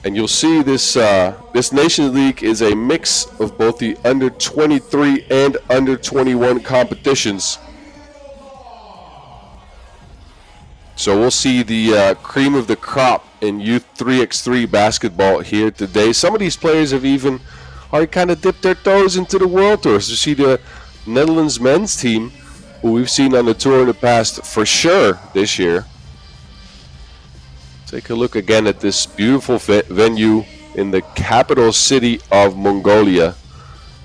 And you'll see this this Nations League is a mix of both the under 23 and under 21 competitions. So we'll see the cream of the crop in Youth 3x3 basketball here today. Some of these players have even already kind of dipped their toes into the World Tour. So you see the Netherlands men's team, who we've seen on the tour in the past for sure this year. Take a look again at this beautiful venue in the capital city of Mongolia,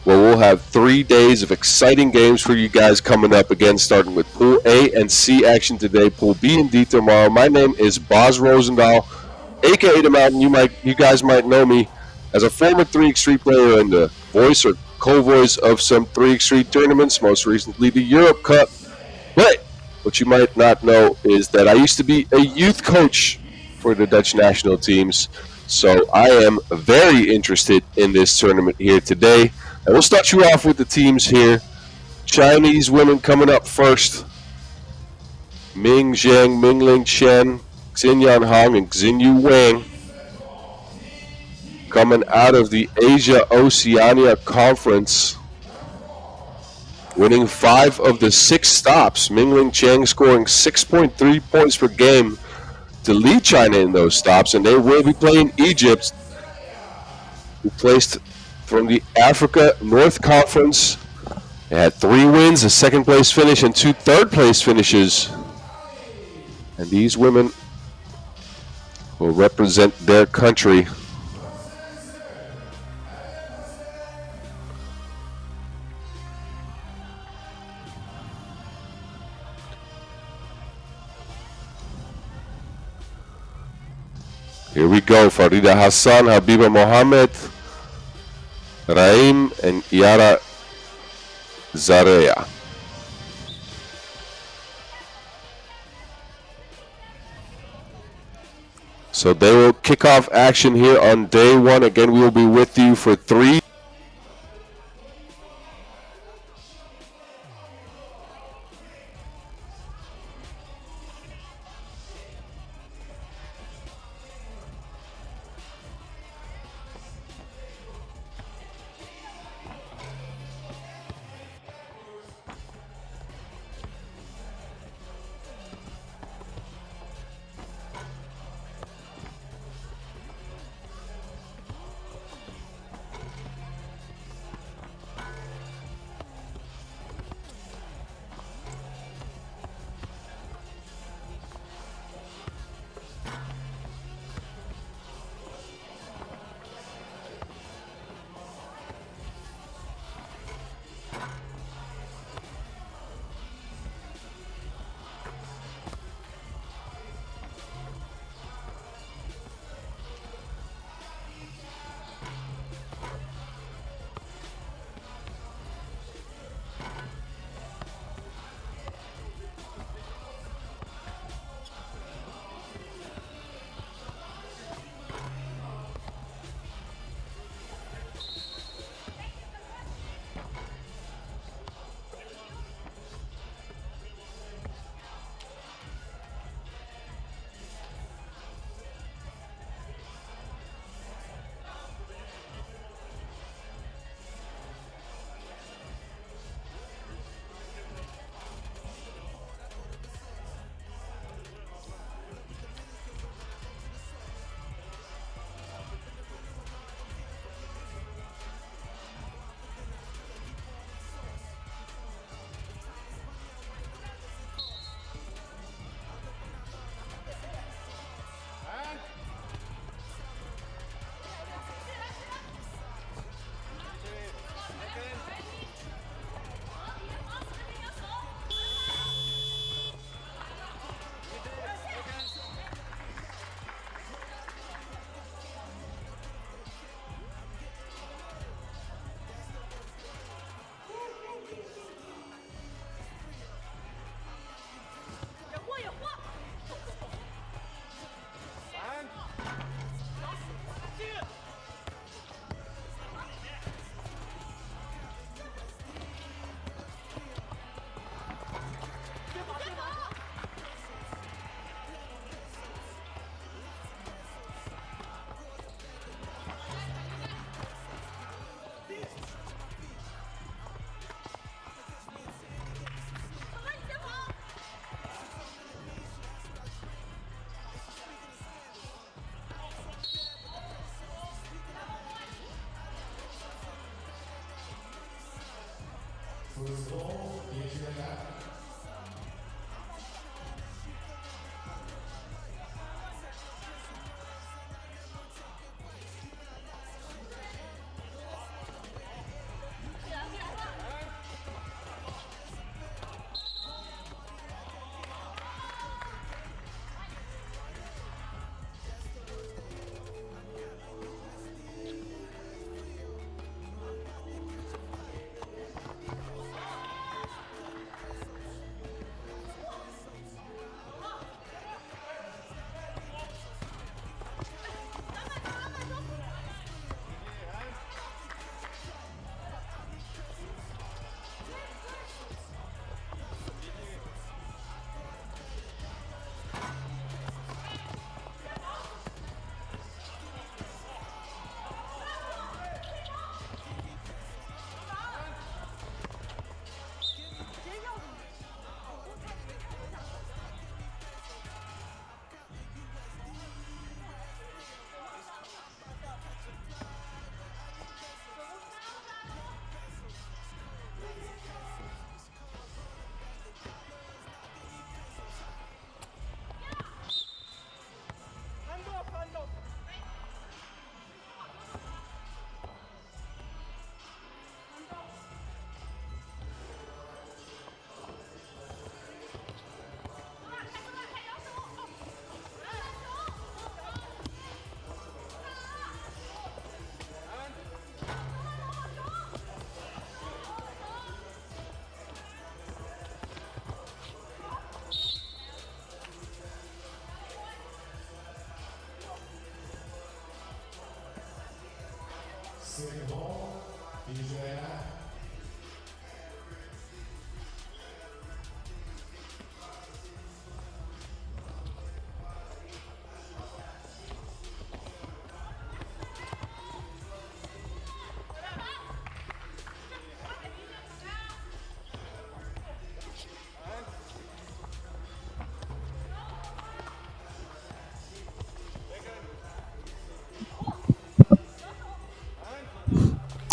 where we'll have 3 days of exciting games for you guys coming up, again starting with Pool A and C action today, Pool B and D tomorrow. My name is Boz Rosendahl, aka The Mountain. You guys might know me as a former 3x3 player and the voice or co-voice of some 3x3 tournaments, most recently the Europe Cup. But what you might not know is that I used to be a youth coach for the Dutch national teams, so I am very interested in this tournament here today. And we'll start you off with the teams here. Chinese women coming up first. Ming Zheng, Mingling Chen, Xinyan Hong, and Xinyu Wang. Coming out of the Asia-Oceania Conference. Winning 5 of the 6 stops. Mingling Chen scoring 6.3 points per game to lead China in those stops. And they will be playing Egypt, who placed from the Africa North Conference. They had 3 wins, a second place finish, and 2 third place finishes. And these women will represent their country. Here we go. Farida Hassan, Habiba Mohammed, Raim, and Yara Zarea. So they will kick off action here on day 1. Again, we will be with you for 3.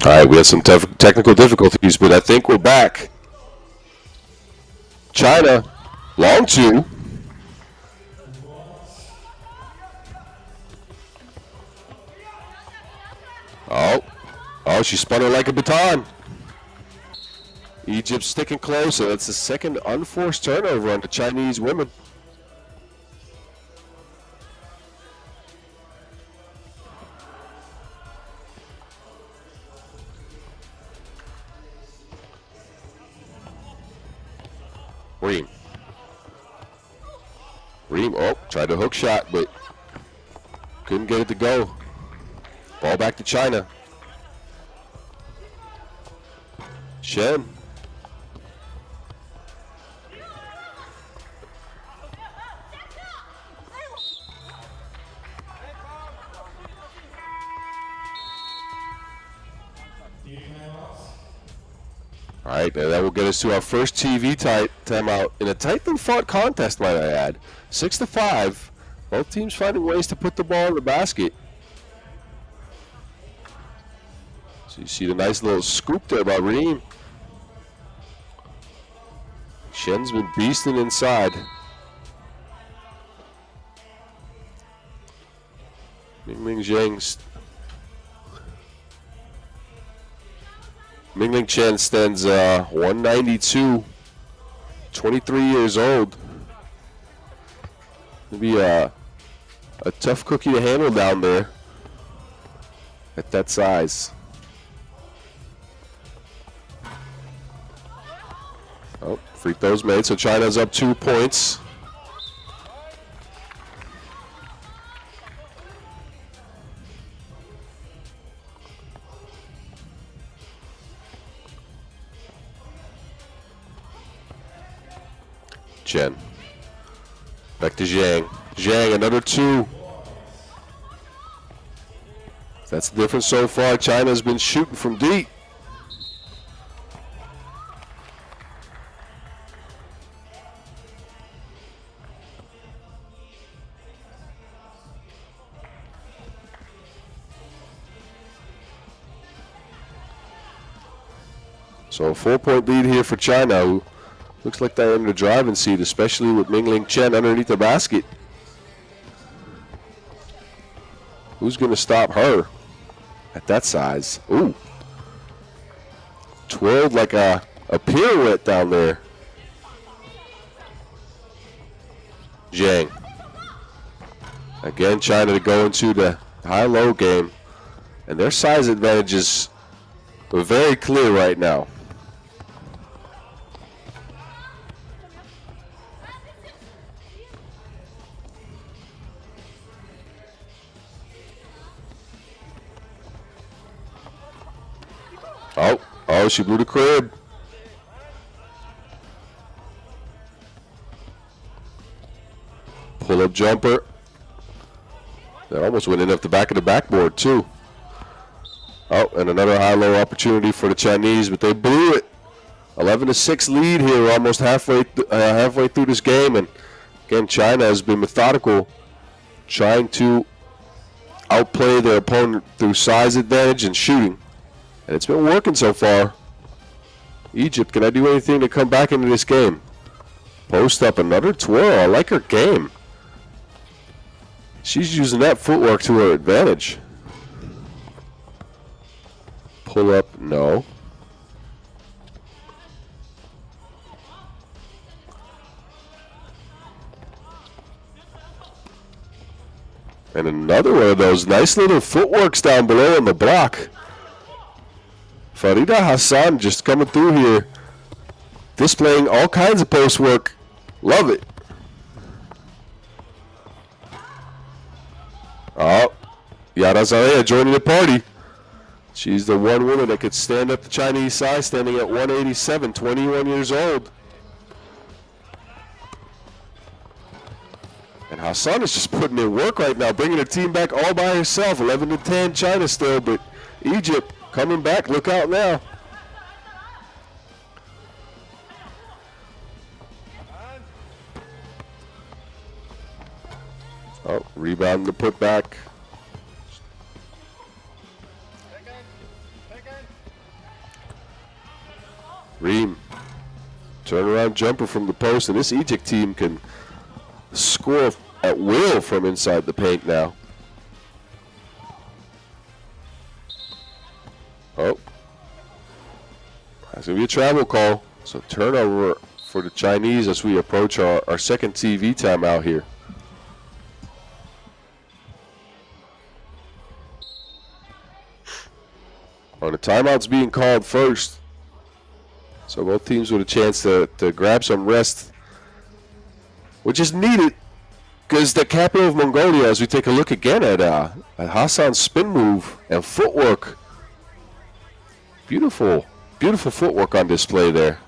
All right, we had some technical difficulties, but I think we're back. China, long two. Oh, she spun her like a baton. Egypt sticking close, so that's the second unforced turnover on the Chinese women. Reem, tried a hook shot, but couldn't get it to go. Ball back to China. Shen. All right, and that will get us to our first TV timeout in a tightly fought contest, might I add. 6-5. Both teams finding ways to put the ball in the basket. So you see the nice little scoop there by Reem. Shen's been beasting inside. Mingling Chen stands 192, 23 years old. It'll be a tough cookie to handle down there at that size. Oh, free throws made, so China's up 2 points. Chen. Back to Zhang. Zhang, another 2. That's the difference so far. China's been shooting from deep. So a 4-point lead here for China, who looks like they're in the driving seat, especially with Mingling Chen underneath the basket. Who's going to stop her at that size? Ooh. Twirled like a pirouette down there. Zhang. Again, China to go into the high-low game. And their size advantages are very clear right now. Oh, she blew the crib. Pull-up jumper. That almost went in off the back of the backboard, too. Oh, and another high-low opportunity for the Chinese, but they blew it. 11-6 lead here, almost halfway through this game. And again, China has been methodical, trying to outplay their opponent through size advantage and shooting. And it's been working so far. Egypt, can I do anything to come back into this game? Post up, another twirl. I like her game. She's using that footwork to her advantage. Pull up, no. And another one of those nice little footworks down below on the block. Farida Hassan just coming through here, displaying all kinds of post work. Love it. Oh, Yara Zalea joining the party. She's the one woman that could stand up the Chinese size, standing at 187, 21 years old. And Hassan is just putting in work right now, bringing the team back all by herself. 11-10 China still, but Egypt coming back. Look out now. Oh, rebound to put back. Reem. Turnaround jumper from the post, and this Egypt team can score at will from inside the paint now. Oh. That's going to be a travel call. So turnover for the Chinese as we approach our second TV timeout here. Oh, the timeout's being called first. So both teams with a chance to grab some rest, which is needed because the capital of Mongolia, as we take a look again at Hassan's spin move and footwork. Beautiful, beautiful footwork on display there.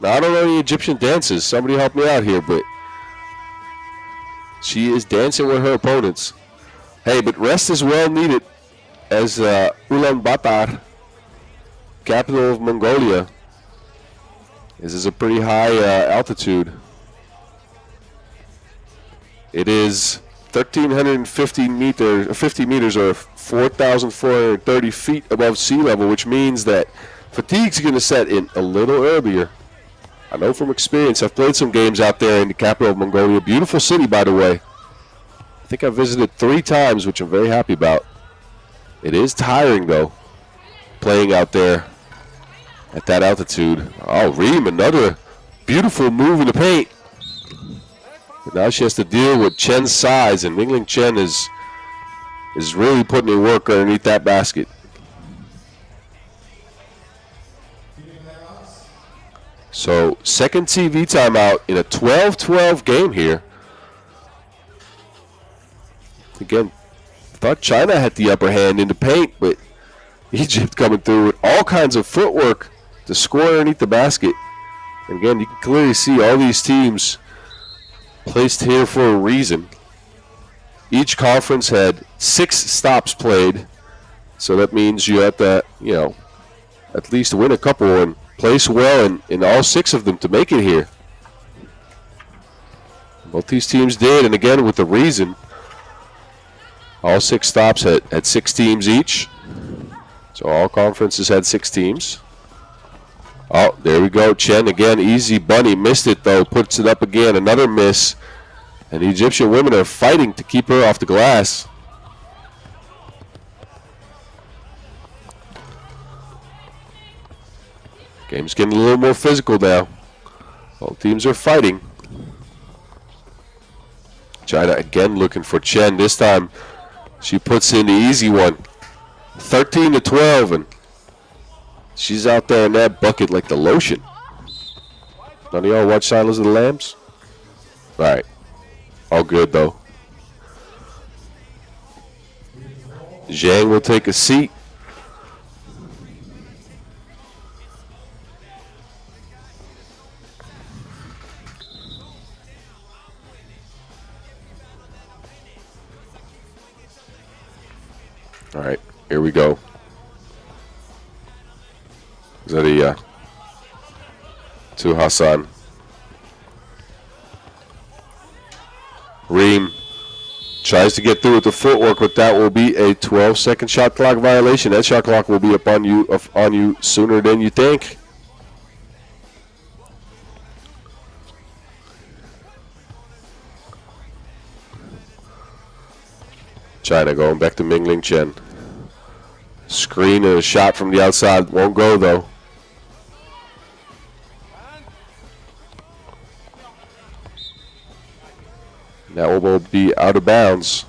Now, I don't know any Egyptian dances. Somebody help me out here, but she is dancing with her opponents. Hey, but rest is well needed as Ulaanbaatar, capital of Mongolia. This is a pretty high altitude. It is 1,350 meters, 50 meters, or 4,430 feet above sea level, which means that fatigue's going to set in a little earlier. I know from experience. I've played some games out there in the capital of Mongolia. Beautiful city, by the way. I think I visited 3 times, which I'm very happy about. It is tiring, though, playing out there at that altitude. Oh, Reem, another beautiful move in the paint. But now she has to deal with Chen's size, and Mingling Chen is really putting in work underneath that basket. So, second TV timeout in a 12-12 game here. Again, thought China had the upper hand in the paint, but Egypt coming through with all kinds of footwork to score underneath the basket. And again, you can clearly see all these teams placed here for a reason. Each conference had 6 stops played, so that means you have to, at least win a couple and place well in all 6 of them to make it here. Both these teams did, and again, with the reason. All 6 stops had 6 teams each. So all conferences had 6 teams. Oh, there we go. Chen again, easy bunny. Missed it, though. Puts it up again. Another miss. And the Egyptian women are fighting to keep her off the glass. Game's getting a little more physical now. Both teams are fighting. China again looking for Chen. This time she puts in the easy one. 13-12, and she's out there in that bucket like the lotion. None of y'all watch Silence of the Lambs? All right. All good, though. Zhang will take a seat. All right, here we go. Zaria to Hassan. Reem tries to get through with the footwork, but that will be a 12-second shot clock violation. That shot clock will be up on you sooner than you think. China going back to Mingling Chen. Screen and a shot from the outside. Won't go, though. That will be out of bounds.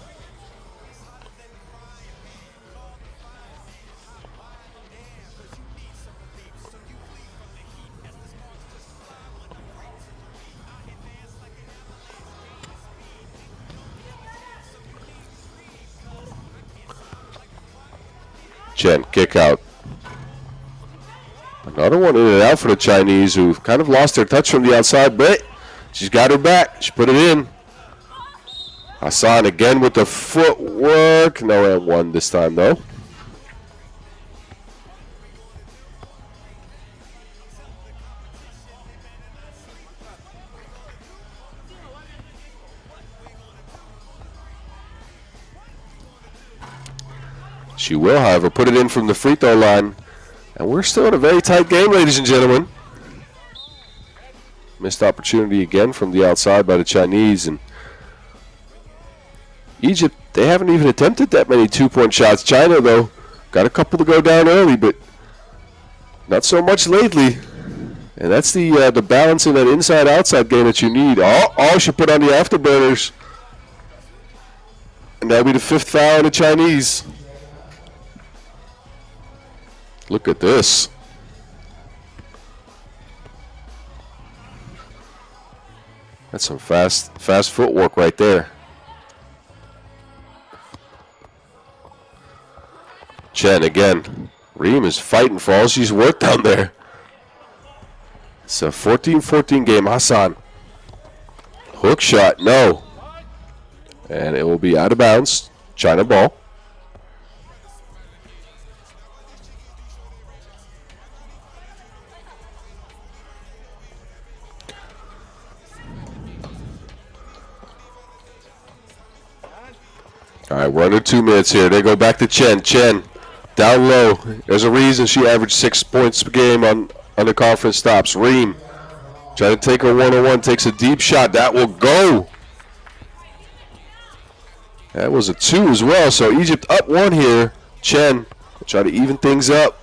Chen, kick out. Another one in and out for the Chinese, who kind of lost their touch from the outside, but she's got her back. She put it in. Hassan again with the footwork. No and one this time, though. She will, however, put it in from the free throw line. And we're still in a very tight game, ladies and gentlemen. Missed opportunity again from the outside by the Chinese. And Egypt, they haven't even attempted that many two-point shots. China, though, got a couple to go down early, but not so much lately. And that's the balance in that inside-outside game that you need. Oh, she put on the afterburners. And that'll be the 5th foul on the Chinese. Look at this. That's some fast footwork right there. Chen again. Reem is fighting for all she's worth down there. It's a 14-14 game. Hassan. Hook shot, no. And it will be out of bounds. China ball. All right, we're under 2 minutes here. They go back to Chen. Chen, down low. There's a reason she averaged 6 points per game on the conference stops. Reem trying to take her one-on-one, takes a deep shot. That will go. That was a 2 as well. So Egypt up 1 here. Chen will try to even things up.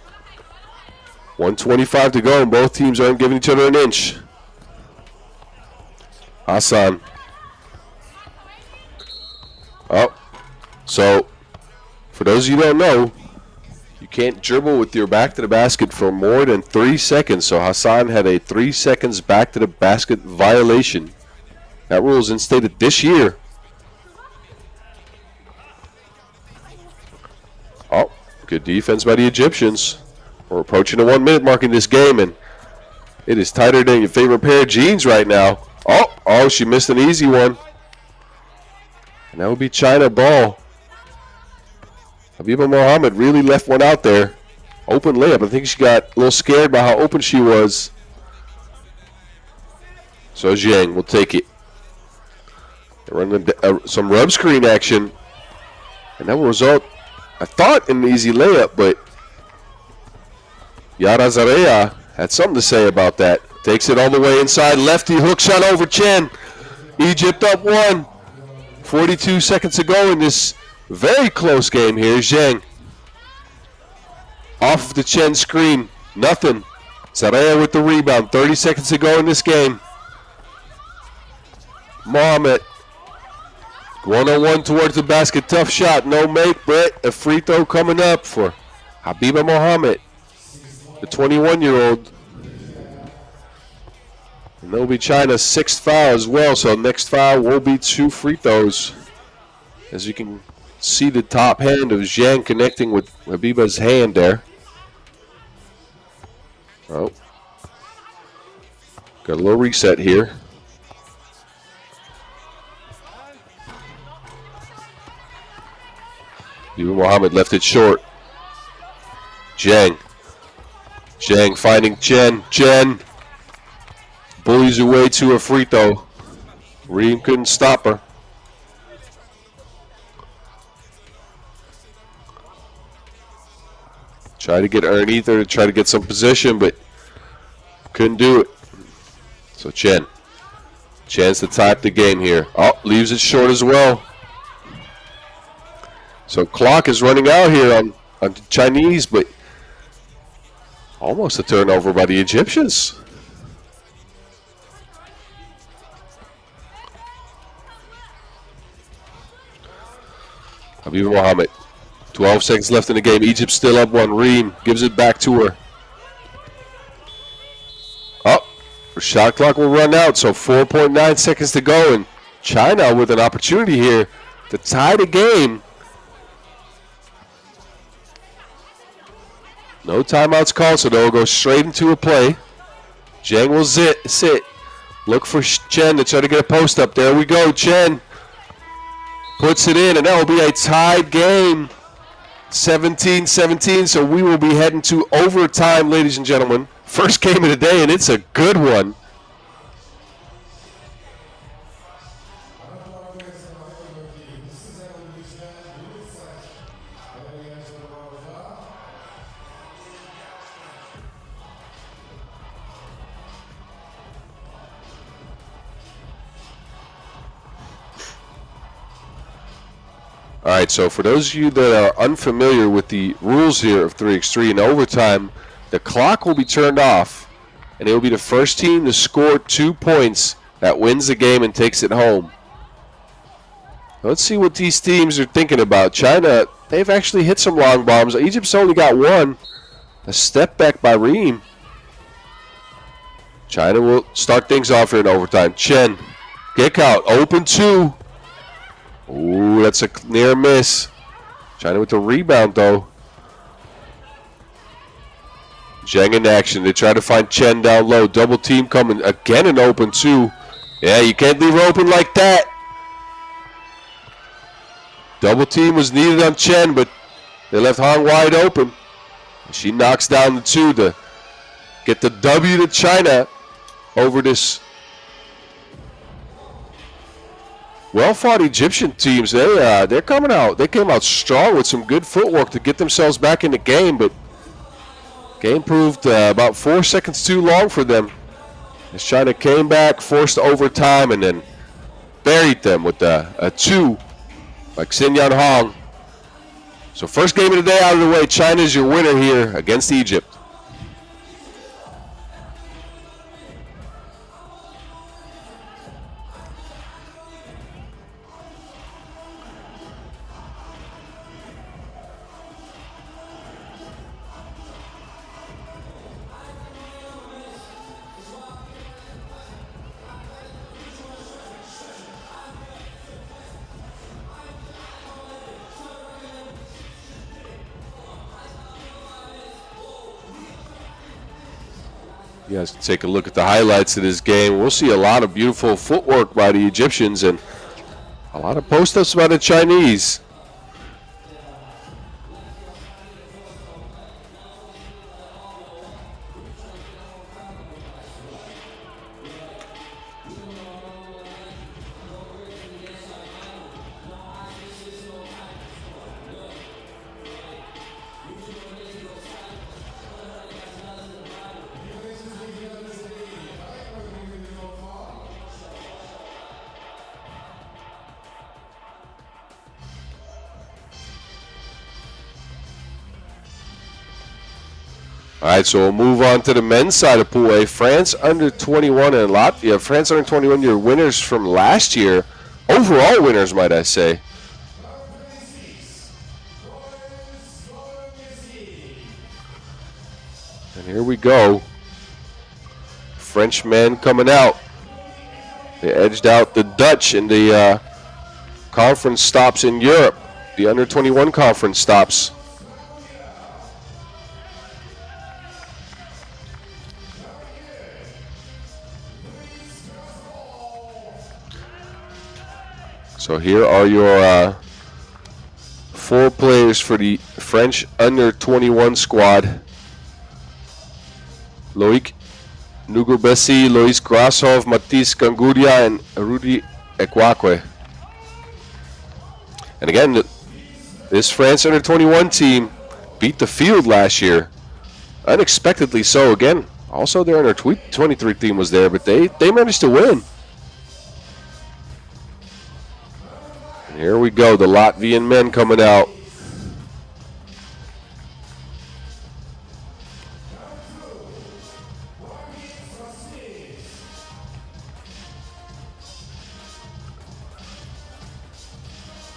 1:25 to go, and both teams aren't giving each other an inch. Hassan. Oh. So, for those of you who don't know, you can't dribble with your back to the basket for more than 3 seconds. So Hassan had a 3 seconds back to the basket violation. That rule is instated this year. Oh, good defense by the Egyptians. We're approaching the 1 minute mark in this game, and it is tighter than your favorite pair of jeans right now. Oh, she missed an easy one. And that would be China ball. Habiba Mohammed really left one out there. Open layup. I think she got a little scared by how open she was. So Zhang will take it. They're running some rub screen action. And that will result, I thought, in an easy layup, but Yara Zarea had something to say about that. Takes it all the way inside. Lefty hook shot over Chen. Egypt up 1. 42 seconds to go in this very close game here. Zhang. Off the Chen screen. Nothing. Saraya with the rebound. 30 seconds to go in this game. Mohamed. 1-on-1 towards the basket. Tough shot. No make, but a free throw coming up for Habiba Mohamed, the 21-year-old. And that'll be China's 6th foul as well. So next foul will be 2 free throws. As you can see the top hand of Zhang connecting with Habiba's hand there. Oh. Got a little reset here. Habiba Mohamed left it short. Zhang. Zhang finding Chen. Chen bullies her way to a free throw. Reem couldn't stop her. Tried to get underneath her to try to get some position, but couldn't do it. So Chen. Chance to tie up the game here. Oh, leaves it short as well. So clock is running out here on the Chinese, but almost a turnover by the Egyptians. Habiba Mohamed. 12 seconds left in the game. Egypt still up 1. Reem gives it back to her. Oh, her shot clock will run out, so 4.9 seconds to go. And China with an opportunity here to tie the game. No timeouts called, so they'll go straight into a play. Zhang will sit. Look for Chen to try to get a post up. There we go. Chen puts it in, and that will be a tied game. 17-17, so we will be heading to overtime, ladies and gentlemen. First game of the day, and it's a good one. All right, so for those of you that are unfamiliar with the rules here of 3x3 in overtime, the clock will be turned off, and it will be the first team to score 2 points that wins the game and takes it home. Let's see what these teams are thinking about. China, they've actually hit some long bombs. Egypt's only got 1. A step back by Reem. China will start things off here in overtime. Chen, kick out, open 2. Ooh, that's a near miss. China with the rebound, though. Zhang in action. They try to find Chen down low. Double team coming. Again an open 2. Yeah, you can't leave her open like that. Double team was needed on Chen, but they left Hong wide open. She knocks down the 2 to get the W to China over this well-fought Egyptian teams. They're coming out. They came out strong with some good footwork to get themselves back in the game, but game proved about 4 seconds too long for them. As China came back, forced overtime, and then buried them with a 2 by Xinyan Hong. So first game of the day out of the way. China's your winner here against Egypt. You guys can take a look at the highlights of this game. We'll see a lot of beautiful footwork by the Egyptians and a lot of post-ups by the Chinese. All right, so we'll move on to the men's side of Pool A. France under 21 and Latvia. France under 21, your winners from last year. Overall winners, might I say. And here we go. French men coming out. They edged out the Dutch in the conference stops in Europe. The under 21 conference stops. So here are your 4 players for the French under 21 squad. Loic Nugubesi, Lois Grasov, Matisse Ganguria, and Rudy Ekwakwe. And again, this France under 21 team beat the field last year. Unexpectedly so again. Also their under 23 team was there, but they managed to win. And here we go, the Latvian men coming out.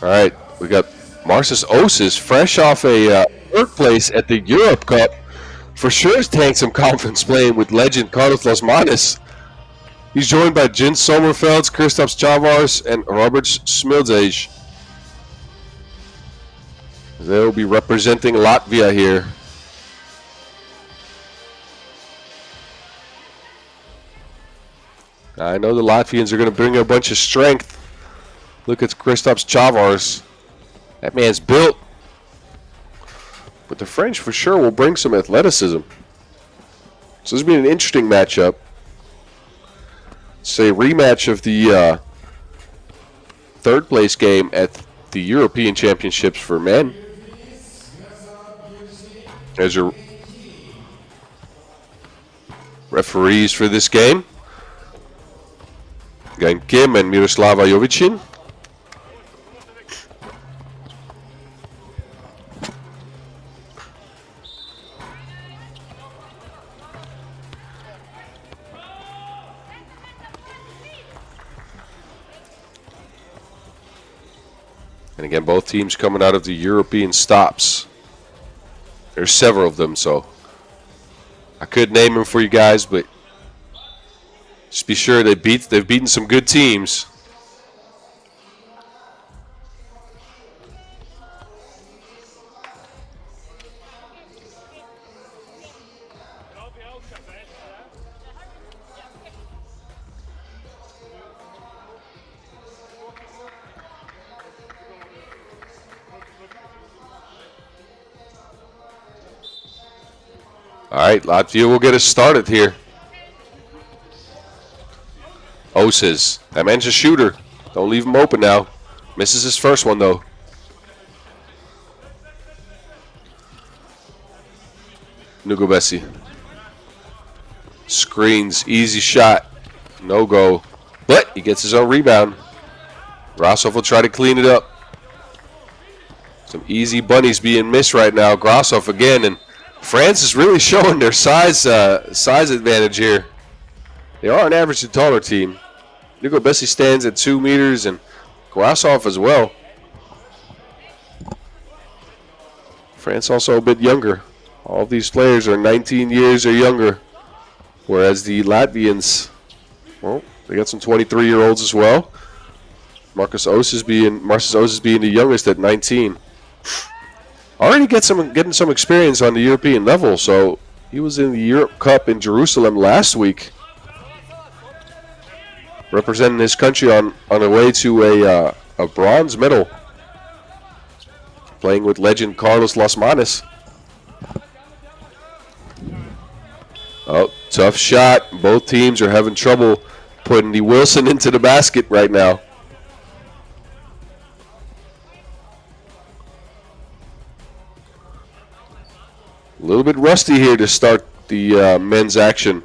All right, we got Marcus Osis, fresh off a third place at the Europe Cup. For sure has tanked some confidence playing with legend Carlos Lasmanis. He's joined by Jens Sommerfelds, Kristaps Chavars, and Robert Smildzej. They'll be representing Latvia here. I know the Latvians are going to bring a bunch of strength. Look at Kristaps Chavars. That man's built. But the French for sure will bring some athleticism. So this will be an interesting matchup. It's a rematch of the third place game at the European Championships for men. There's your referees for this game. Gan Kim and Miroslava Jovicin. And again, both teams coming out of the European stops. There's several of them, so I could name them for you guys, but just be sure they've beaten some good teams. All right, Latvia will get us started here. Osis, that man's a shooter. Don't leave him open now. Misses his first one, though. Nugubesi. Screens, easy shot. No go. But he gets his own rebound. Grasov will try to clean it up. Some easy bunnies being missed right now. Grasov again, and France is really showing their size advantage here. They are an average to taller team. Nugubesi stands at 2 meters, and Grasov as well. France also a bit younger. All of these players are 19 years or younger, whereas the Latvians, well, they got some 23-year-olds as well. Marcus Osis being the youngest at 19. Already getting some experience on the European level, so he was in the Europe Cup in Jerusalem last week, representing his country on the way to a bronze medal, playing with legend Carlos Lasmanis. Oh, tough shot. Both teams are having trouble putting the Wilson into the basket right now. A little bit rusty here to start the men's action.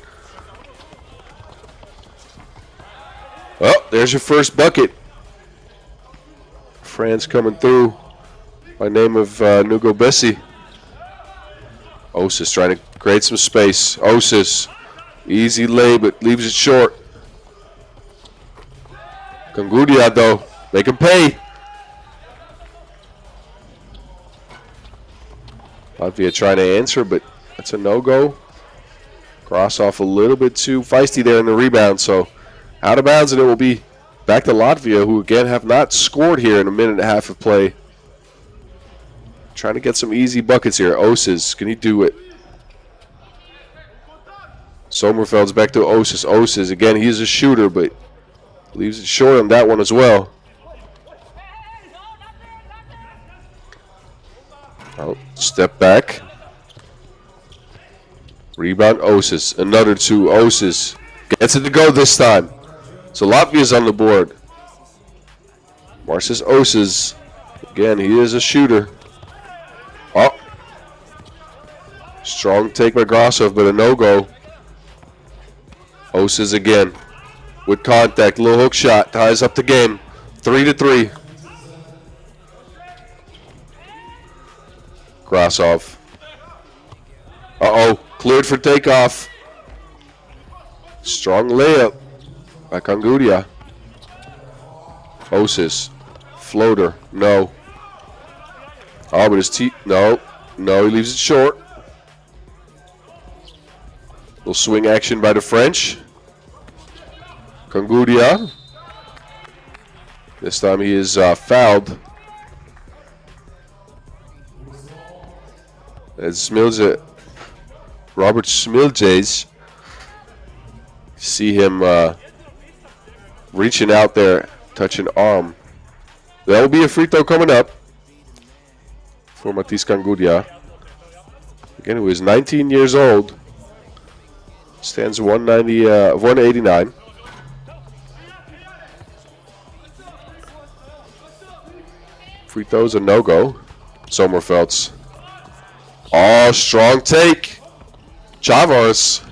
Oh, there's your first bucket. France coming through by name of Nugubesi. Osis trying to Create some space. Osis. Easy lay, but leaves it short. Kangudia, though. Make him pay. Latvia trying to answer, but that's a no-go. Cross off a little bit too feisty there in the rebound, so out of bounds, and it will be back to Latvia, who again have not scored here in a minute and a half of play. Trying to get some easy buckets here. Osis, can he do it? Sommerfeld's back to Osis. Osis, again, he's a shooter, but leaves it short on that one as well. Oh, step back. Rebound, Osis. Another two. Osis gets it to go this time. So Latvia's on the board. Marcis Osis. Again, he is a shooter. Oh. Strong take by Grasov, but a no-go. Osis again. With contact. Little hook shot. Ties up the game. 3-3. Grasov. Uh-oh. Cleared for takeoff. Strong layup by Kangudia. Osis. Floater. No. Oh, but his teeth. No. No, he leaves it short. Little swing action by the French. Kangudia. This time he is fouled. As Robert Smiljes. See him reaching out there, touching arm. There will be a free throw coming up for Matis Kangudia. Again, who is 19 years old. Stands 189. Free throws a no-go. Sommerfeld's. Oh, strong take. Chavars.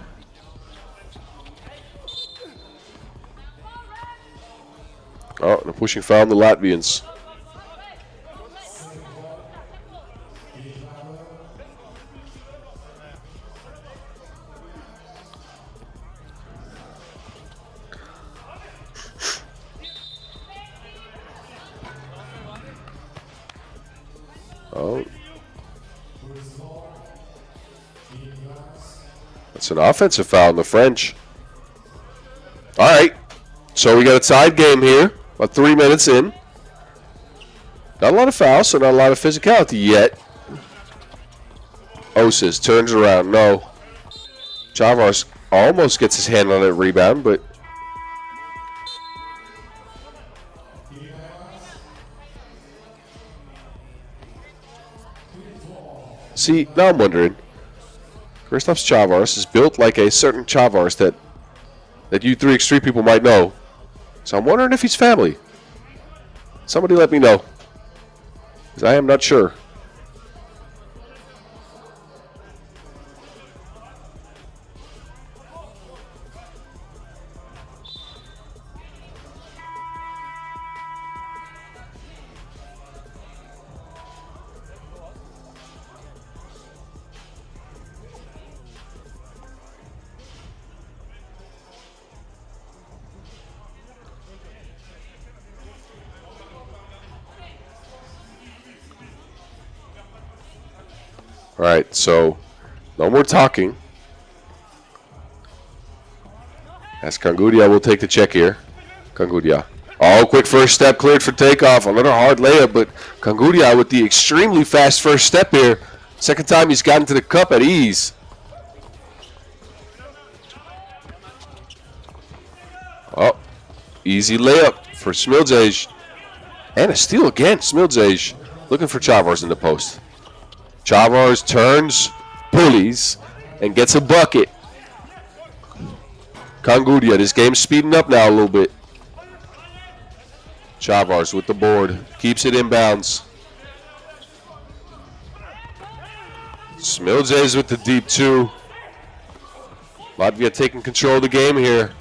Oh, and a pushing foul on the Latvians. Oh. That's an offensive foul on the French. All right. So we got a tied game here. About 3 minutes in. Not a lot of fouls, so not a lot of physicality yet. Osis turns around. No. Chavars almost gets his hand on that rebound, but see, now I'm wondering. Kristaps Chavars is built like a certain Chavars that U23 people might know. So I'm wondering if he's family. Somebody let me know, because I am not sure. All right, so no more talking. As Kangudia will take the check here. Kangudia. Oh, quick first step cleared for takeoff. Another hard layup, but Kangudia with the extremely fast first step here. Second time he's gotten to the cup at ease. Oh, easy layup for Smiljes. And a steal again. Smiljes looking for Chavars in the post. Chavars turns, pulleys, and gets a bucket. Kangudia, this game's speeding up now a little bit. Chavars with the board, keeps it inbounds. Smiljes with the deep two. Latvia taking control of the game here.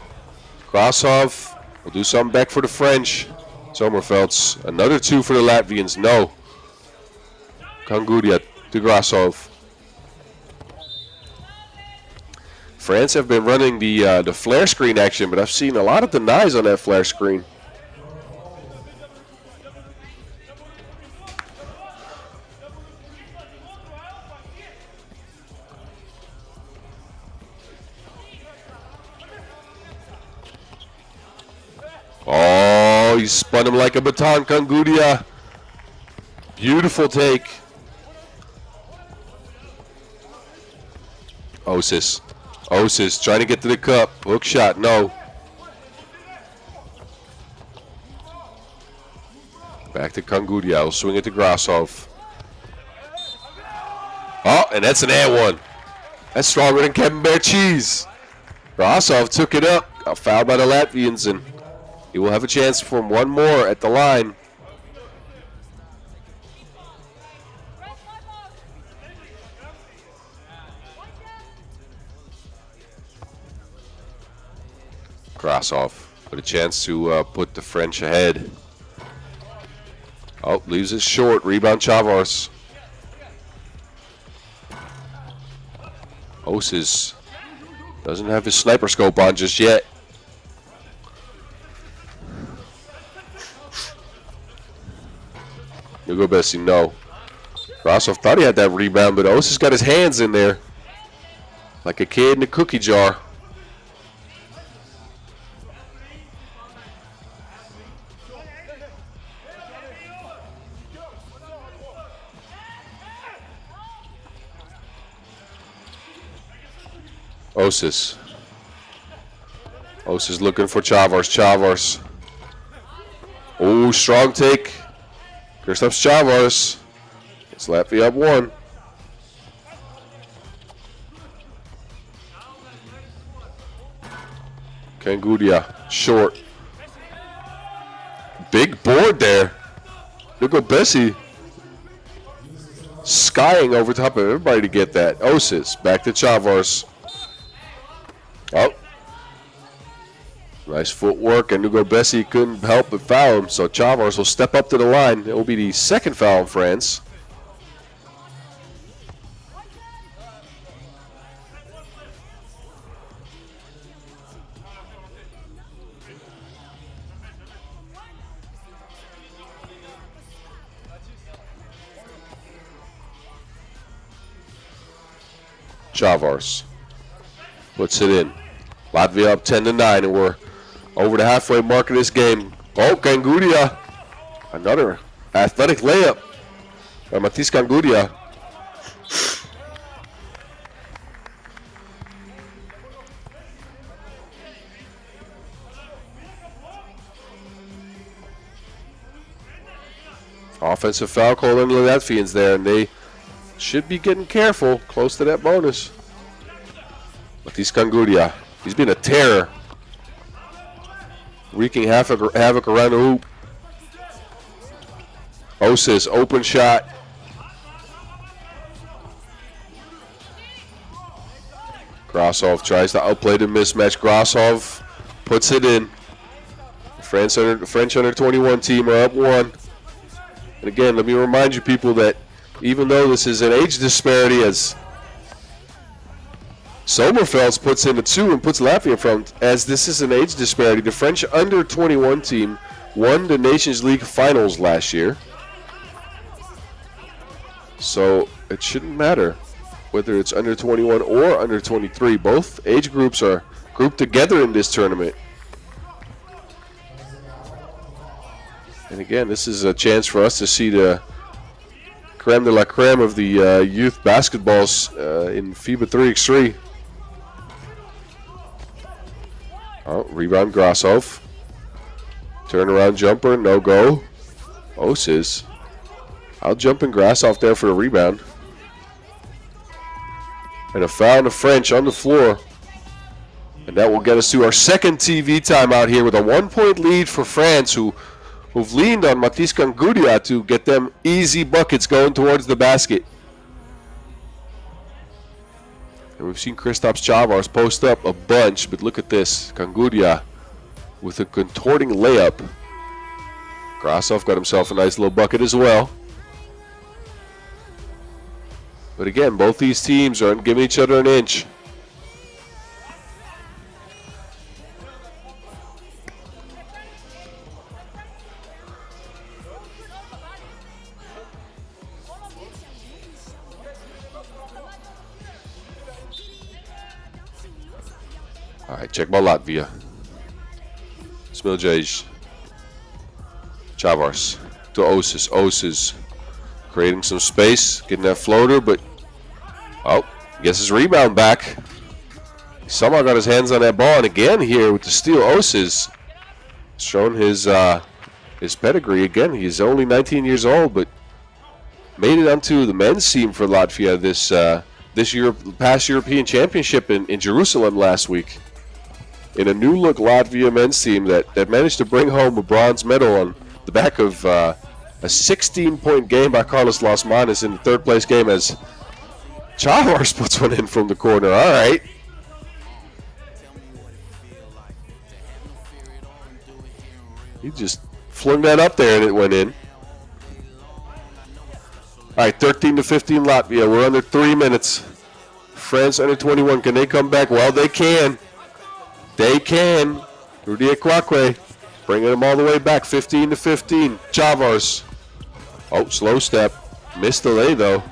Grasov will do something back for the French. Sommerfeld's another two for the Latvians. No. Kangudia to Grasov. France have been running the flare screen action, but I've seen a lot of denies on that flare screen. Oh, he spun him like a baton, Kangudia. Beautiful take. Osis trying to get to the cup. Hook shot, no. Back to Kangudia. He'll swing it to Grasov. Oh, and that's an and one. That's stronger than Kevin Bear Cheese. Grasov took it up. Got fouled by the Latvians, and he will have a chance for one more at the line. Grasov with a chance to put the French ahead. Oh, leaves it short. Rebound Chavars. Osis doesn't have his sniper scope on just yet. Hugo Bessie, no. Grasov thought he had that rebound, but Osis got his hands in there like a kid in a cookie jar. Osis looking for Chavars. Chavars. Oh, strong take. Kristaps Chavars. It's Latvia up one. Kangudia, short. Big board there. Look at Bessie. Skying over top of everybody to get that. Osis, back to Chavars. Oh. Nice footwork, and Hugo Bessie couldn't help but foul him, so Chavars will step up to the line. It will be the second foul in France. Chavars puts it in. Latvia up 10-9, and we're over the halfway mark of this game. Oh, Kangudia. Another athletic layup by Matis Kangudia. Offensive foul call on the Latvians there, and they should be getting careful close to that bonus. Matis Kangudia. He's been a terror. Wreaking havoc around the hoop. Osis, open shot. Grasov tries to outplay the mismatch. Grasov puts it in. The French under 21 team are up one. And again, let me remind you people that even though this is an age disparity, as Sommerfeld puts in a 2 and puts Latvia in front, as this is an age disparity, the French under 21 team won the Nations League finals last year. So it shouldn't matter whether it's under 21 or under 23. Both age groups are grouped together in this tournament. And again, this is a chance for us to see the creme de la creme of the youth basketballs in FIBA 3x3. Oh, rebound Grasov. Turnaround jumper, no go. Osis. I'll jump in Grasov there for a rebound. And a foul on the French on the floor. And that will get us to our second TV timeout here with a 1-point lead for France, who've leaned on Matis Kangudia to get them easy buckets going towards the basket. And we've seen Kristaps Chavars post up a bunch, but look at this. Kangudia with a contorting layup. Grasov got himself a nice little bucket as well. But again, both these teams are giving each other an inch. All right, check by Latvia. Smiljas. Chavars to Osis. Osis creating some space, getting that floater, but gets his rebound back. He somehow got his hands on that ball, and again here with the steal, Osis showing his pedigree again. He's only 19 years old, but made it onto the men's team for Latvia this year, past European Championship in Jerusalem last week. In a new look Latvia men's team that managed to bring home a bronze medal on the back of a 16-point game by Carlos Las Manas in the third place game as Chavars puts one in from the corner. All right. He just flung that up there and it went in. All right, 13-15 Latvia. We're under 3 minutes. France under 21. Can they come back? Well, they can. They can. Rudy Kwakwe bringing them all the way back. 15-15. Chavars. Oh, slow step. Missed the lay, though.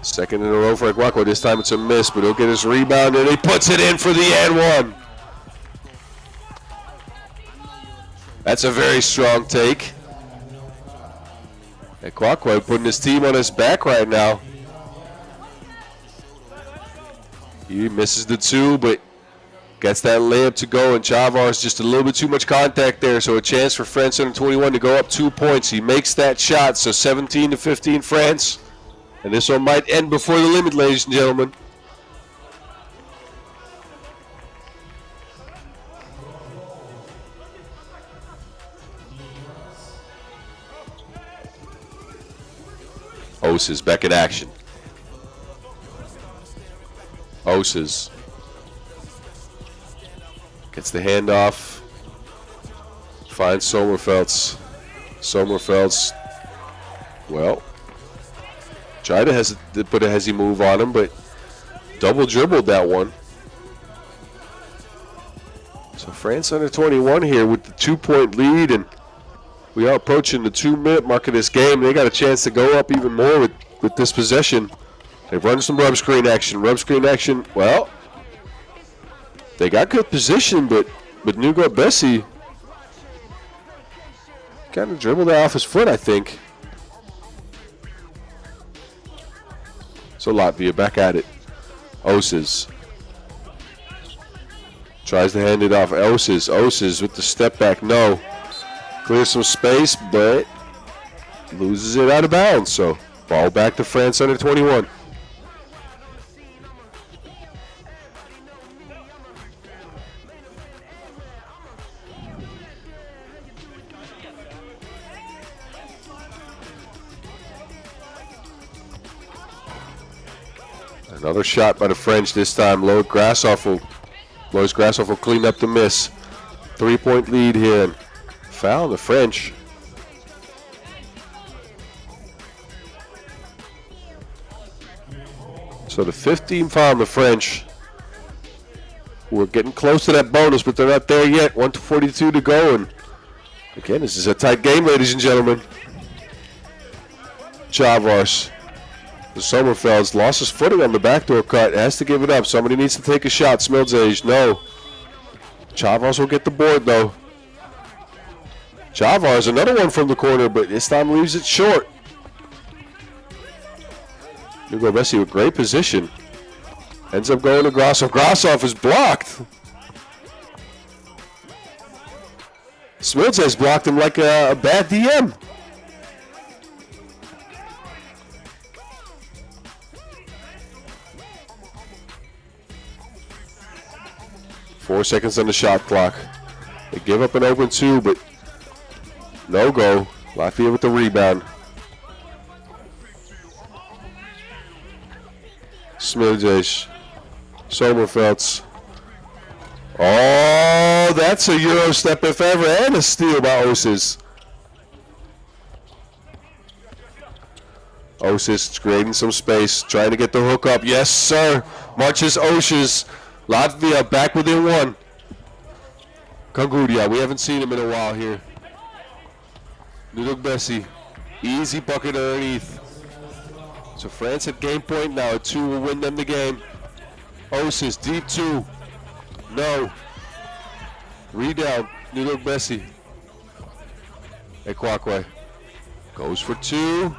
Second in a row for Kwakwe. This time it's a miss, but he'll get his rebound, and he puts it in for the and one. That's a very strong take. And Kwakwe putting his team on his back right now. He misses the two, but gets that layup to go, and Chavars just a little bit too much contact there, so a chance for France under 21 to go up 2 points. He makes that shot, so 17-15 France. And this one might end before the limit, ladies and gentlemen. Osis back in action. Osis gets the handoff. Finds Sommerfelds. Sommerfelds, well, tried to put a hezzy move on him, but double dribbled that one. So France under 21 here with the 2-point lead, and we are approaching the 2-minute mark of this game. They got a chance to go up even more with this possession. They've run some rub screen action. Rub screen action, well, they got good position, but Nugo Bessie kind of dribbled that off his foot, I think. So Latvia back at it. Osis tries to hand it off. Osis with the step back, no. Clears some space, but loses it out of bounds. So ball back to France under 21. Another shot by the French this time. Lois Grassoff will clean up the miss. 3-point lead here. Foul on the French. So the 15 foul on the French. We're getting close to that bonus, but they're not there yet. 1:42 to go. And again, this is a tight game, ladies and gentlemen. Chavars. Sommerfelds lost his footing on the backdoor cut. Has to give it up. Somebody needs to take a shot. Smildzej, no. Chavars will get the board, though. Chavars, another one from the corner, but this time leaves it short. Nugo Bessie with great position. Ends up going to Grassoff. Grassoff is blocked. Smildzej's blocked him like a bad DM. Four seconds on the shot clock. They give up an open two, but no go. Latvia with the rebound. Smildzej. Sommerfelds. Oh, that's a Euro step if ever, and a steal by Osis. Osis creating some space, trying to get the hook up. Yes, sir. Marches Osis. Latvia back within one. Kongudia, we haven't seen him in a while here. Nugo Bessie, easy bucket underneath. So France at game point now. A 2 will win them the game. Osis, deep 2. No. Rebound. New look Bessie. Ekwakwe goes for 2.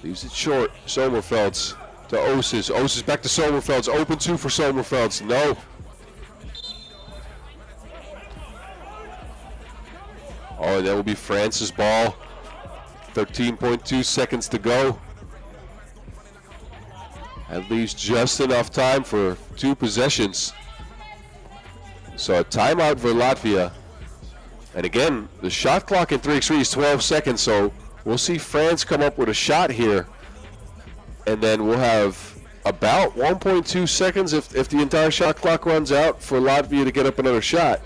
Leaves it short. Sommerfelds to Osis. Osis back to Sommerfelds. Open 2 for Sommerfelds. No. Oh, that will be France's ball. 13.2 seconds to go. That leaves just enough time for 2 possessions. So a timeout for Latvia. And again, the shot clock in 3x3 is 12 seconds, so we'll see France come up with a shot here. And then we'll have about 1.2 seconds if the entire shot clock runs out for Latvia to get up another shot.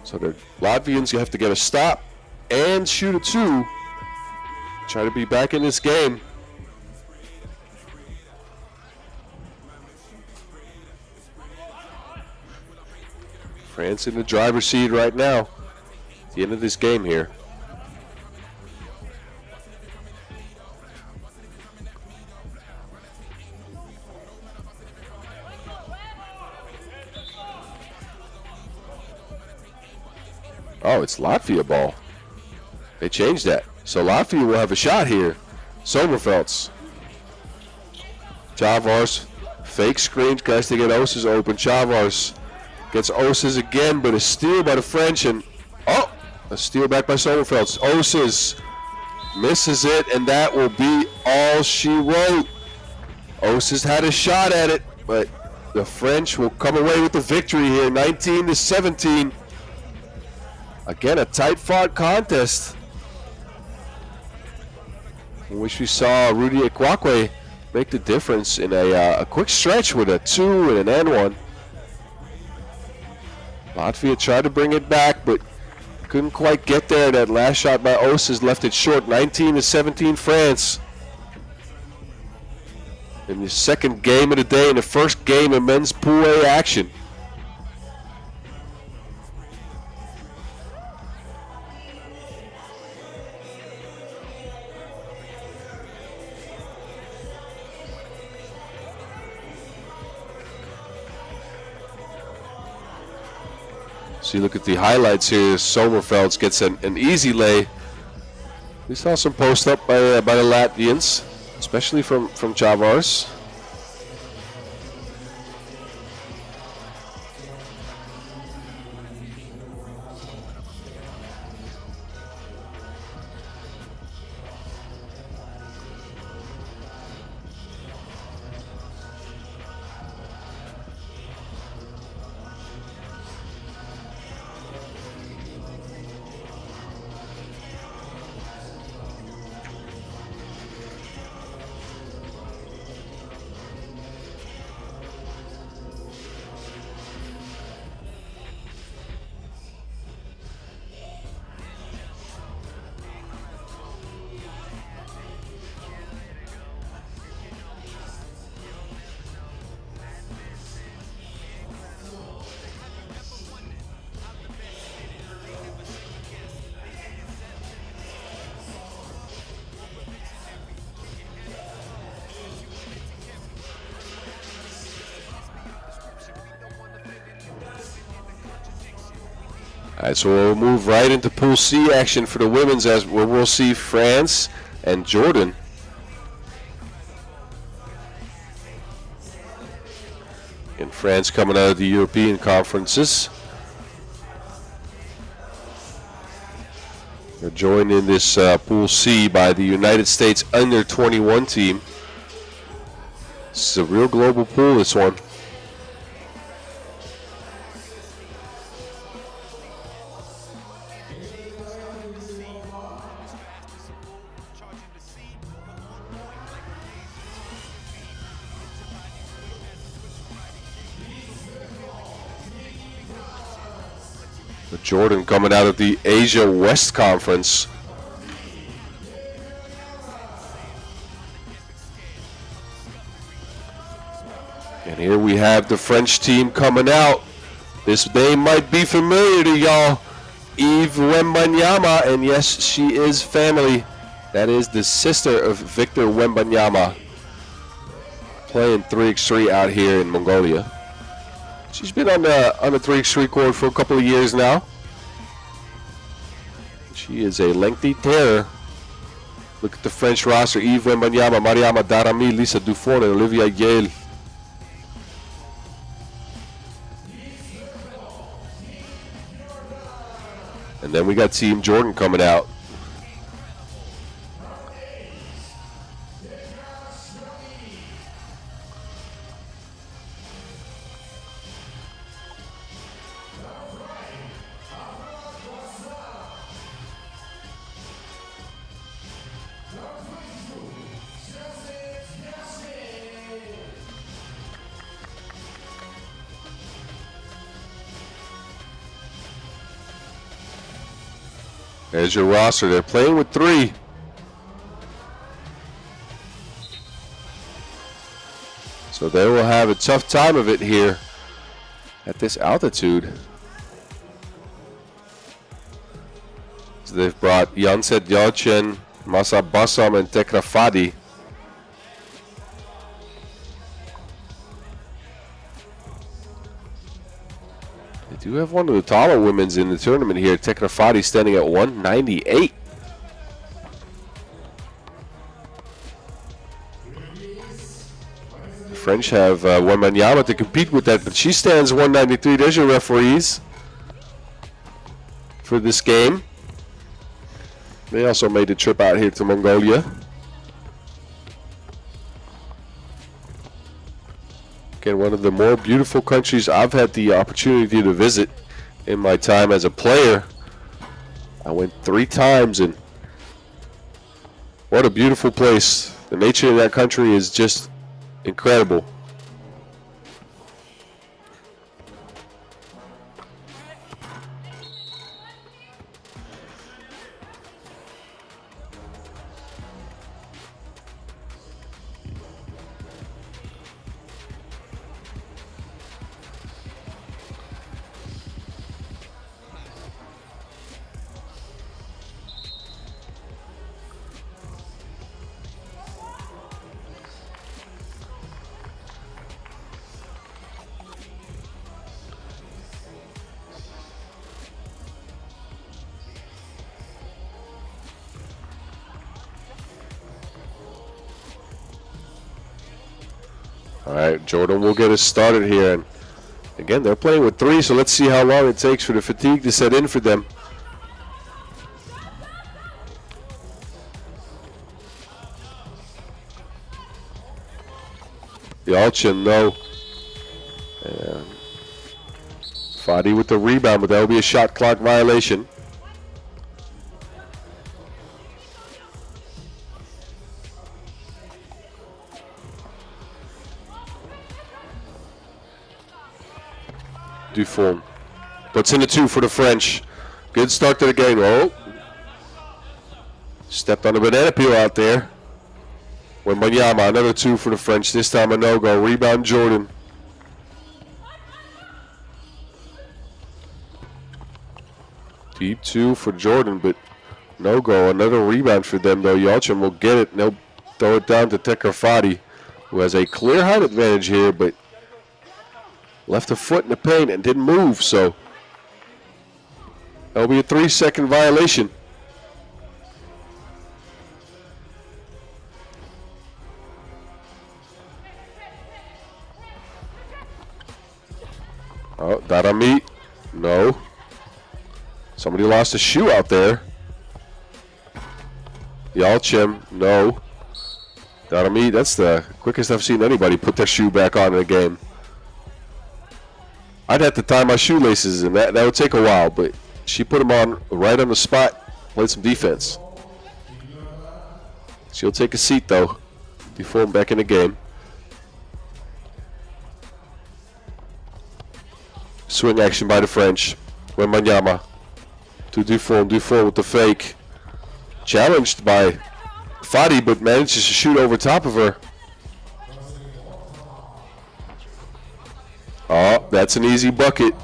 So the Latvians, you have to get a stop and shoot a 2. Try to be back in this game. France in the driver's seat right now. At the end of this game here. Oh, it's Latvia ball. They changed that. So Latvia will have a shot here. Sommerfelds. Chavars. Fake screen. Tries to get Osis open. Chavars gets Osis again, but a steal by the French. And, oh, a steal back by Sommerfelds. Osis misses it, and that will be all she wrote. Osis had a shot at it, but the French will come away with the victory here, 19-17. Again, a tight-fought contest. I wish we saw Rudy Ekwakwe make the difference in a quick stretch with a 2 and an N1. Latvia tried to bring it back, but couldn't quite get there. That last shot by Osis left it short. 19-17 France. In the second game of the day, in the first game of men's Pool A action. So you look at the highlights here. Sommerfelds gets an easy lay. We saw some post up by the Latvians, especially from Chavars. All right, so we'll move right into Pool C action for the women's, as we'll see France and Jordan. And France coming out of the European conferences. They're joined in this Pool C by the United States under-21 team. This is a real global pool, this one. Jordan coming out of the Asia West Conference. And here we have the French team coming out. This name might be familiar to y'all. Yves Wembanyama, and yes, she is family. That is the sister of Victor Wembanyama, playing 3x3 out here in Mongolia. She's been on the 3x3 court for a couple of years now. She is a lengthy terror. Look at the French roster: Yves Wembanyama, Mariama Darami, Lisa Dufour, and Olivia Yale. And then we got Team Jordan coming out. There's your roster. They're playing with 3. So they will have a tough time of it here at this altitude. So they've brought Janset Yalchen, Masa Bassam, and Tekra Fadi. They do have one of the taller women's in the tournament here. Tekra Fadi standing at 198. The French have Wembanyama to compete with that, but she stands 193. There's your referees for this game. They also made the trip out here to Mongolia. Again, one of the more beautiful countries I've had the opportunity to visit in my time as a player. I went 3 times, and what a beautiful place. The nature of that country is just incredible. All right, Jordan will get us started here. And again, they're playing with 3, so let's see how long it takes for the fatigue to set in for them. Yalchen, no. And Fadi with the rebound, but that will be a shot clock violation. Dufour puts in the 2 for the French. Good start to the game. Oh, stepped on a banana peel out there. Wembanyama, another 2 for the French. This time a no-go. Rebound Jordan. Deep 2 for Jordan, but no-go. Another rebound for them, though. Yalchen will get it, and they'll throw it down to Tekra Fadi, who has a clear height advantage here, but left a foot in the paint and didn't move, so that'll be a 3-second violation. Oh, Darami, no. Somebody lost a shoe out there. Yalchen, no. Darami, that's the quickest I've seen anybody put their shoe back on in a game. I'd have to tie my shoelaces, and that would take a while, but she put them on right on the spot, played some defense. She'll take a seat, though, before I'm back in the game. Swing action by the French. Wembanyama to Dufour. Dufour with the fake. Challenged by Fadi, but manages to shoot over top of her. Oh, that's an easy bucket.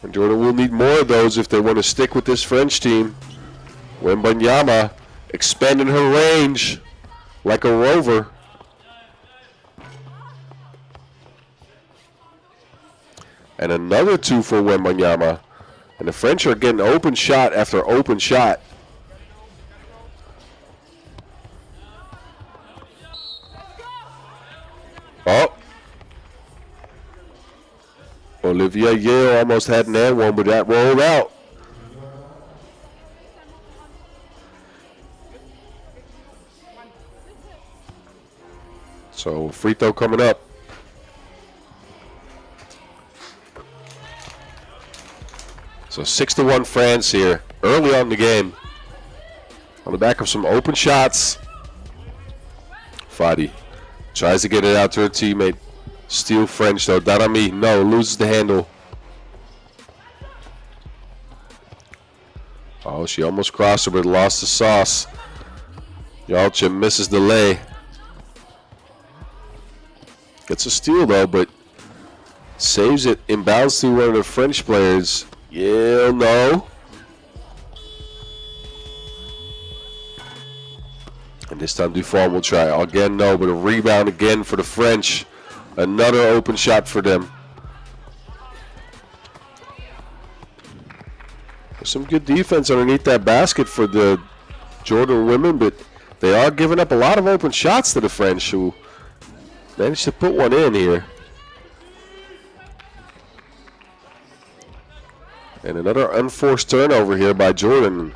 And Jordan will need more of those if they want to stick with this French team. Wembanyama expanding her range like a rover. And another 2 for Wembanyama. And the French are getting open shot after open shot. Oh. Olivia Yale almost had an and one, but that rolled out. So free throw coming up. So 6-1 France here early on in the game. On the back of some open shots. Fadi tries to get it out to her teammate. Steal French though. Darami, no, loses the handle. Oh, she almost crossed her but lost the sauce. Yalcha misses the lay. Gets a steal though, but saves it. Inbounds to one of the French players. Yeah, no. And this time Dufon will try. Again, no, but a rebound again for the French. Another open shot for them. There's some good defense underneath that basket for the Jordan women, but they are giving up a lot of open shots to the French, who managed to put one in here. And another unforced turnover here by Jordan.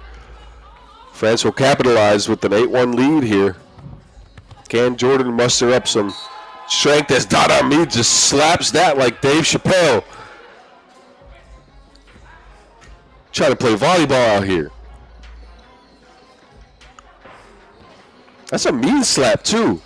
France will capitalize with an 8-1 lead here. Can Jordan muster up some strength as Darami just slaps that like Dave Chappelle? Try to play volleyball out here. That's a mean slap too.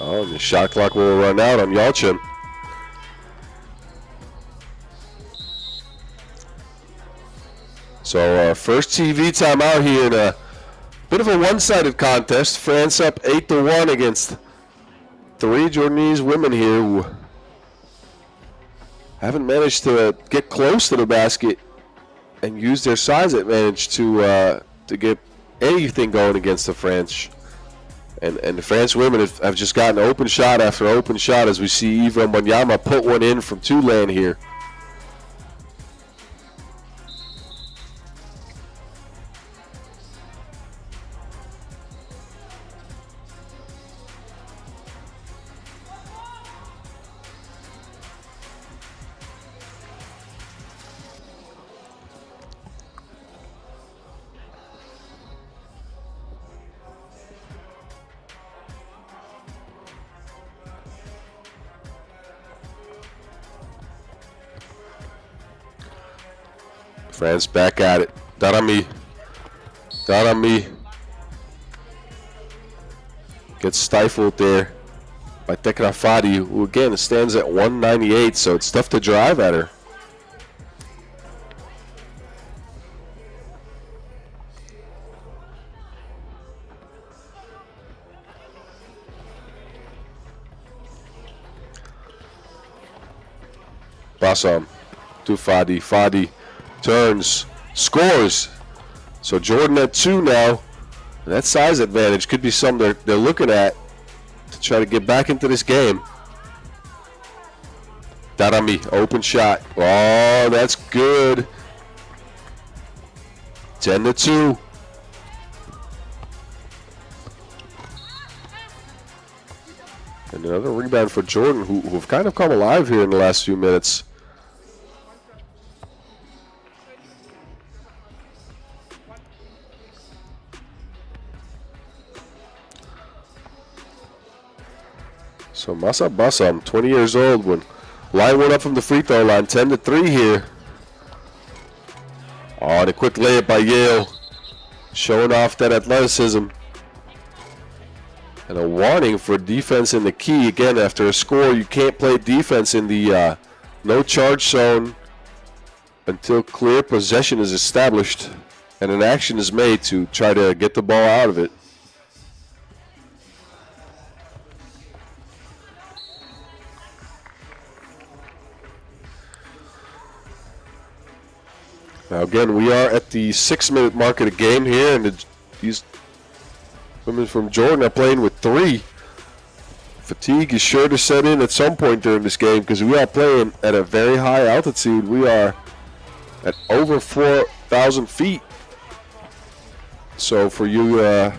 Oh, the shot clock will run out on Yalchin. So first TV timeout here in a bit of a one-sided contest. France up 8-1 against 3 Jordanese women here who haven't managed to get close to the basket and use their size advantage to get anything going against the French. And the France women have just gotten open shot after open shot as we see Eva Wembanyama put one in from two-lane here. France back at it. Darami gets stifled there by Tekra Fadi, who again stands at 198, so it's tough to drive at her. Bassam to Fadi. Fadi turns, scores. So Jordan at 2 now. And that size advantage could be something they're looking at to try to get back into this game. Darami, open shot. Oh, that's good. 10-2. And another rebound for Jordan, who've kind of come alive here in the last few minutes. So Masa Bassam, 20 years old, when line one up from the free throw line, 10-3 here. Oh, the quick layup by Yale, showing off that athleticism. And a warning for defense in the key. Again, after a score, you can't play defense in the no charge zone until clear possession is established and an action is made to try to get the ball out of it. Now again, we are at the 6-minute mark of the game here, and these women from Jordan are playing with 3. Fatigue is sure to set in at some point during this game because we are playing at a very high altitude. We are at over 4,000 feet. So for you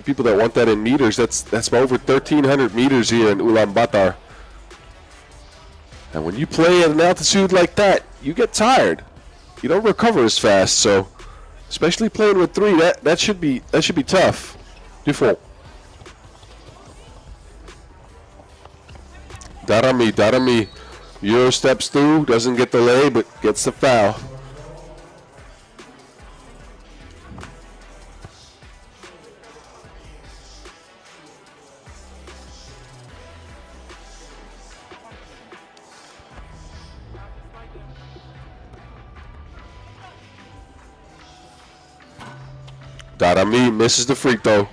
people that want that in meters, that's over 1,300 meters here in Ulaanbaatar. And when you play at an altitude like that, you get tired. You don't recover as fast. So, especially playing with 3, that should be tough. Default. Darami. Euro steps through, doesn't get the lay, but gets the foul. Darami misses the free throw.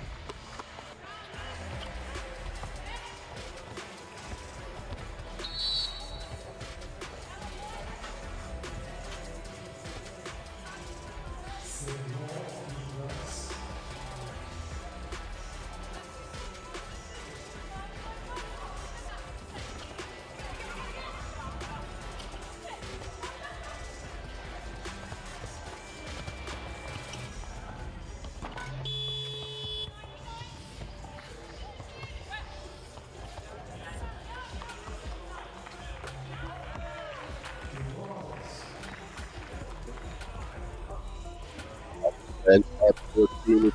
And at 14,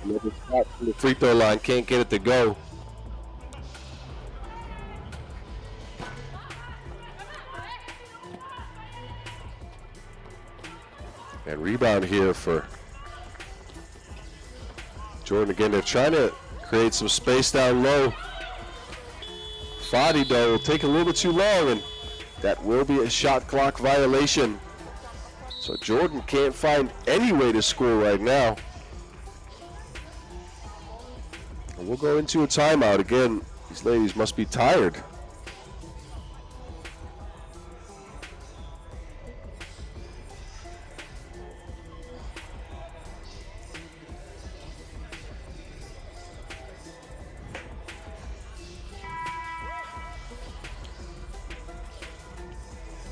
another shot from the free throw line, can't get it to go. And rebound here for Jordan again. They're trying to create some space down low. Fadi though will take a little bit too long, and that will be a shot clock violation. So Jordan can't find any way to score right now. And we'll go into a timeout again. These ladies must be tired.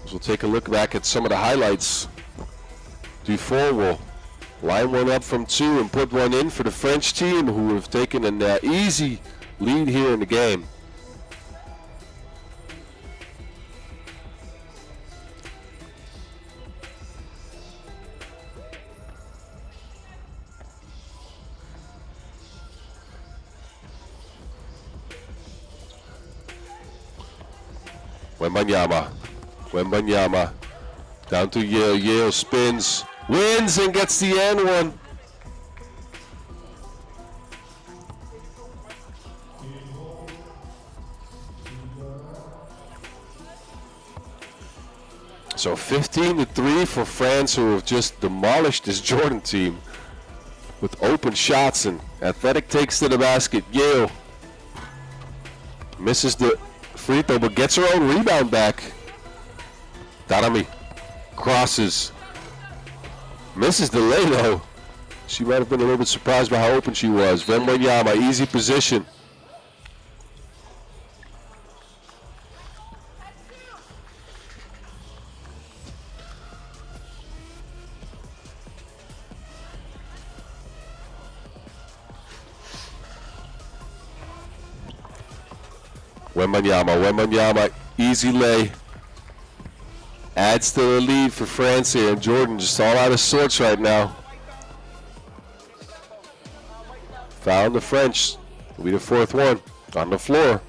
So we'll take a look back at some of the highlights. Dufour will line one up from 2 and put one in for the French team, who have taken an easy lead here in the game. Wembanyama down to Yale. Yale spins, wins, and gets the end one. So 15-3 for France, who have just demolished this Jordan team with open shots, and Athletic takes to the basket. Yale misses the free throw, but gets her own rebound back. Darami crosses, misses the lay though. She might have been a little bit surprised by how open she was. Wembanyama, easy position. Wembanyama, easy lay. Adds to the lead for France here, and Jordan just all out of sorts right now. Foul the French. Will be the 4th one on the floor.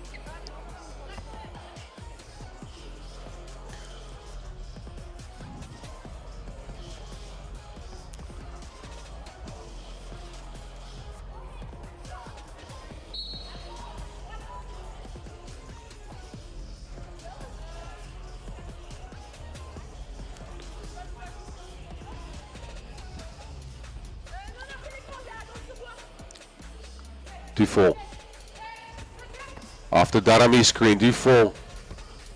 Dufour. Off the Darami screen. Dufour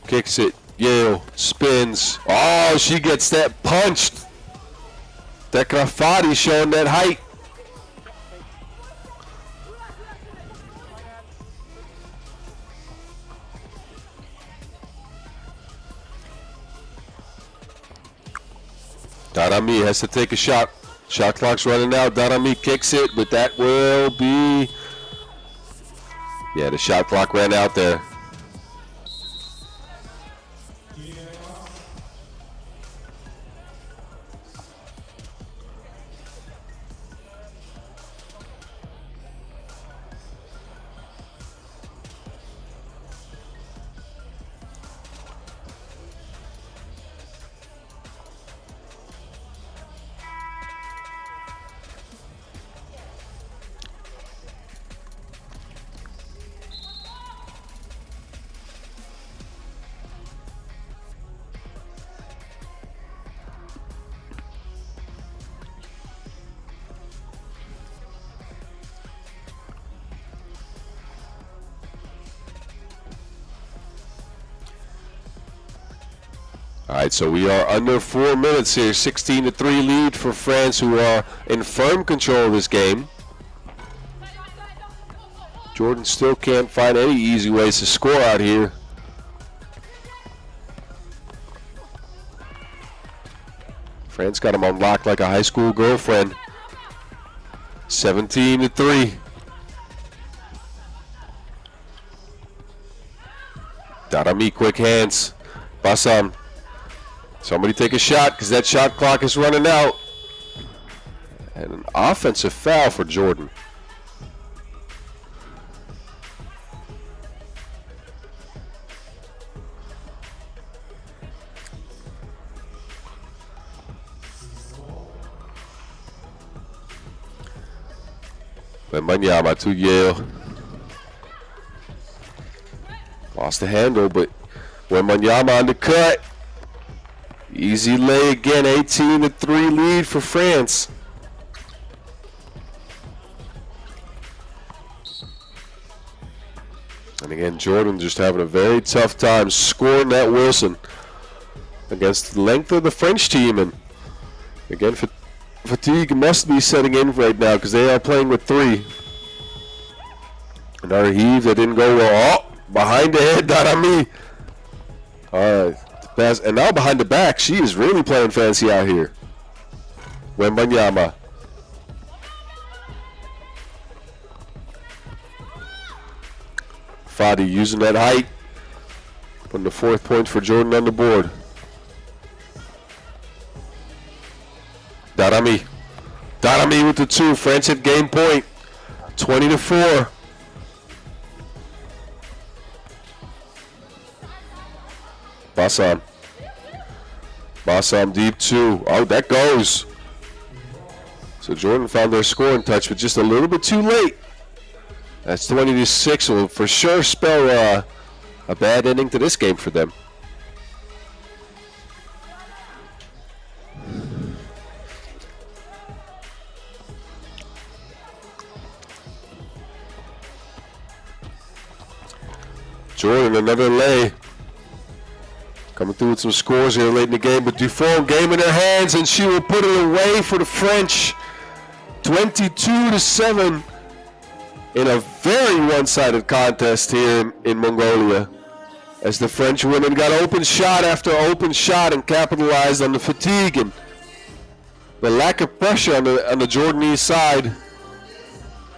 kicks it. Yale spins. Oh, she gets that punched. That Grafati showing that height. Darami has to take a shot. Shot clock's running out. Darami kicks it, but that will be... Yeah, the shot clock ran out there. All right, so we are under 4 minutes here. 16-3 lead for France, who are in firm control of this game. Jordan still can't find any easy ways to score out here. France got him on lock like a high school girlfriend. 17-3. Darami, quick hands. Bassam. Somebody take a shot because that shot clock is running out. And an offensive foul for Jordan. Wembanyama to Yale. Lost the handle, but Wembanyama on the cut. Easy lay again, 18-3 lead for France. And again, Jordan just having a very tough time scoring that Wilson against the length of the French team. And again, fatigue must be setting in right now because they are playing with 3. Another heave that didn't go well. Oh, behind the head, Darami. All right. And now behind the back, she is really playing fancy out here. Wembanyama. Fadi using that height. Putting the 4th point for Jordan on the board. Darami. Darami with the 2. France at game point. 20-4. Bassam. Bassam deep 2. Oh, that goes. So Jordan found their scoring touch, but just a little bit too late. That's 20-6. Will for sure spell a bad ending to this game for them. Jordan, another lay. Coming through with some scores here late in the game, but Dufon game in her hands, and she will put it away for the French. 22-7 in a very one-sided contest here in Mongolia, as the French women got open shot after open shot and capitalized on the fatigue and the lack of pressure on the Jordanese side,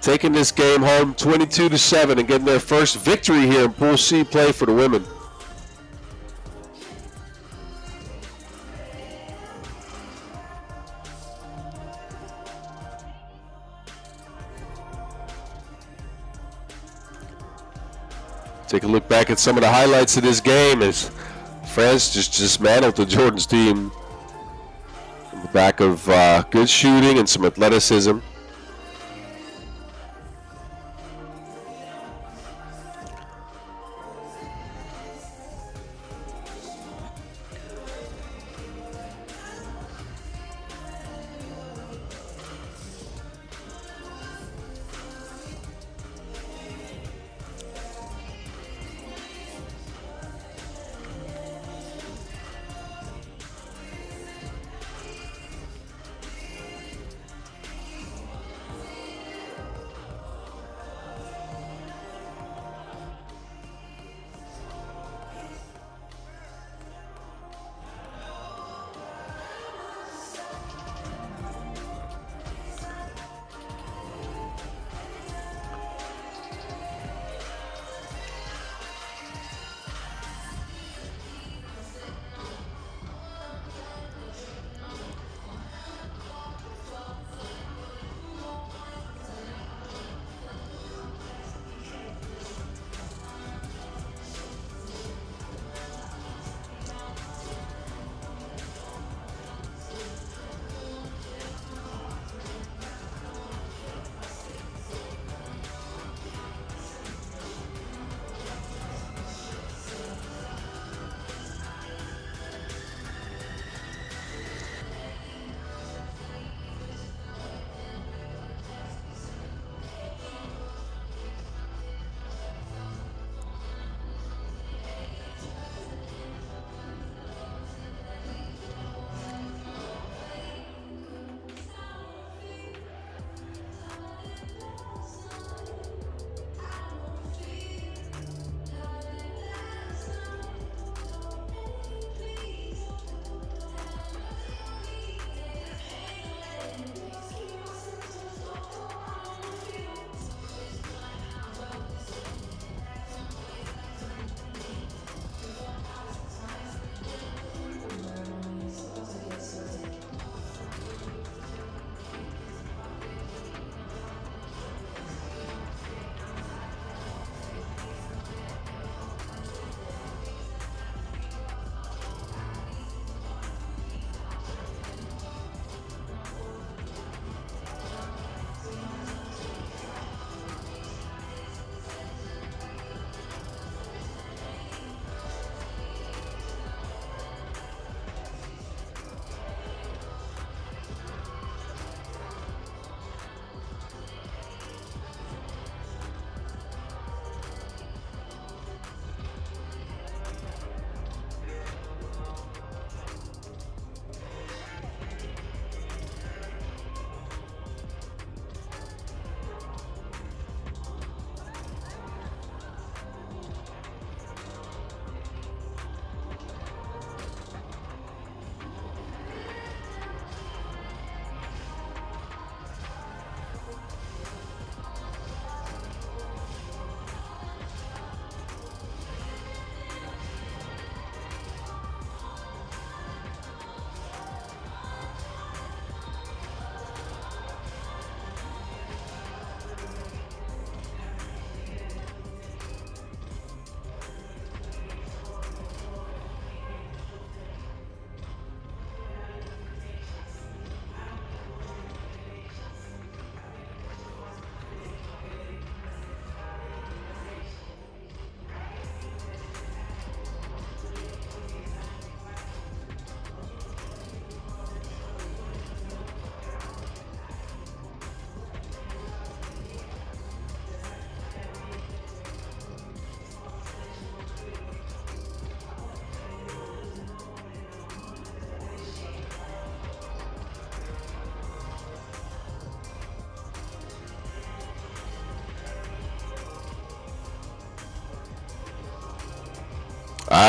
taking this game home 22-7 and getting their first victory here in Pool C play for the women. Take a look back at some of the highlights of this game as France just dismantled the Jordan's team on the back of good shooting and some athleticism.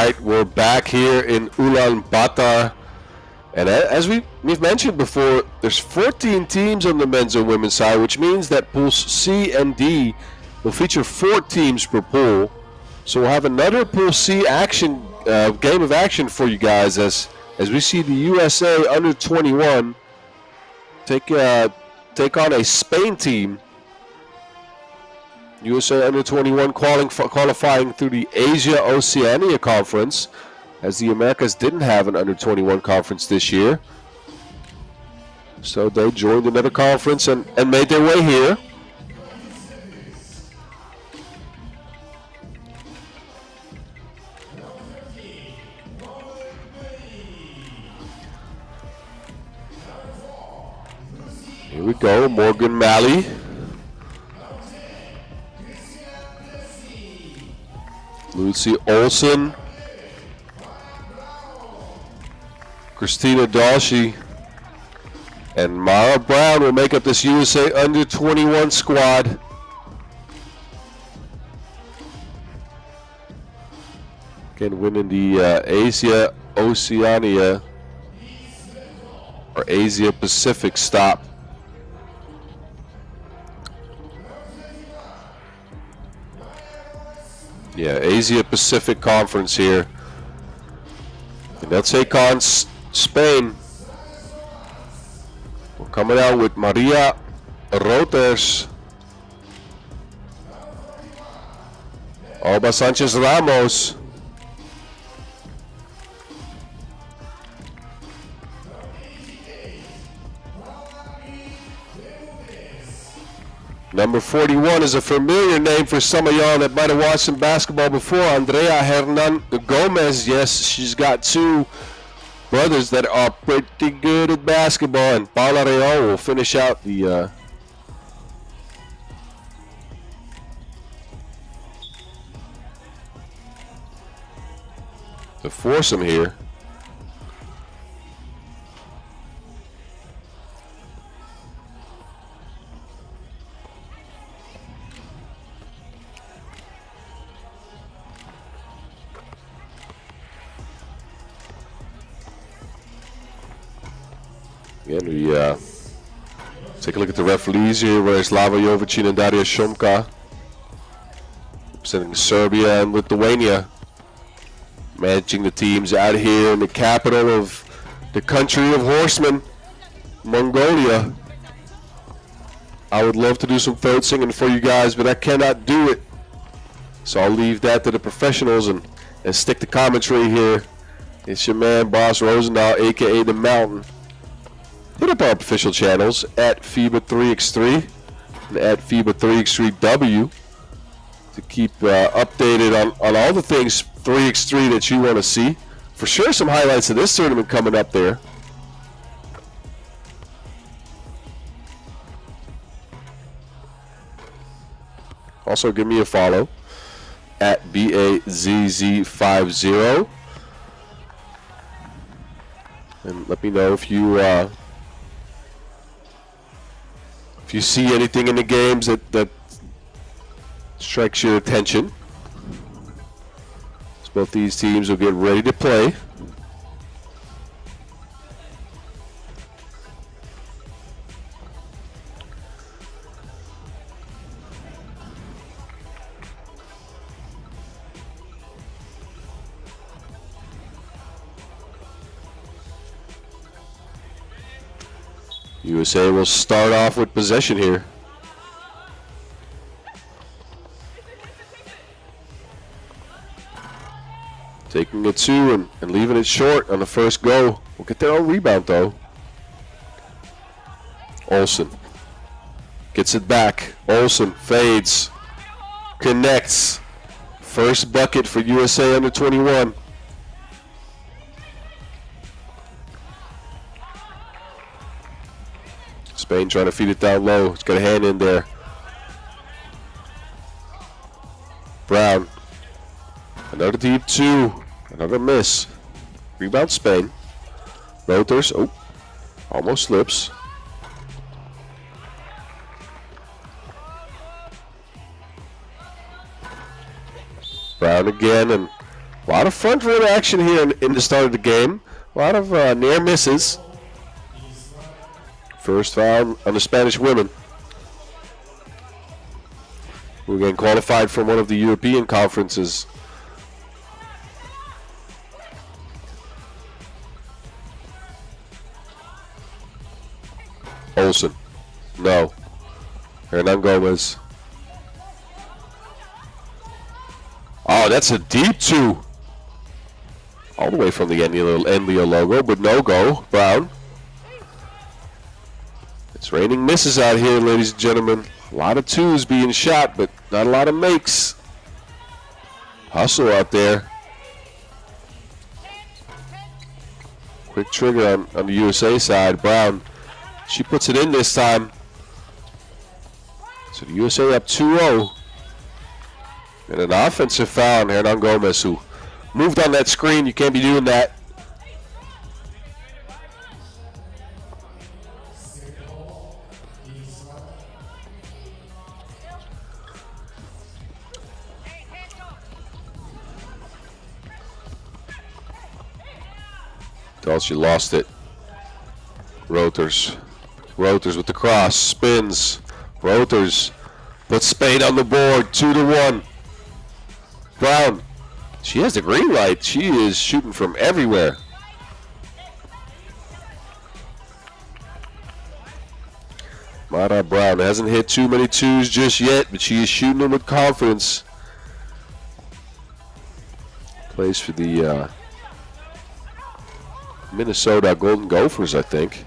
right, we're back here in Ulaanbaatar. And as we've mentioned before, there's 14 teams on the men's and women's side, which means that pools C and D will feature 4 teams per pool. So we'll have another Pool C action game of action for you guys as we see the USA under 21 take on a Spain team. USA under 21 qualifying through the Asia Oceania Conference, as the Americas didn't have an under 21 conference this year. So they joined another conference and made their way here. Here we go, Morgan Malley. Lucy Olsen. Christina Dalshy. And Mara Brown will make up this USA under 21 squad. Again, winning the Asia Oceania or Asia Pacific stop. Yeah, Asia Pacific Conference here. And they'll take on Spain. We're coming out with Maria Roters, Alba Sanchez Ramos, number 41 is a familiar name for some of y'all that might have watched some basketball before. Andrea Hernan Gomez. Yes, she's got 2 brothers that are pretty good at basketball. And Paula Real will finish out the foursome here. Again, we take a look at the referees here, where Slava Jovicin and Daria Shumka, representing Serbia and Lithuania, managing the teams out here in the capital of the country of horsemen, Mongolia. I would love to do some throat singing for you guys, but I cannot do it. So I'll leave that to the professionals and stick to commentary here. It's your man, Boss Rosendahl, a.k.a. The Mountain. Hit up our official channels at FIBA 3x3 and at FIBA 3x3W to keep updated on all the things 3x3 that you want to see. For sure, some highlights of this tournament coming up there. Also, give me a follow at BAZZ50 and let me know if you see anything in the games that strikes your attention. So both these teams will get ready to play. USA will start off with possession here. Taking it 2 and leaving it short on the first go. We'll get their own rebound though. Olsen gets it back. Olsen fades. Connects. First bucket for USA under 21. Spain trying to feed it down low. It's got a hand in there. Brown. Another deep 2. Another miss. Rebound Spain. Roters. Oh. Almost slips. Brown again, and A lot of front rim action here in the start of the game. A lot of near misses. First foul on the Spanish women, who are getting qualified from one of the European conferences. Olsen. No. Hernan Gomez. Oh, that's a deep two. All the way from the Enlio logo, but no go. Brown. It's raining misses out here, ladies and gentlemen. A lot of twos being shot, but not a lot of makes. Hustle out there. Quick trigger on the USA side. Brown. She puts it in this time. So the USA up 2-0. And an offensive foul on Hernan Gomez, who moved on that screen. You can't be doing that. She lost it. Roters with the cross. Spins. Roters puts Spain on the board. 2-1. Brown. She has the green light. She is shooting from everywhere. Mara Brown hasn't hit too many twos just yet, but she is shooting them with confidence. Plays for the Minnesota Golden Gophers, I think.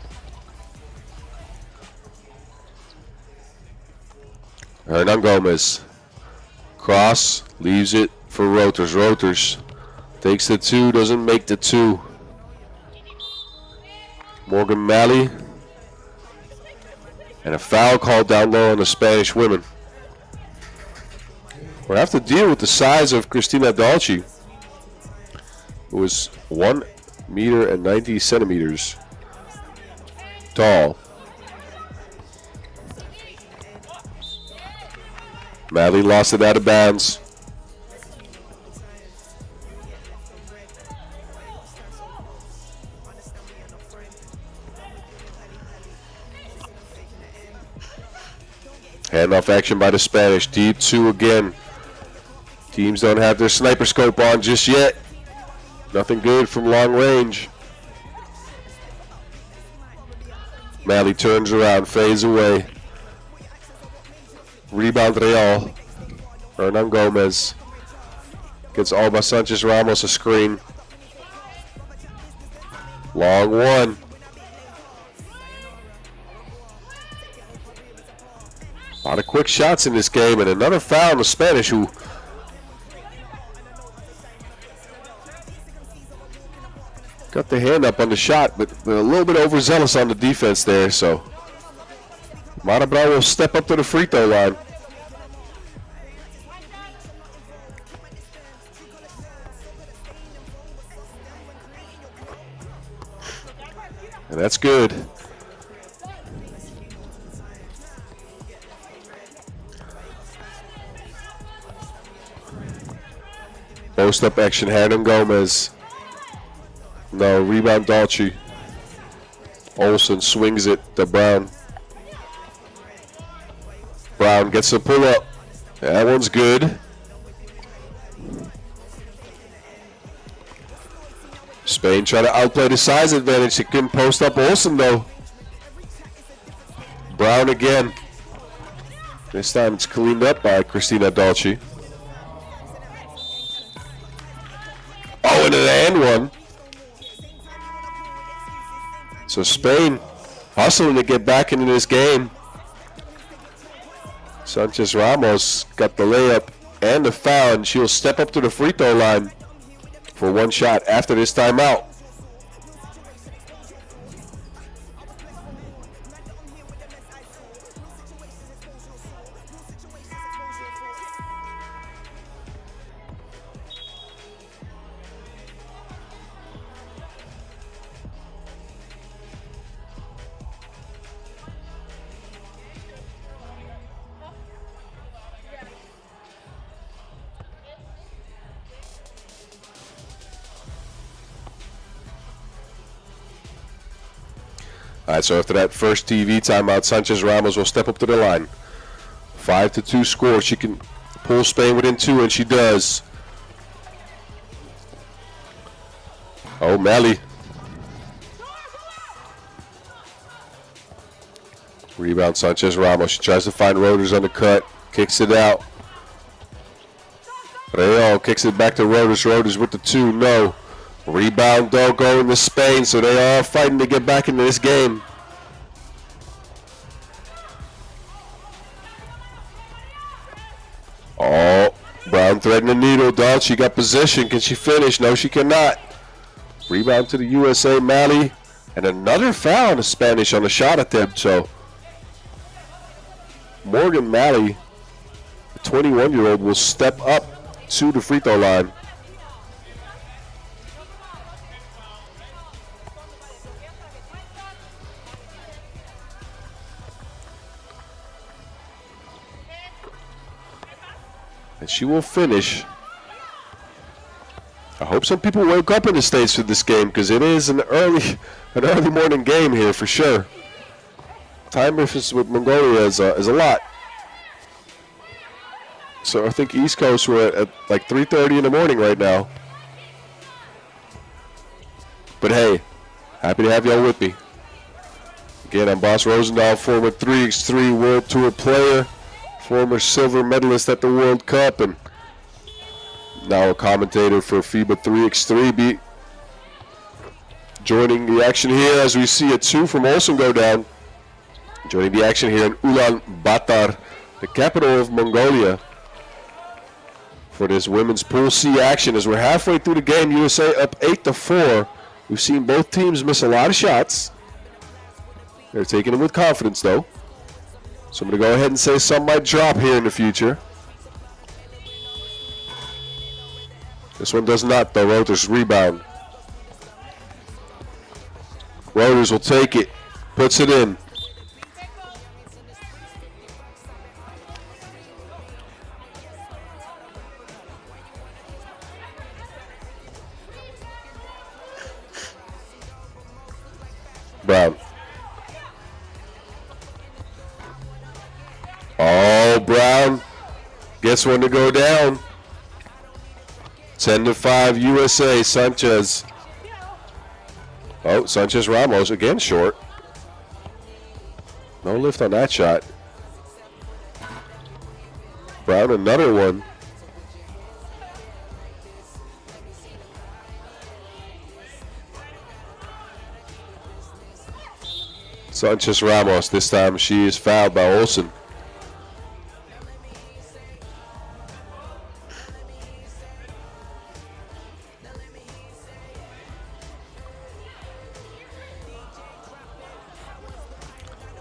Hernan Gomez. Cross, leaves it for Roters. Roters takes the two, doesn't make the two. Morgan Malley. And a foul called down low on the Spanish women. We'll have to deal with the size of Cristina Dolci, who is 1 meter and 90 centimeters tall. Malley lost it out of bounds. Handoff action by the Spanish. Deep two again. Teams don't have their sniper scope on just yet. Nothing good from long range. Malley turns around, fades away. Rebound Real. Hernan Gomez gets Alba Sanchez Ramos a screen. Long one. A lot of quick shots in this game, and another foul on the Spanish, who got the hand up on the shot, but a little bit overzealous on the defense there. So Mara Brown will step up to the free throw line. And that's good. Post-up action, Hernan Gomez. No, rebound Dolci. Olsen swings it to Brown. Brown gets a pull-up. That one's good. Spain trying to outplay the size advantage. They couldn't post up Olsen, though. Brown again. This time it's cleaned up by Cristina Dolci. Oh, and an and one. So Spain hustling to get back into this game. Sanchez Ramos got the layup and the foul, and she'll step up to the free throw line for one shot after this timeout. All right, so after that first TV timeout, Sanchez Ramos will step up to the line. 5-2 score. She can pull Spain within 2, and she does. Oh, Mally. Rebound, Sanchez Ramos. She tries to find Roders on the cut. Kicks it out. Real kicks it back to Roders. Roders with the 2. No. Rebound, though, going to Spain. So they are fighting to get back into this game. Oh, Brown threading the needle, dog. She got position. Can she finish? No, she cannot. Rebound to the USA, Mally. And another foul on the Spanish on the shot attempt. So Morgan Mally, the 21-year-old, will step up to the free throw line. And she will finish. I hope some people wake up in the States for this game, because it is an early morning game here for sure. Time difference with Mongolia is a lot. So I think East Coast, we're at like 3:30 in the morning right now. But hey, happy to have y'all with me. Again, I'm Boss Rosendahl, former 3x3 World Tour player, former silver medalist at the World Cup, and now a commentator for FIBA 3x3. Joining the action here as we see a 2 from Olsen go down. Joining the action here in Ulaanbaatar, the capital of Mongolia, for this women's Pool C action. As we're halfway through the game, USA up 8-4. We've seen both teams miss a lot of shots. They're taking them with confidence, though. So I'm going to go ahead and say some might drop here in the future. This one does not, though. Roders rebound. Roders will take it, puts it in. Brown. Oh, Brown gets one to go down. 10-5 USA. Sanchez. Oh, Sanchez Ramos again short. No lift on that shot. Brown another one. Sanchez Ramos, this time she is fouled by Olsen.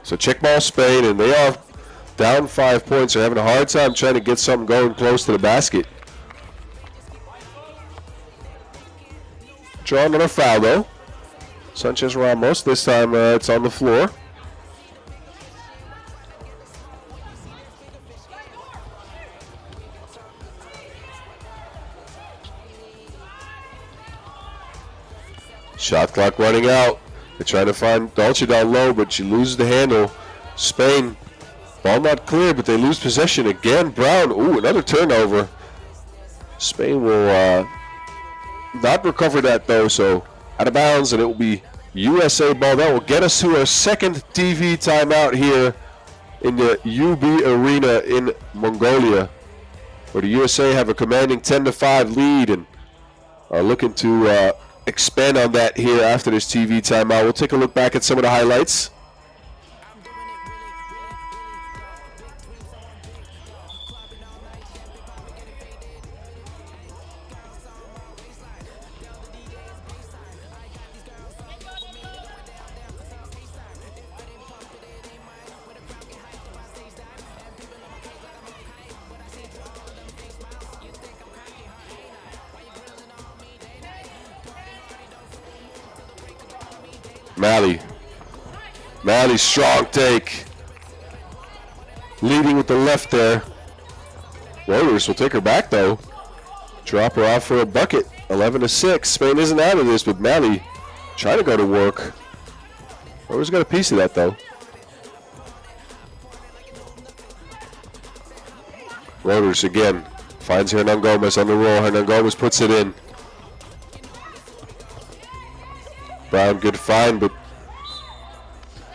So check ball Spain, and they are down 5 points. They're having a hard time trying to get something going close to the basket. Draw another foul, though. Sanchez Ramos, this time it's on the floor. Shot clock running out. They're trying to find Dolce down low, but she loses the handle. Spain, ball not clear, but they lose possession again. Brown, ooh, another turnover. Spain will not recover that, though, so out of bounds, and it will be USA ball. That will get us to our second TV timeout here in the UB Arena in Mongolia, where the USA have a commanding 10-5 lead and are looking to expand on that here after this TV timeout. We'll take a look back at some of the highlights. Mally, strong take. Leading with the left there. Roders will take her back, though. Drop her off for a bucket. 11-6. Spain isn't out of this, but Mally trying to go to work. Always got a piece of that, though. Rotors again. Finds Hernan Gomez on the roll. Hernan Gomez puts it in. Brown, good find, but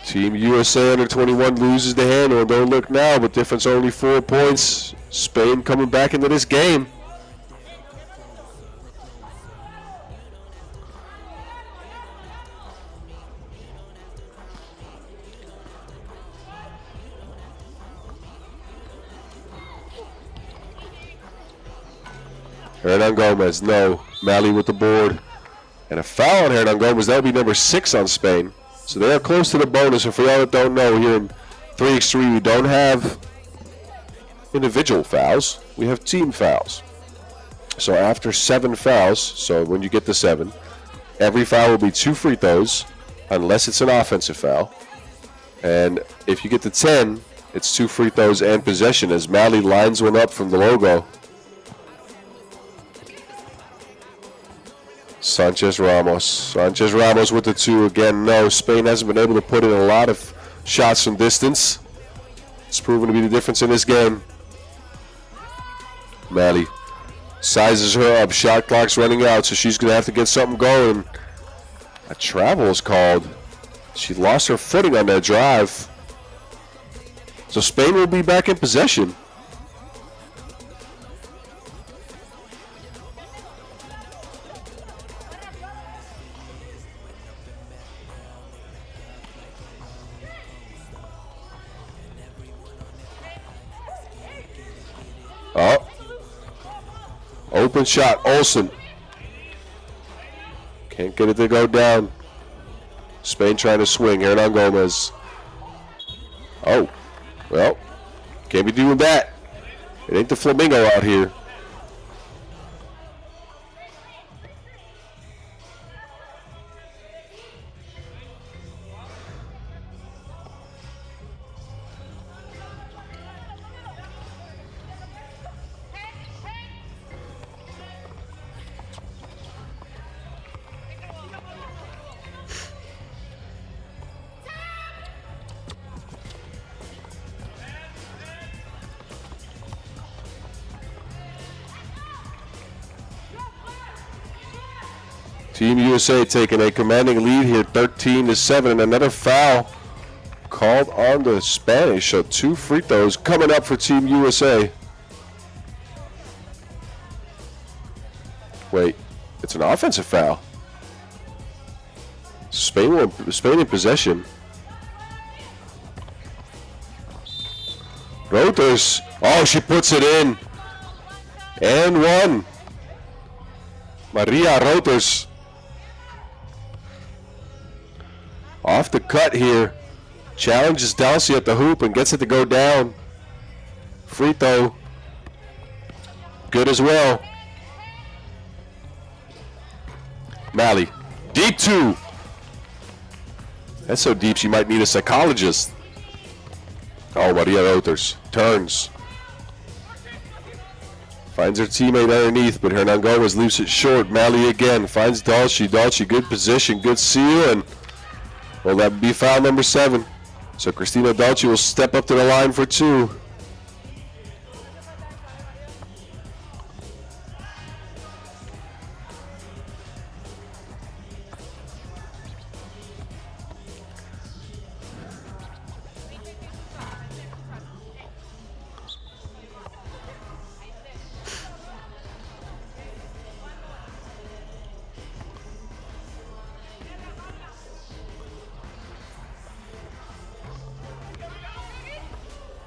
Team USA under 21 loses the handle. Don't look now, but difference only 4 points. Spain coming back into this game. Hernan Gomez, no. Mali with the board. And a foul on Hernan Gomez. That would be number 6 on Spain. So they are close to the bonus. And for y'all that don't know, here in 3x3, we don't have individual fouls. We have team fouls. So after 7 fouls, so when you get to 7, every foul will be 2 free throws, unless it's an offensive foul. And if you get to 10, it's 2 free throws and possession, as Mali lines one up from the logo. Sanchez Ramos with the 2 again. No, Spain hasn't been able to put in a lot of shots from distance. It's proven to be the difference in this game. Mali sizes her up. Shot clock's running out, so she's going to have to get something going. A travel is called. She lost her footing on that drive. So Spain will be back in possession. Oh. Open shot, Olsen. Can't get it to go down. Spain trying to swing. Hernan Gomez. Oh. Well, can't be doing that. It ain't the flamingo out here. Team USA taking a commanding lead here, 13-7, and another foul called on the Spanish. So 2 free throws coming up for Team USA. Wait, it's an offensive foul. Spain in possession. Roters, oh, she puts it in. And 1. Maria Roters. Off the cut here. Challenges Dalcy at the hoop and gets it to go down. Free throw. Good as well. Mali. Deep 2. That's so deep she might need a psychologist. Oh, Maria Roters. Turns. Finds her teammate underneath, but Hernan Gomez leaves it short. Mali again. Finds Dalcy. Dalcy, good position, good seal, and well, that would be foul number 7. So Cristina Dalcy will step up to the line for 2.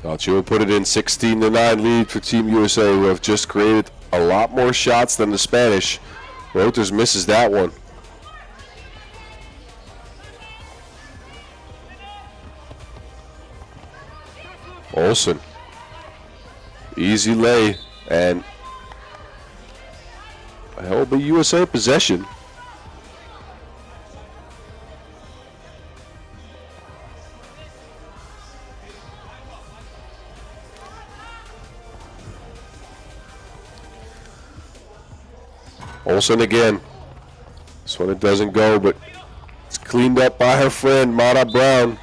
Dalcy will put it in. 16-9 lead for Team USA, who have just created a lot more shots than the Spanish. Roters misses that one. Olsen. Easy lay, and that will be USA possession. Olsen again. This one it doesn't go, but it's Cleaned up by her friend, Mara Brown.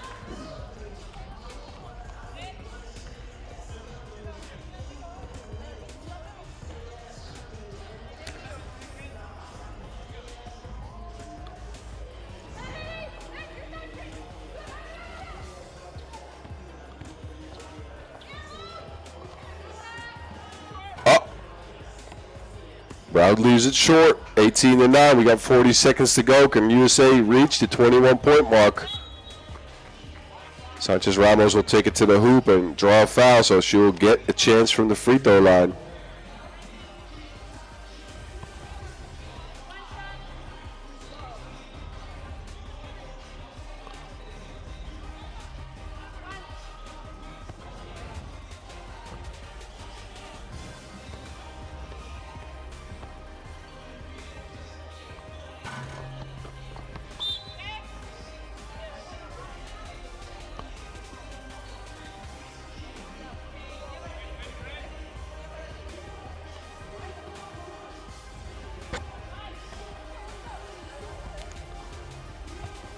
Brown leaves it short, 18-9. We got 40 seconds to go. Can USA reach the 21-point mark? Sanchez Ramos will take it to the hoop and draw a foul, so she will get a chance from the free throw line.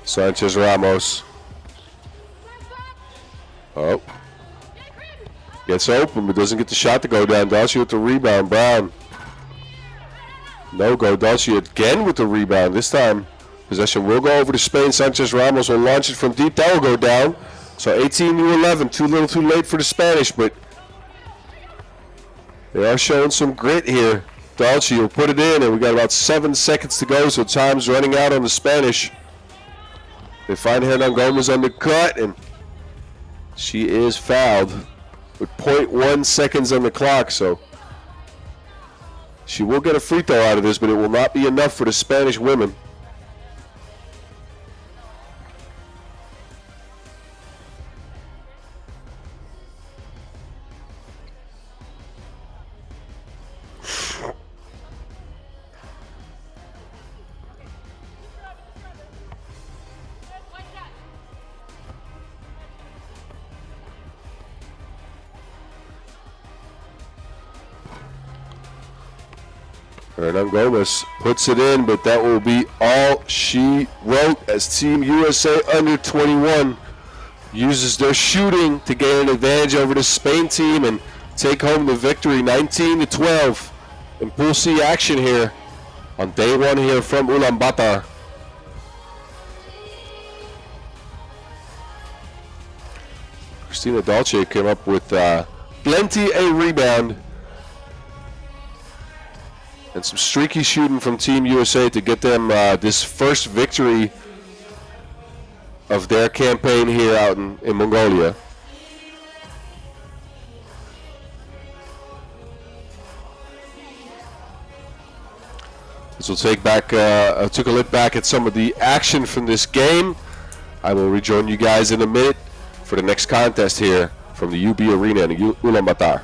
Sanchez Ramos. Oh. Gets open, but doesn't get the shot to go down. Dulce with the rebound. Brown. No go. Dulce again with the rebound. This time, possession will go over to Spain. Sanchez Ramos will launch it from deep. That will go down. So 18-11. Too little too late for the Spanish, but they are showing some grit here. Dulce will put it in, and we got about 7 seconds to go, so time's running out on the Spanish. They find Hernan Gomez on the cut, and she is fouled with 0.1 seconds on the clock, so she will get a free throw out of this, but it will not be enough for the Spanish women. Hernan Gomez puts it in, but that will be all she wrote as Team USA under 21 uses their shooting to gain an advantage over the Spain team and take home the victory 19-12 in Pool C action here on day one here from Ulaanbaatar. Christina Dulce came up with plenty a rebound and some streaky shooting from Team USA to get them this first victory of their campaign here out in Mongolia. This will take took a look back at some of the action from this game. I will rejoin you guys in a minute for the next contest here from the UB Arena in Ulaanbaatar.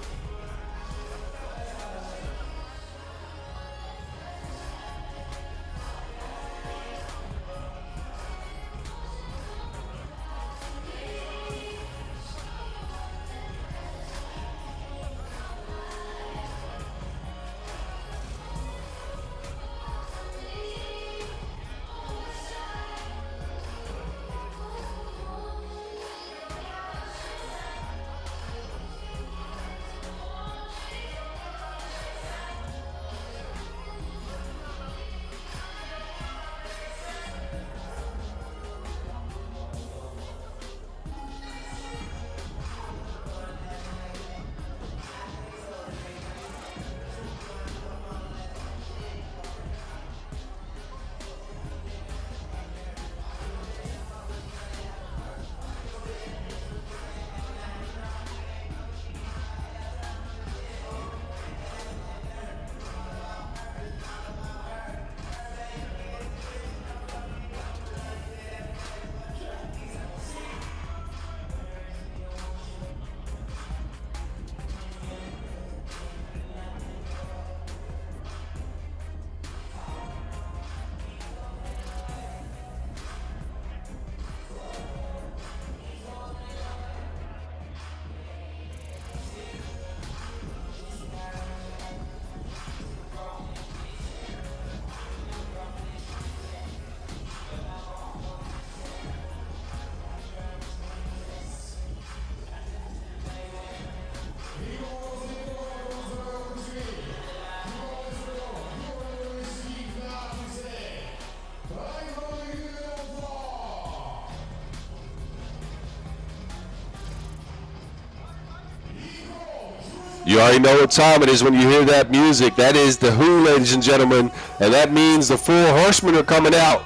You already know what time it is when you hear that music. That is the Who, ladies and gentlemen, and that means the Four Horsemen are coming out.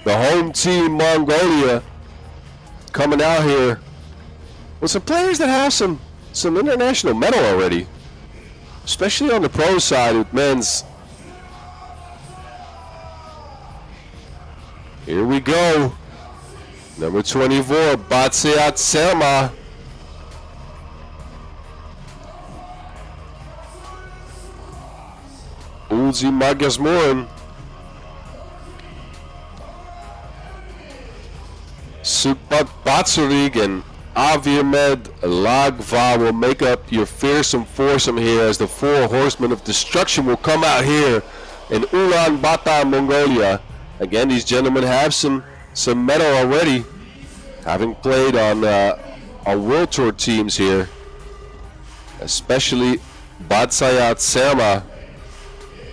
The home team, Mongolia, coming out here with some players that have some international metal already, especially on the pro side with men's. Here we go. Number 24, Batseat Selma. Uzi Magasmorin. Sukbat Batsurig and Aviamed Lagva will make up your fearsome foursome here as the Four Horsemen of Destruction will come out here in Ulaanbaatar, Mongolia. Again, these gentlemen have some metal already, having played on World Tour teams here, especially Batsayat Selma,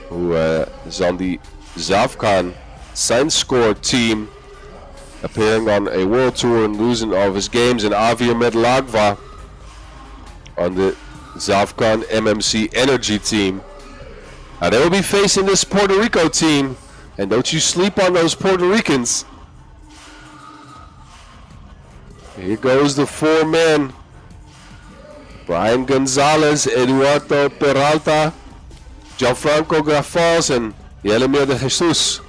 who is on the Zavkan Science-Score team, appearing on a World Tour and losing all of his games, and Aviamed Lagva on the Zavkan MMC Energy team. Now they will be facing this Puerto Rico team, and don't you sleep on those Puerto Ricans. Here goes the four men. Brian Gonzalez, Eduardo Peralta, Gianfranco Grafals, and Yelimir de Jesus.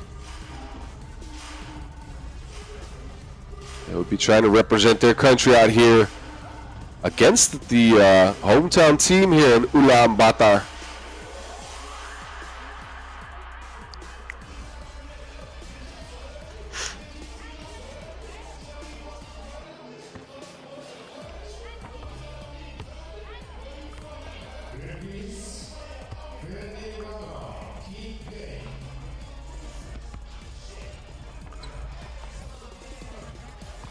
They will be trying to represent their country out here against the hometown team here in Ulaanbaatar.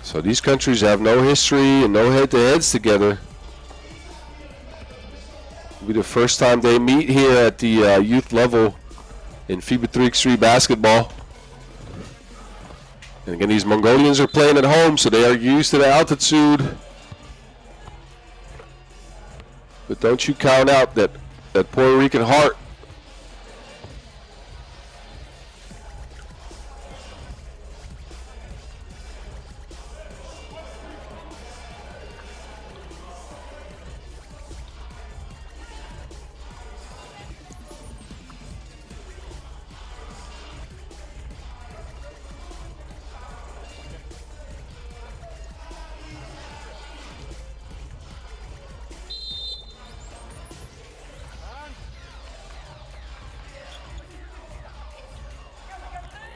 So these countries have no history and no head-to-heads together. It'll be the first time they meet here at the youth level in FIBA 3x3 basketball. And again, these Mongolians are playing at home, so they are used to the altitude. But don't you count out that Puerto Rican heart.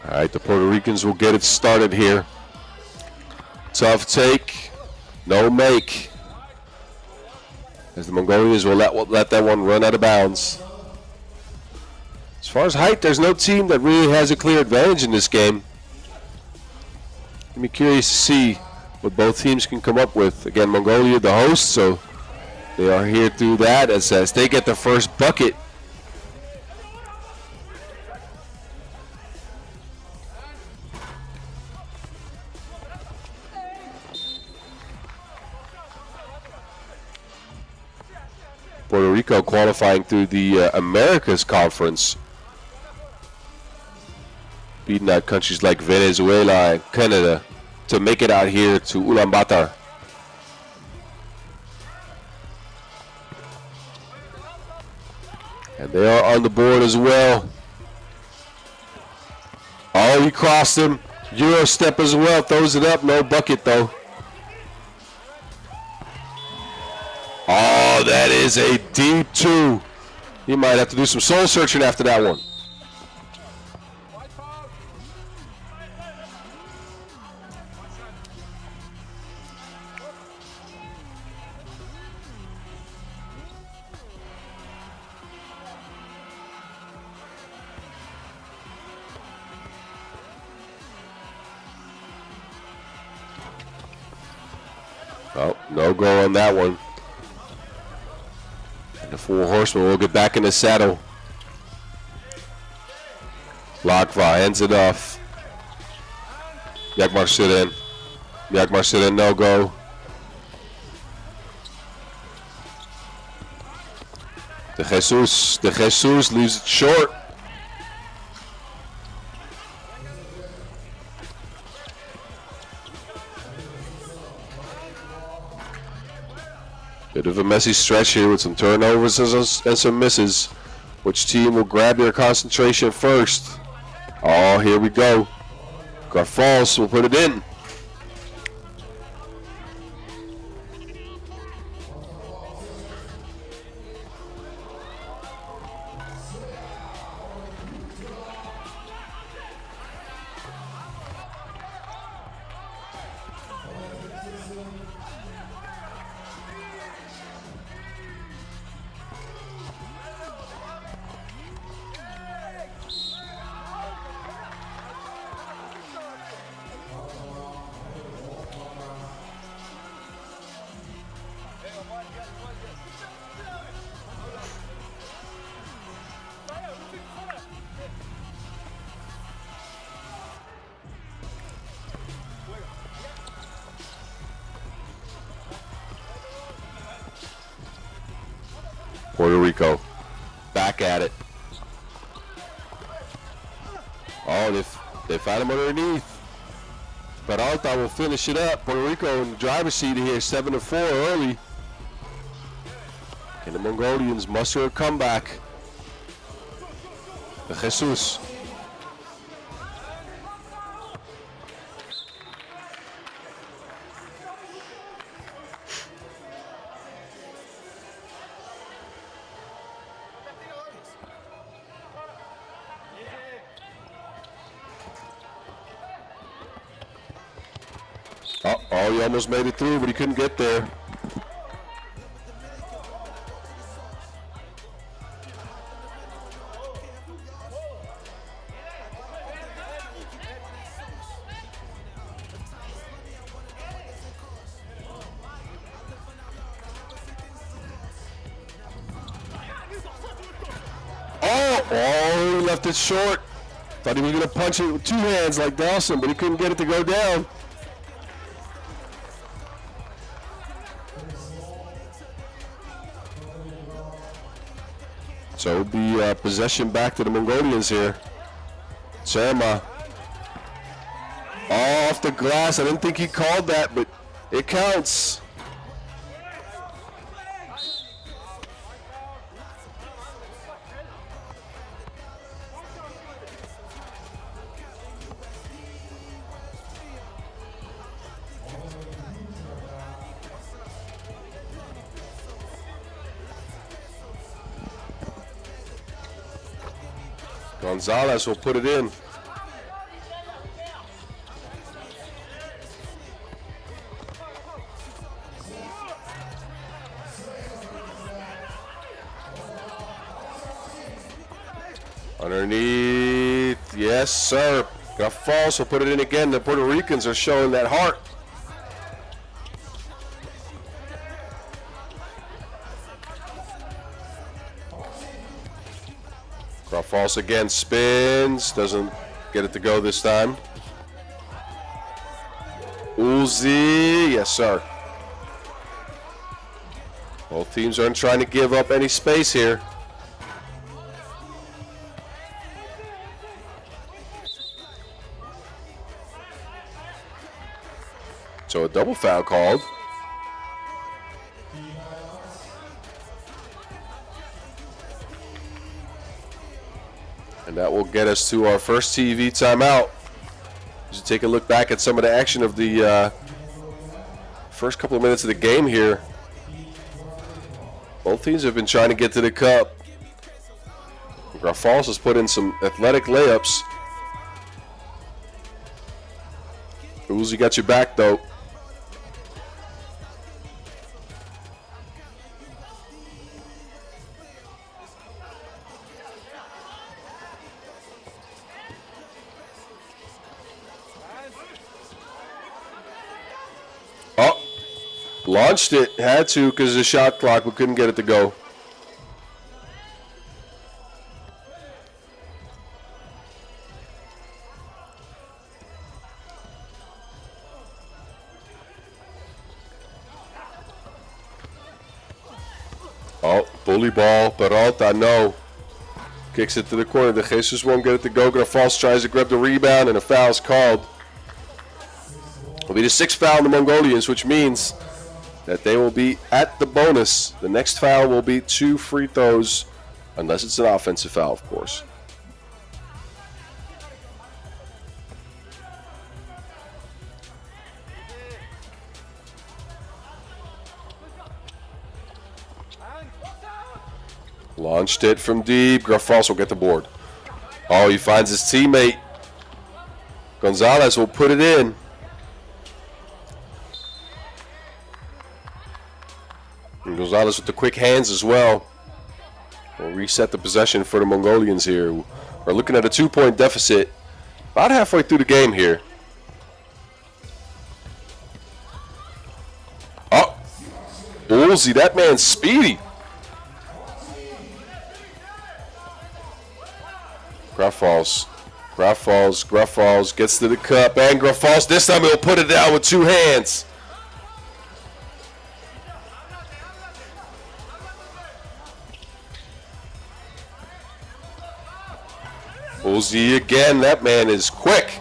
All right, the Puerto Ricans will get it started here. Tough take, no make. As the Mongolians will let that one run out of bounds. As far as height, there's no team that really has a clear advantage in this game. I'm curious to see what both teams can come up with. Again, Mongolia the host, so they are here through that as they get the first bucket. Puerto Rico qualifying through the Americas Conference, beating out countries like Venezuela and Canada to make it out here to Ulaanbaatar. And they are on the board as well. Oh, he crossed him. Euro step as well, throws it up, no bucket though. Oh, that is a deep two. He might have to do some soul searching after that one. Oh, no go on that one. The Four Horsemen will get back in the saddle. Lagva ends it off. Yagmar Sirin. Yagmar Sirin, no go. De Jesus leaves it short. Bit of a messy stretch here with some turnovers and some misses. Which team will grab their concentration first? Oh, here we go. Garfals will put it in. Puerto Rico back at it. Oh, they found him underneath. Peralta will finish it up. Puerto Rico in the driver's seat here, 7-4 early. Can the Mongolians muster a comeback? Jesus. Oh, he almost made it through, but he couldn't get there. Oh, he left it short. Thought he was going to punch it with two hands like Dawson, but he couldn't get it to go down. So it'll be possession back to the Mongolians here. Serma. Oh, off the glass. I didn't think he called that, but it counts. Gonzalez will put it in. Underneath, yes sir. Got false, will put it in again. The Puerto Ricans are showing that heart. False again, spins, doesn't get it to go this time. Uzi, yes sir. Both teams aren't trying to give up any space here. So a double foul called. And that will get us to our first TV timeout. Just take a look back at some of the action of the first couple of minutes of the game here. Both teams have been trying to get to the cup. Grafals has put in some athletic layups. Uzi got your back though. Launched it, had to because of the shot clock, but couldn't get it to go. Oh, Bully ball. Peralta, no. Kicks it to the corner. De Jesus won't get it to go. Grafals tries to grab the rebound, and a foul is called. It'll be the 6th foul on the Mongolians, which means that they will be at the bonus. The next foul will be 2 free throws, unless it's an offensive foul, of course. Launched it from deep. Grafals will get the board. Oh, he finds his teammate. Gonzalez will put it in. And Gonzalez with the quick hands as well. We'll reset the possession for the Mongolians here. We're looking at a 2-point deficit about halfway through the game here. Oh, Uzi, that man's speedy. Grafals gets to the cup, and Grafals, this time he'll put it down with 2 hands. Uzi again, that man is quick.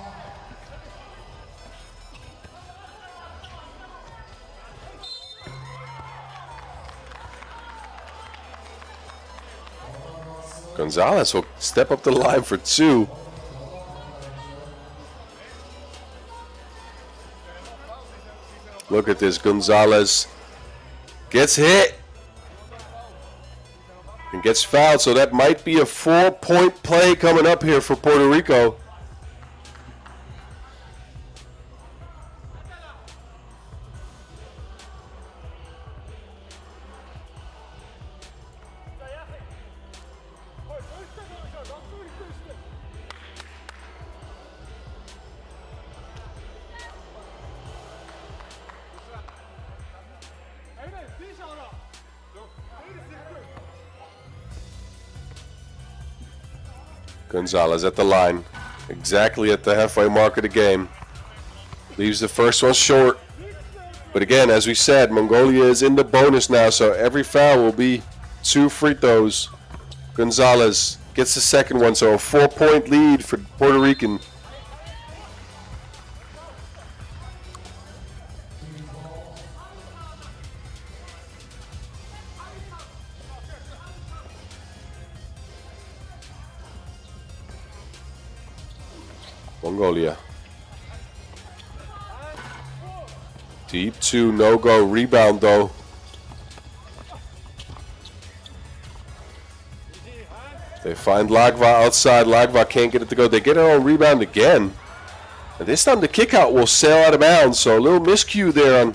Gonzalez will step up the line for 2. Look at this. Gonzalez gets hit and gets fouled, so that might be a 4-point play coming up here for Puerto Rico. Gonzalez at the line, exactly at the halfway mark of the game. Leaves the first one short. But again, as we said, Mongolia is in the bonus now, so every foul will be 2 free throws. Gonzalez gets the second one, so a 4-point lead for Puerto Rican. Mongolia. Deep 2, no go. Rebound though. They find Lagva outside. Lagva can't get it to go. They get it on rebound again. And this time the kick out will sail out of bounds. So a little miscue there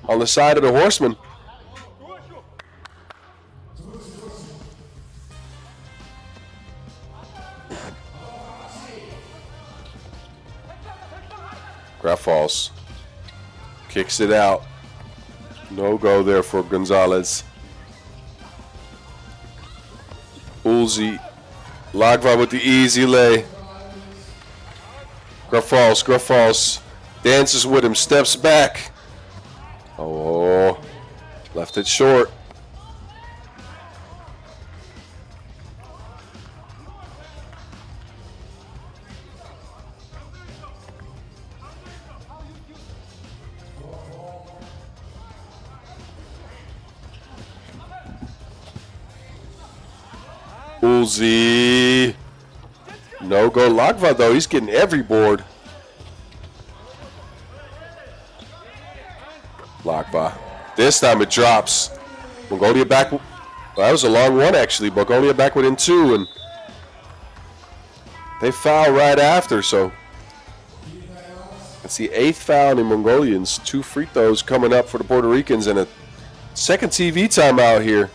on the side of the Horsemen. Grafals kicks it out. No go there for Gonzalez. Uzi. Lagva with the easy lay. Grafals dances with him, steps back. Oh, left it short. Uzi. No go. Lagva though, he's getting every board. Lagva. This time it drops. Mongolia back. Well, that was a long one actually. Mongolia back within 2, and they foul right after. So it's the 8th foul in Mongolians. 2 free throws coming up for the Puerto Ricans, and a second TV timeout here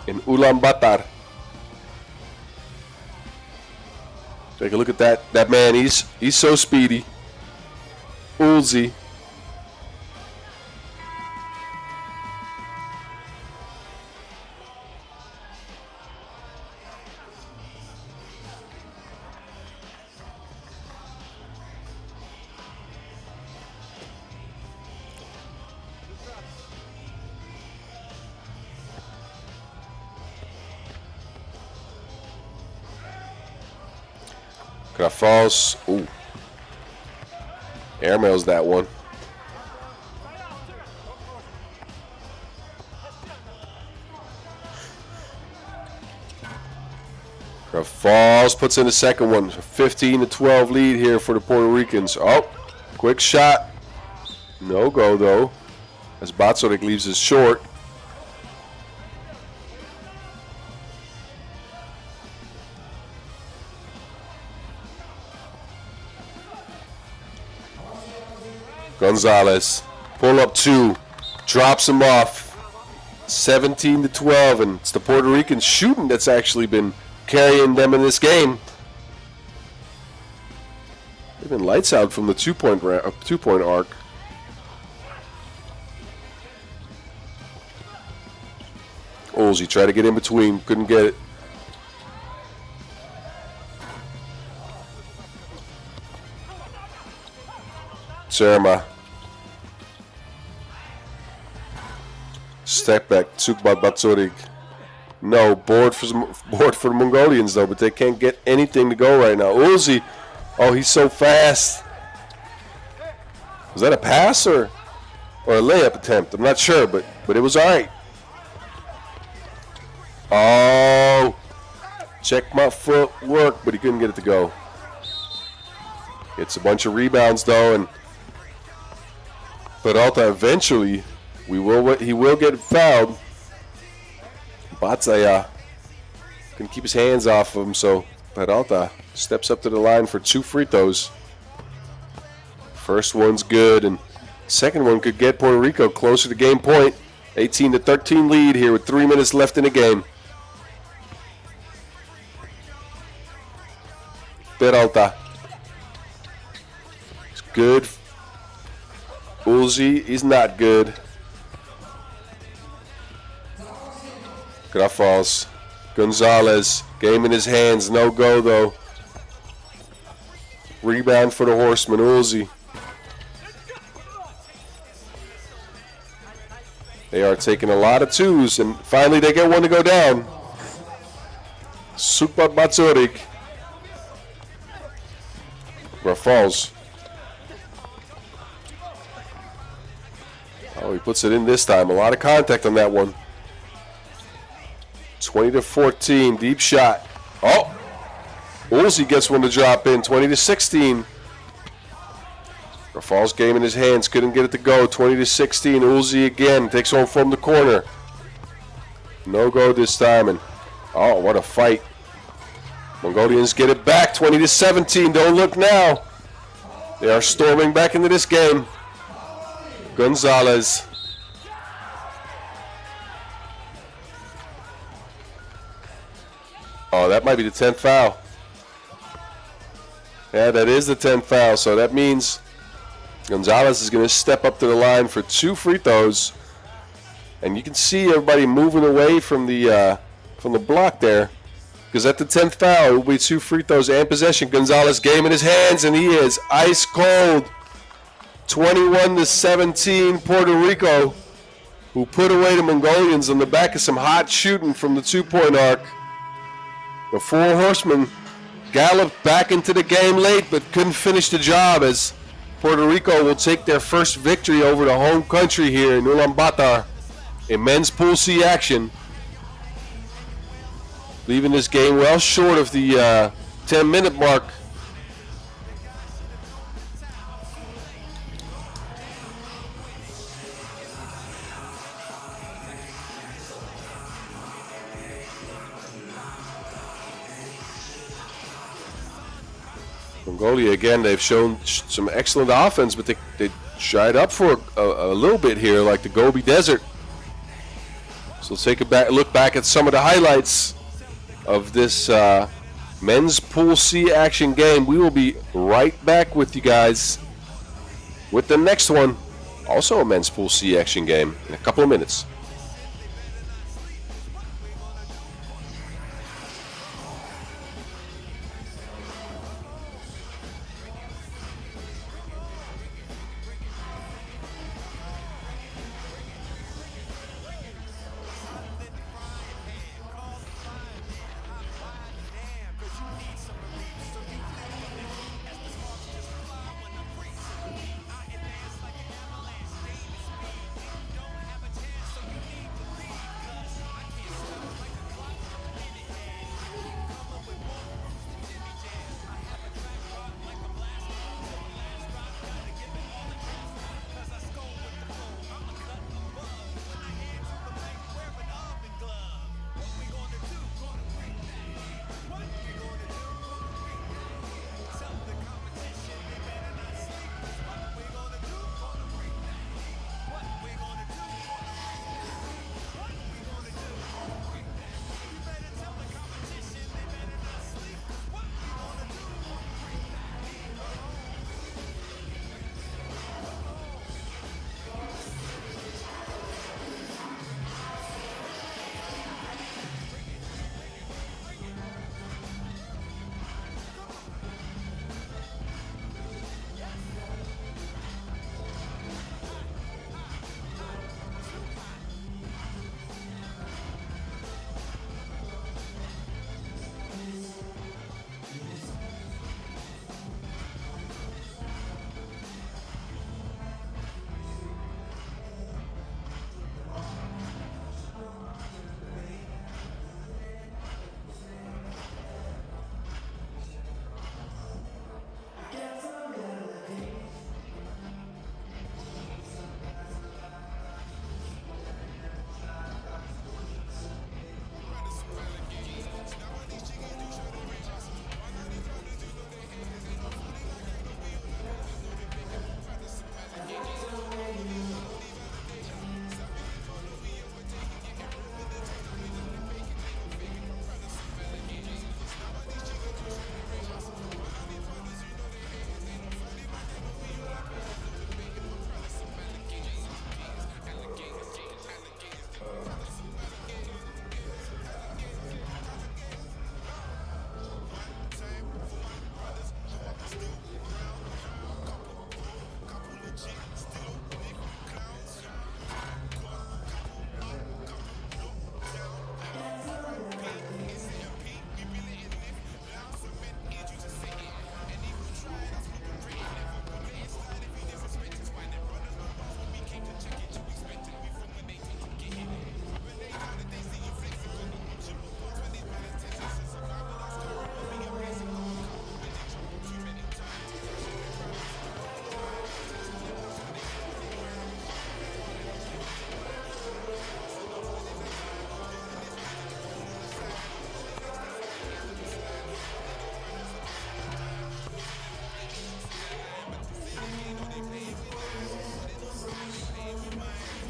in Ulaanbaatar. Take a look at that man. He's so speedy. Uzi. Grafals. Ooh. Airmails that one. Grafals puts in the second one. 15-12 lead here for the Puerto Ricans. Oh, quick shot. No go though, as Batsorik leaves it short. Gonzalez, pull up 2, drops him off. 17-12, and it's the Puerto Ricans shooting that's actually been carrying them in this game. They've been lights out from the two-point arc. Olsey tried to get in between, couldn't get it. Serma. Step back, Tsukbat Batsorik. No, board for the Mongolians though, but they can't get anything to go right now. Olsey, oh, he's so fast. Was that a pass or a layup attempt? I'm not sure, but it was all right. Oh, check my footwork, but he couldn't get it to go. It's a bunch of rebounds though, and Peralta eventually he will get fouled. Batsaya can keep his hands off of him, so Peralta steps up to the line for 2 free throws. First one's good, and second one could get Puerto Rico closer to game point. 18-13 lead here with 3 minutes left in the game. Peralta. It's good. Ulzi is not good. Grafals. Gonzalez. Game in his hands. No go though. Rebound for the Horseman. Ulzi. They are taking a lot of 2s, and finally they get one to go down. Tsukbat Batsorik. Grafals. Oh, he puts it in this time. A lot of contact on that one. 20-14, deep shot. Oh, Ulzi gets one to drop in. 20-16. Grafals game in his hands, couldn't get it to go. 20-16. Ulzi again takes home from the corner. No go this time, and oh, what a fight. Mongolians get it back. 20-17. Don't look now. They are storming back into this game. Gonzalez. Oh, that might be the 10th foul. Yeah, that is the 10th foul. So that means Gonzalez is going to step up to the line for 2 free throws. And you can see everybody moving away from the block there. Because at the 10th foul, it will be 2 free throws and possession. Gonzalez game in his hands, and he is ice cold. 21-17, Puerto Rico, who put away the Mongolians on the back of some hot shooting from the 2-point arc. The 4 horsemen galloped back into the game late, but couldn't finish the job, as Puerto Rico will take their first victory over the home country here in Ulaanbaatar in men's Pool C action, leaving this game well short of the 10-minute mark. Mongolia, again, they've shown some excellent offense, but they shied up for a little bit here, like the Gobi Desert. So let's take a look back at some of the highlights of this men's Pool C action game. We will be right back with you guys with the next one, also a men's Pool C action game, in a couple of minutes.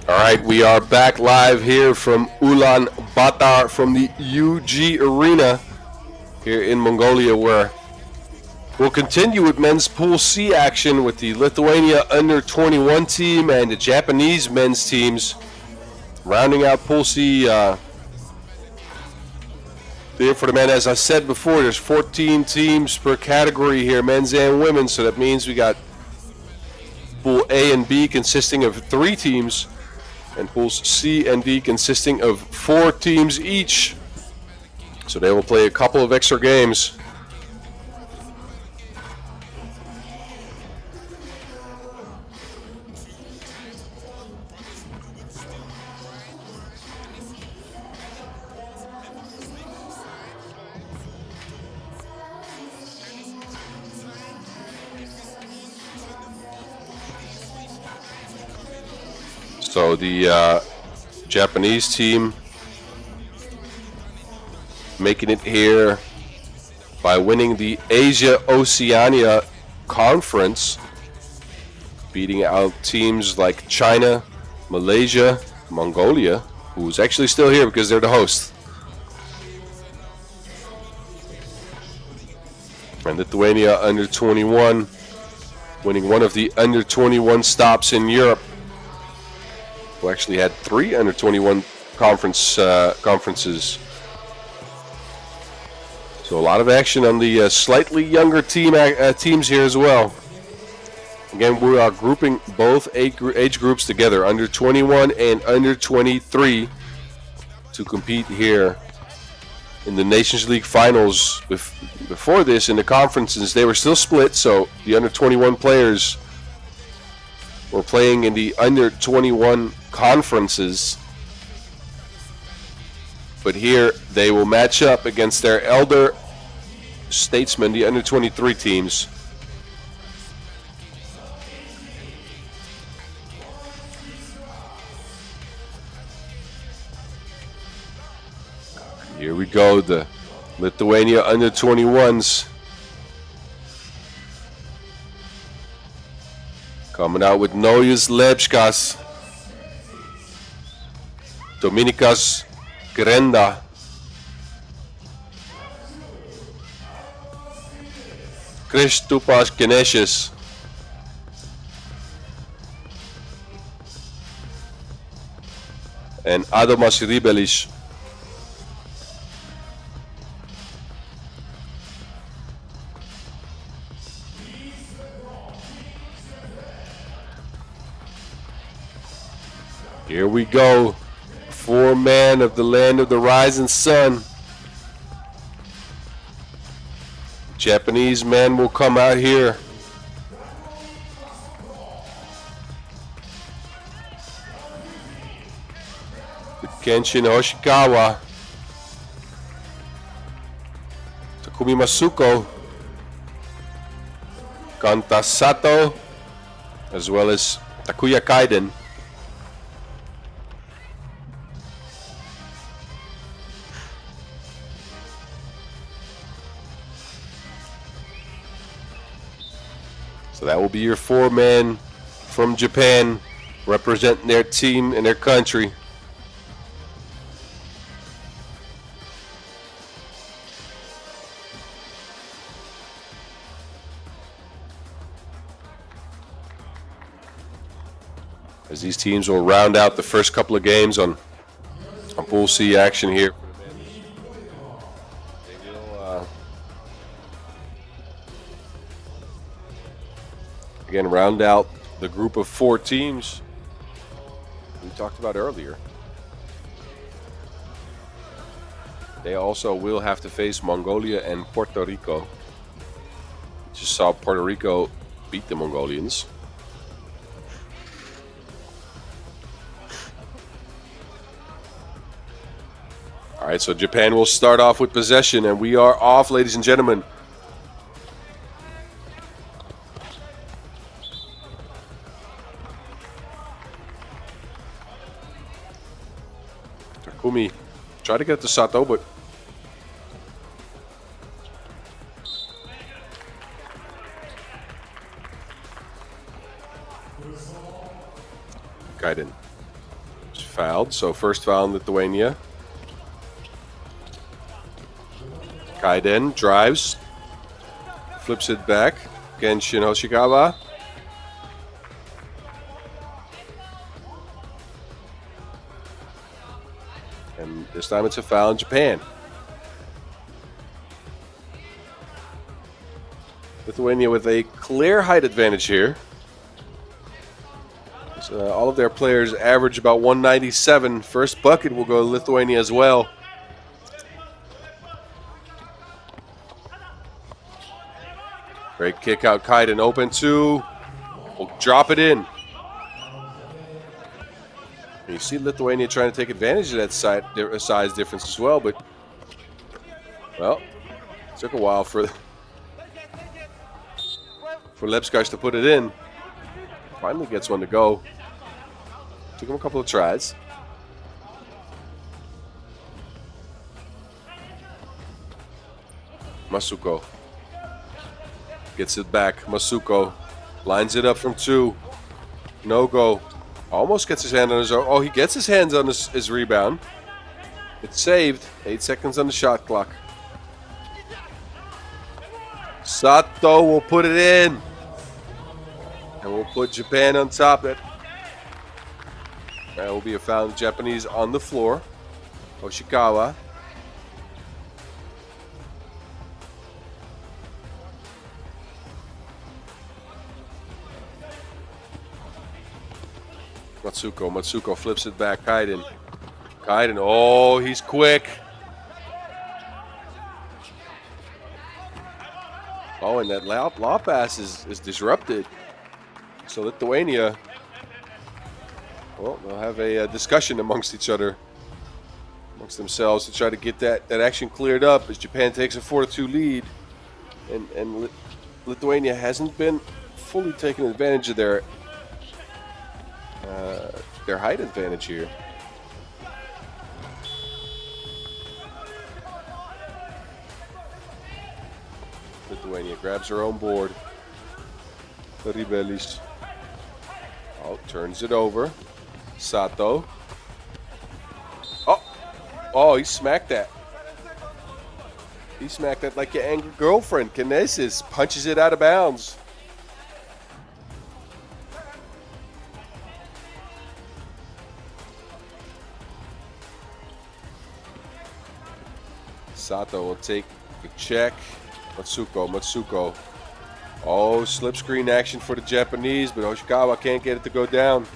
All right, we are back live here from Ulaanbaatar from the UG Arena here in Mongolia, where we'll continue with men's Pool C action with the Lithuania under-21 team and the Japanese men's teams rounding out Pool C. There for the men, as I said before, there's 14 teams per category here, men's and women's, so that means we got Pool A and B consisting of 3 teams, and Pools C and D consisting of 4 teams each. So they will play a couple of extra games. So the Japanese team making it here by winning the Asia-Oceania Conference, beating out teams like China, Malaysia, Mongolia, who's actually still here because they're the host, and Lithuania under-21 winning one of the under-21 stops in Europe, who actually had 3 under-21 conferences. So a lot of action on the slightly younger teams here as well. Again, we are grouping both age groups together, under-21 and under-23, to compete here in the Nations League finals. Before this, in the conferences, they were still split, so the under-21 players were playing in the under-21 conferences. But here they will match up against their elder statesmen, the under-23 teams. Here we go, the Lithuania under-21s coming out with Naujas Lepškas, Dominikas Grenda, Kristupas Genešis, and Adomas Ribelis. Here we go. 4-man of the land of the rising sun. Japanese men will come out here. With Kenshin Hoshikawa, Takumi Masuko, Kanta Sato, as well as Takuya Kaiden. So that will be your 4-man from Japan representing their team and their country. As these teams will round out the first couple of games on Pool C action here. Again, round out the group of 4 teams we talked about earlier. They also will have to face Mongolia and Puerto Rico. Just saw Puerto Rico beat the Mongolians. All right, so Japan will start off with possession, and we are off, ladies and gentlemen. Takumi tried to get to Sato, but Kaiden. fouled. So first foul in Lithuania. Kaiden drives. Flips it back. Genshin Hoshikawa. And this time it's a foul in Japan. Lithuania with a clear height advantage here. So, all of their players average about 197. First bucket will go to Lithuania as well. Great kick out, Kaiden open two. Will drop it in. And you see Lithuania trying to take advantage of that size difference as well, but well, it took a while for Lepskash to put it in. Finally gets one to go. Took him a couple of tries. Masuko gets it back. Masuko lines it up from two. No go. Almost gets his hand on his own. Oh, he gets his hands on his rebound. It's saved. 8 seconds on the shot clock. Sato will put it in. And we'll put Japan on top. That will be a foul. Japanese on the floor. Hoshikawa. Matsuko flips it back. Kaiden, oh, he's quick. Oh, and that lob pass is disrupted. So Lithuania, well, they'll have a discussion amongst themselves to try to get that action cleared up as Japan takes a 4-2 lead. And Lithuania hasn't been fully taking advantage of their height advantage here. Lithuania grabs her own board. Ribelis. Oh, turns it over. Sato. Oh, he smacked that. He smacked that like your angry girlfriend. Kinesis punches it out of bounds. Sato will take the check. Matsuko. Oh, slip screen action for the Japanese, but Hoshikawa can't get it to go down.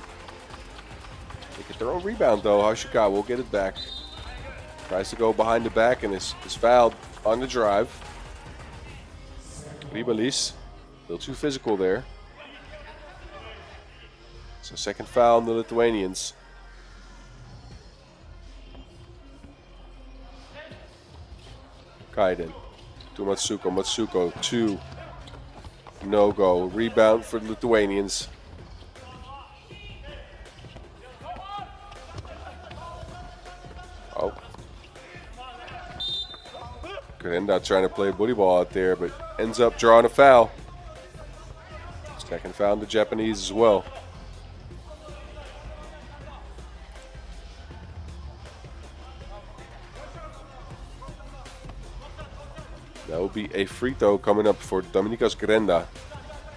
They get their own rebound, though. Hoshikawa will get it back. Tries to go behind the back and is fouled on the drive. Ribelis, a little too physical there. So second foul on the Lithuanians. Kaiden to Matsuko, two. No go. Rebound for the Lithuanians. Oh. Grenda trying to play booty ball out there, but ends up drawing a foul. Second foul on the Japanese as well. That will be a free throw coming up for Dominykas Grenda,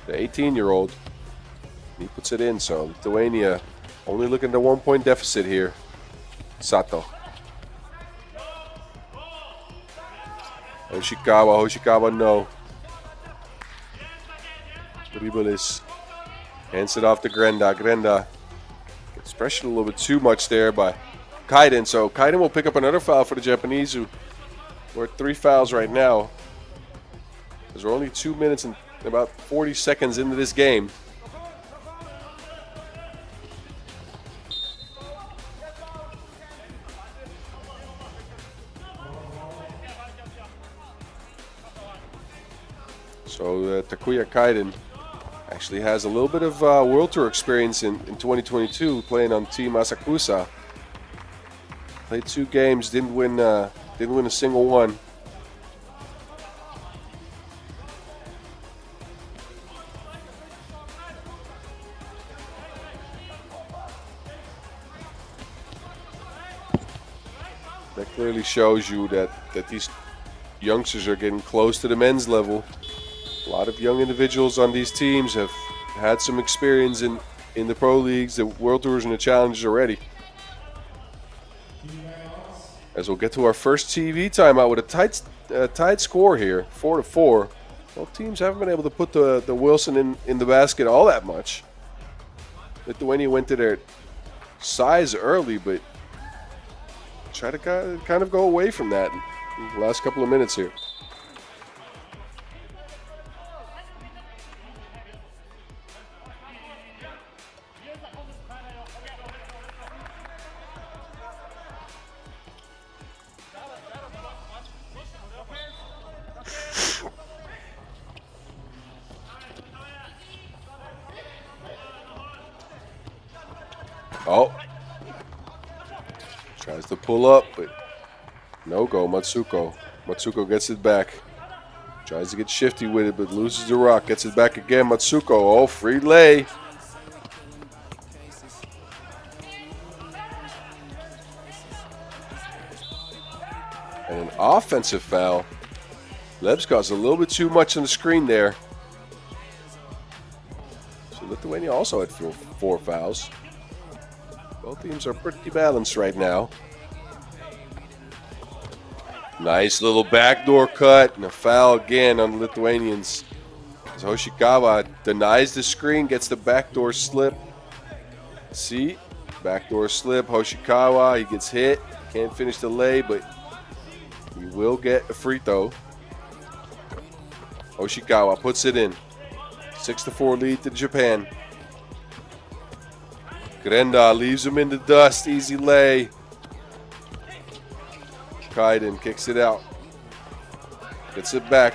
the 18-year-old. He puts it in, so Lithuania only looking at a 1-point deficit here. Sato. Hoshikawa, no. Ribelis hands it off to Grenda. Grenda gets pressured a little bit too much there by Kaiden. So Kaiden will pick up another foul for the Japanese, who are at 3 fouls right now. Because we're only 2 minutes and about 40 seconds into this game. So Takuya Kaiden actually has a little bit of World Tour experience in 2022, playing on Team Asakusa. Played 2 games, didn't win a single one. That clearly shows you that these youngsters are getting close to the men's level. A lot of young individuals on these teams have had some experience in the pro leagues, the world tours, and the challenges already. As we'll get to our first TV timeout with a tight score here, 4-4. Both teams haven't been able to put the Wilson in the basket all that much. Lithuania went to their size early, but try to kind of go away from that in the last couple of minutes here. Oh, tries to pull up, but no go. Matsuko gets it back. Tries to get shifty with it, but loses the rock. Gets it back again. Matsuko, oh, free lay. And an offensive foul. Lebska's a little bit too much on the screen there. So Lithuania also had 4 fouls. Both teams are pretty balanced right now. Nice little backdoor cut and a foul again on the Lithuanians. As Hoshikawa denies the screen, gets the backdoor slip. See, backdoor slip, Hoshikawa, he gets hit. Can't finish the lay, but he will get a free throw. Hoshikawa puts it in. 6-4 lead to Japan. Grenda leaves him in the dust. Easy lay. Kaiden kicks it out. Gets it back.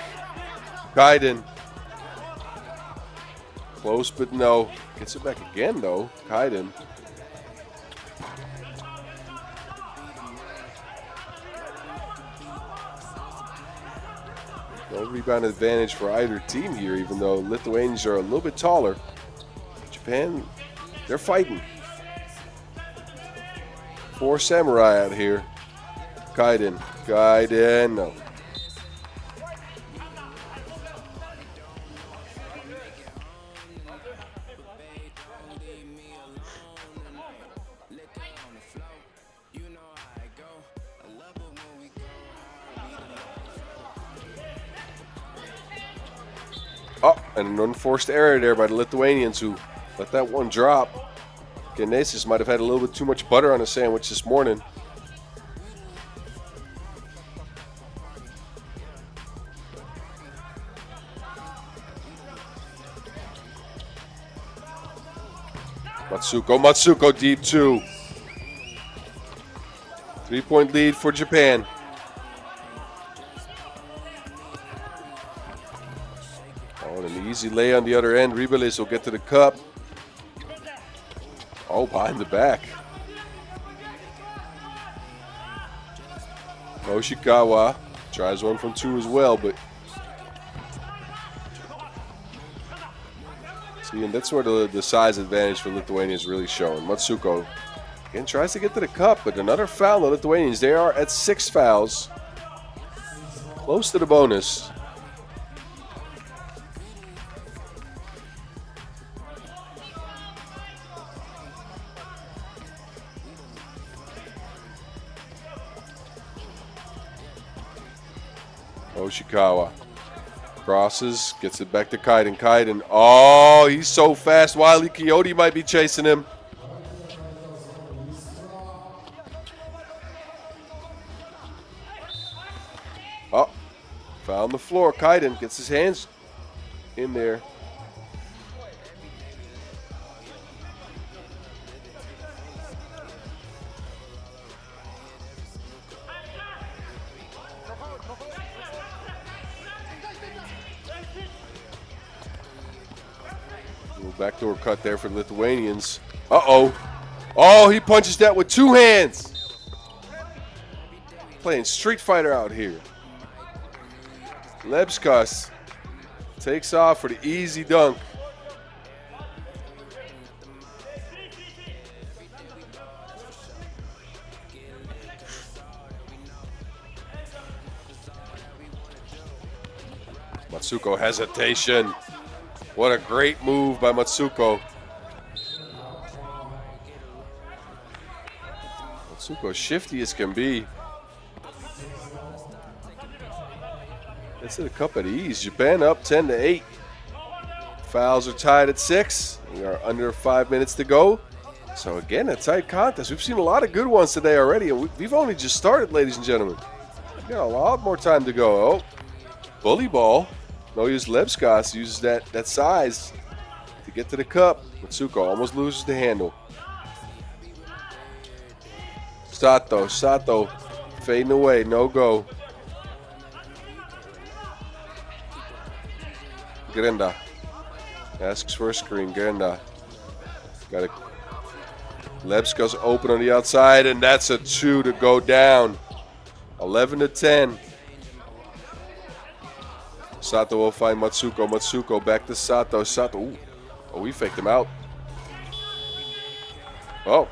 Kaiden. Close, but no. Gets it back again, though. Kaiden. No rebound advantage for either team here, even though Lithuanians are a little bit taller. Japan, they're fighting. 4 samurai out here. Kaiden, no. Oh, and an unforced error there by the Lithuanians who let that one drop. Genesis might have had a little bit too much butter on his sandwich this morning. Matsuko deep 2. 3-point lead for Japan. Oh, and an easy lay on the other end. Ribelis will get to the cup. Oh, behind the back. Hoshikawa tries one from 2 as well, but see, and that's where the size advantage for Lithuania is really showing. Matsuko again tries to get to the cup, but another foul on the Lithuanians. They are at 6 fouls. Close to the bonus. Hoshikawa crosses, gets it back to Kaiden. Kaiden, oh, he's so fast. Wiley Coyote might be chasing him. Oh, found the floor. Kaiden gets his hands in there. Backdoor cut there for the Lithuanians. Uh-oh. Oh, he punches that with 2 hands. Playing Street Fighter out here. Lebskas takes off for the easy dunk. Matsuko hesitation. What a great move by Matsuko. Matsuko shifty as can be. Gets it a cup at ease. Japan up 10-8. Fouls are tied at 6. We are under 5 minutes to go. So again, a tight contest. We've seen a lot of good ones today already, and we've only just started, ladies and gentlemen. We've got a lot more time to go. Oh, bully ball. Noyes Lebskas uses that size to get to the cup. Matsuko almost loses the handle. Sato fading away, no go. Grenda asks for a screen. Grenda got it. Lebska's open on the outside, and that's a 2 to go down. 11-10. Sato will find Matsuko. Matsuko back to Sato. Sato. Ooh. Oh, we faked him out. Oh,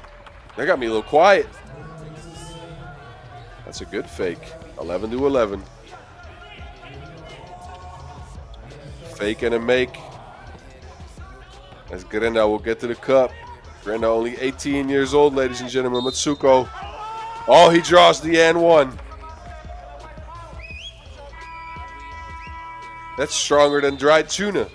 that got me a little quiet. That's a good fake. 11-11. Fake and a make. As Grenda will get to the cup. Grenda only 18 years old, ladies and gentlemen. Matsuko. Oh, he draws the N1. That's stronger than dried tuna.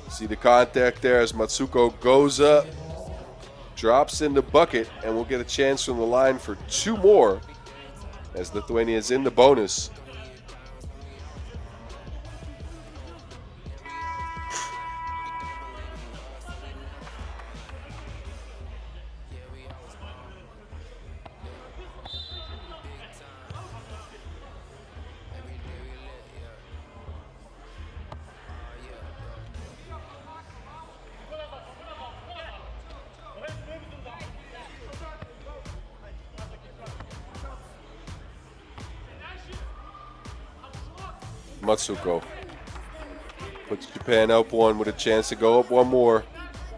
See the contact there as Matsuko goes up, drops in the bucket, and will get a chance from the line for 2 more as Lithuania is in the bonus. Matsuko puts Japan up 1 with a chance to go up 1 more.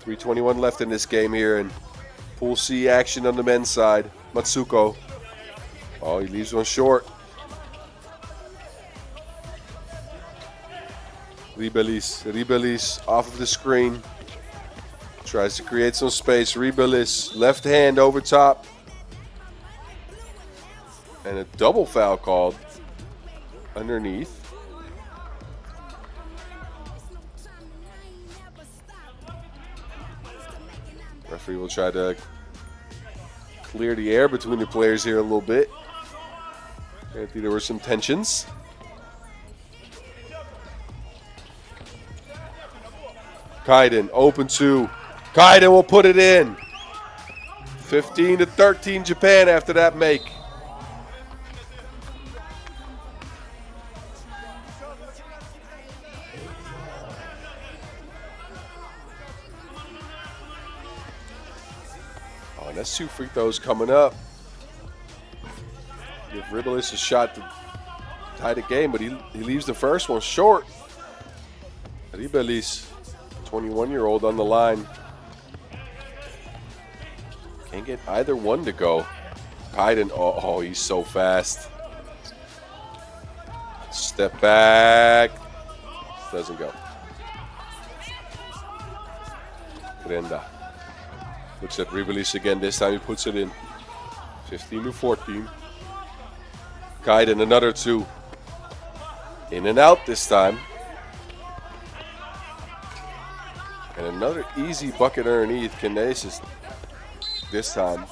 3:21 left in this game here, and Pool C action on the men's side. Matsuko. Oh, he leaves one short. Ribelis off of the screen. Tries to create some space. Ribelis, left hand over top. And a double foul called underneath. Referee will try to clear the air between the players here a little bit. I think there were some tensions. Kaiden open 2. Kaiden will put it in. 15-13 Japan after that make. Oh, and that's 2 free throws coming up. Give Ribelis a shot to tie the game, but he leaves the first one short. Ribelis, 21-year-old on the line. Can't get either one to go. Kaiden, oh, he's so fast. Step back. Doesn't go. Grenda. Looks at Ribelis again. This time he puts it in. 15-14. Kaiden, another 2. In and out this time. And another easy bucket underneath. Kinesis this time.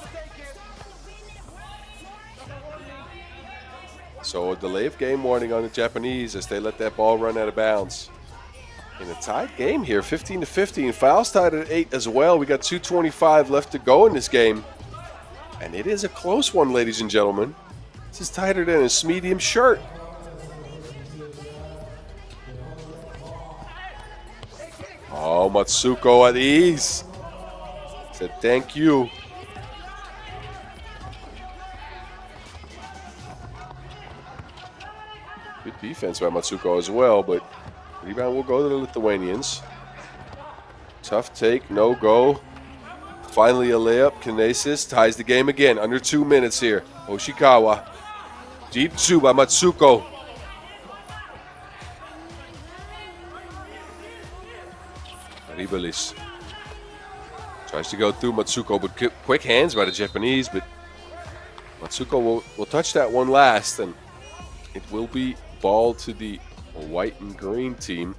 So a delay of game warning on the Japanese as they let that ball run out of bounds. In a tied game here, 15-15. Fouls tied at 8 as well. We got 2:25 left to go in this game. And it is a close one, ladies and gentlemen. This is tighter than his medium shirt. Oh, Matsuko at ease. Said thank you. Good defense by Matsuko as well, but rebound will go to the Lithuanians. Tough take, no go. Finally a layup. Kinesis ties the game again. Under 2 minutes here. Oshikawa. Deep two by Matsuko. Ribelis tries to go through Matsuko, but quick hands by the Japanese. But Matsuko will touch that one last, and it will be ball to the white and green team.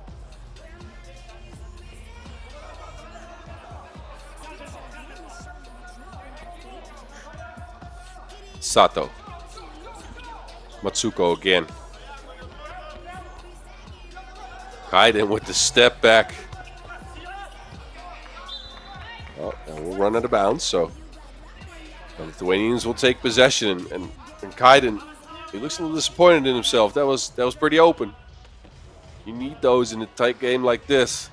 Sato. Matsuko again. Kaiden with the step back. Oh, and we'll run out of bounds, so the Lithuanians will take possession. And Kaiden, he looks a little disappointed in himself. That was pretty open. You need those in a tight game like this.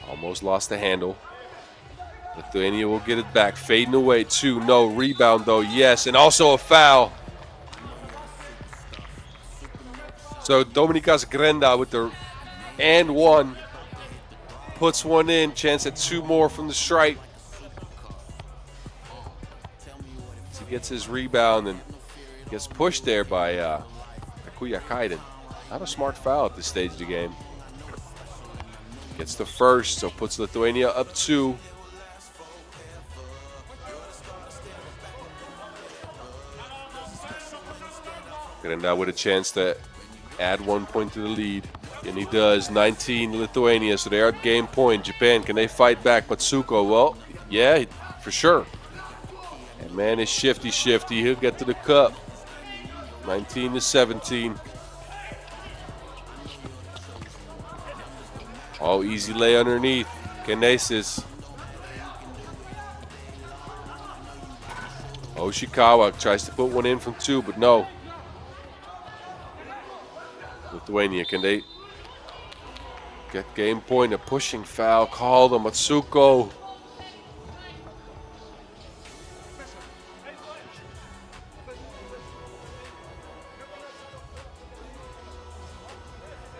Almost lost the handle. Lithuania will get it back. Fading away, 2. No. Rebound, though. Yes. And also a foul. So Dominikas Grenda with the and 1. Puts one in. Chance at 2 more from the strike. So he gets his rebound and gets pushed there by Takuya Kaiden. Not a smart foul at this stage of the game. Gets the first, so puts Lithuania up 2. Grenda with a chance to add 1 point to the lead. And he does. 19 Lithuania, so they are at game point. Japan, can they fight back? Matsuko, well, yeah, for sure. And man is shifty. He'll get to the cup. 19-17. Oh, easy lay underneath. Kinesis. Oshikawa tries to put one in from 2, but no. Lithuania, can they get game point? A pushing foul called on Matsuko.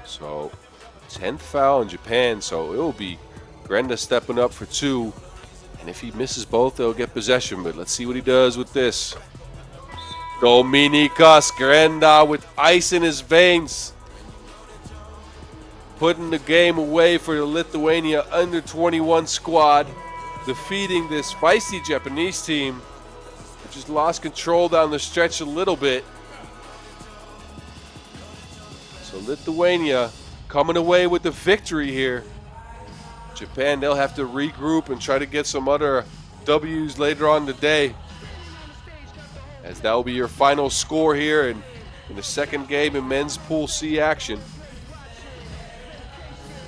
So 10th foul in Japan, so it will be Grenda stepping up for 2. And if he misses both, they'll get possession. But let's see what he does with this. Dominikas Grenda with ice in his veins. Putting the game away for the Lithuania under-21 squad. Defeating this feisty Japanese team, which has lost control down the stretch a little bit. So Lithuania coming away with the victory here. Japan, they'll have to regroup and try to get some other W's later on today, as that will be your final score here in the second game in men's Pool C action.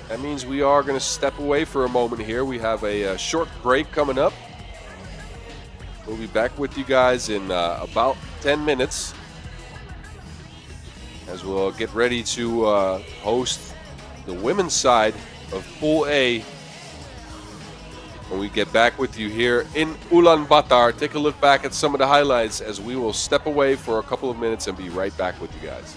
That means we are going to step away for a moment here. We have a short break coming up. We'll be back with you guys in about 10 minutes, as we'll get ready to host the women's side of Pool A when we get back with you here in Ulaanbaatar. Take a look back at some of the highlights as we will step away for a couple of minutes and be right back with you guys.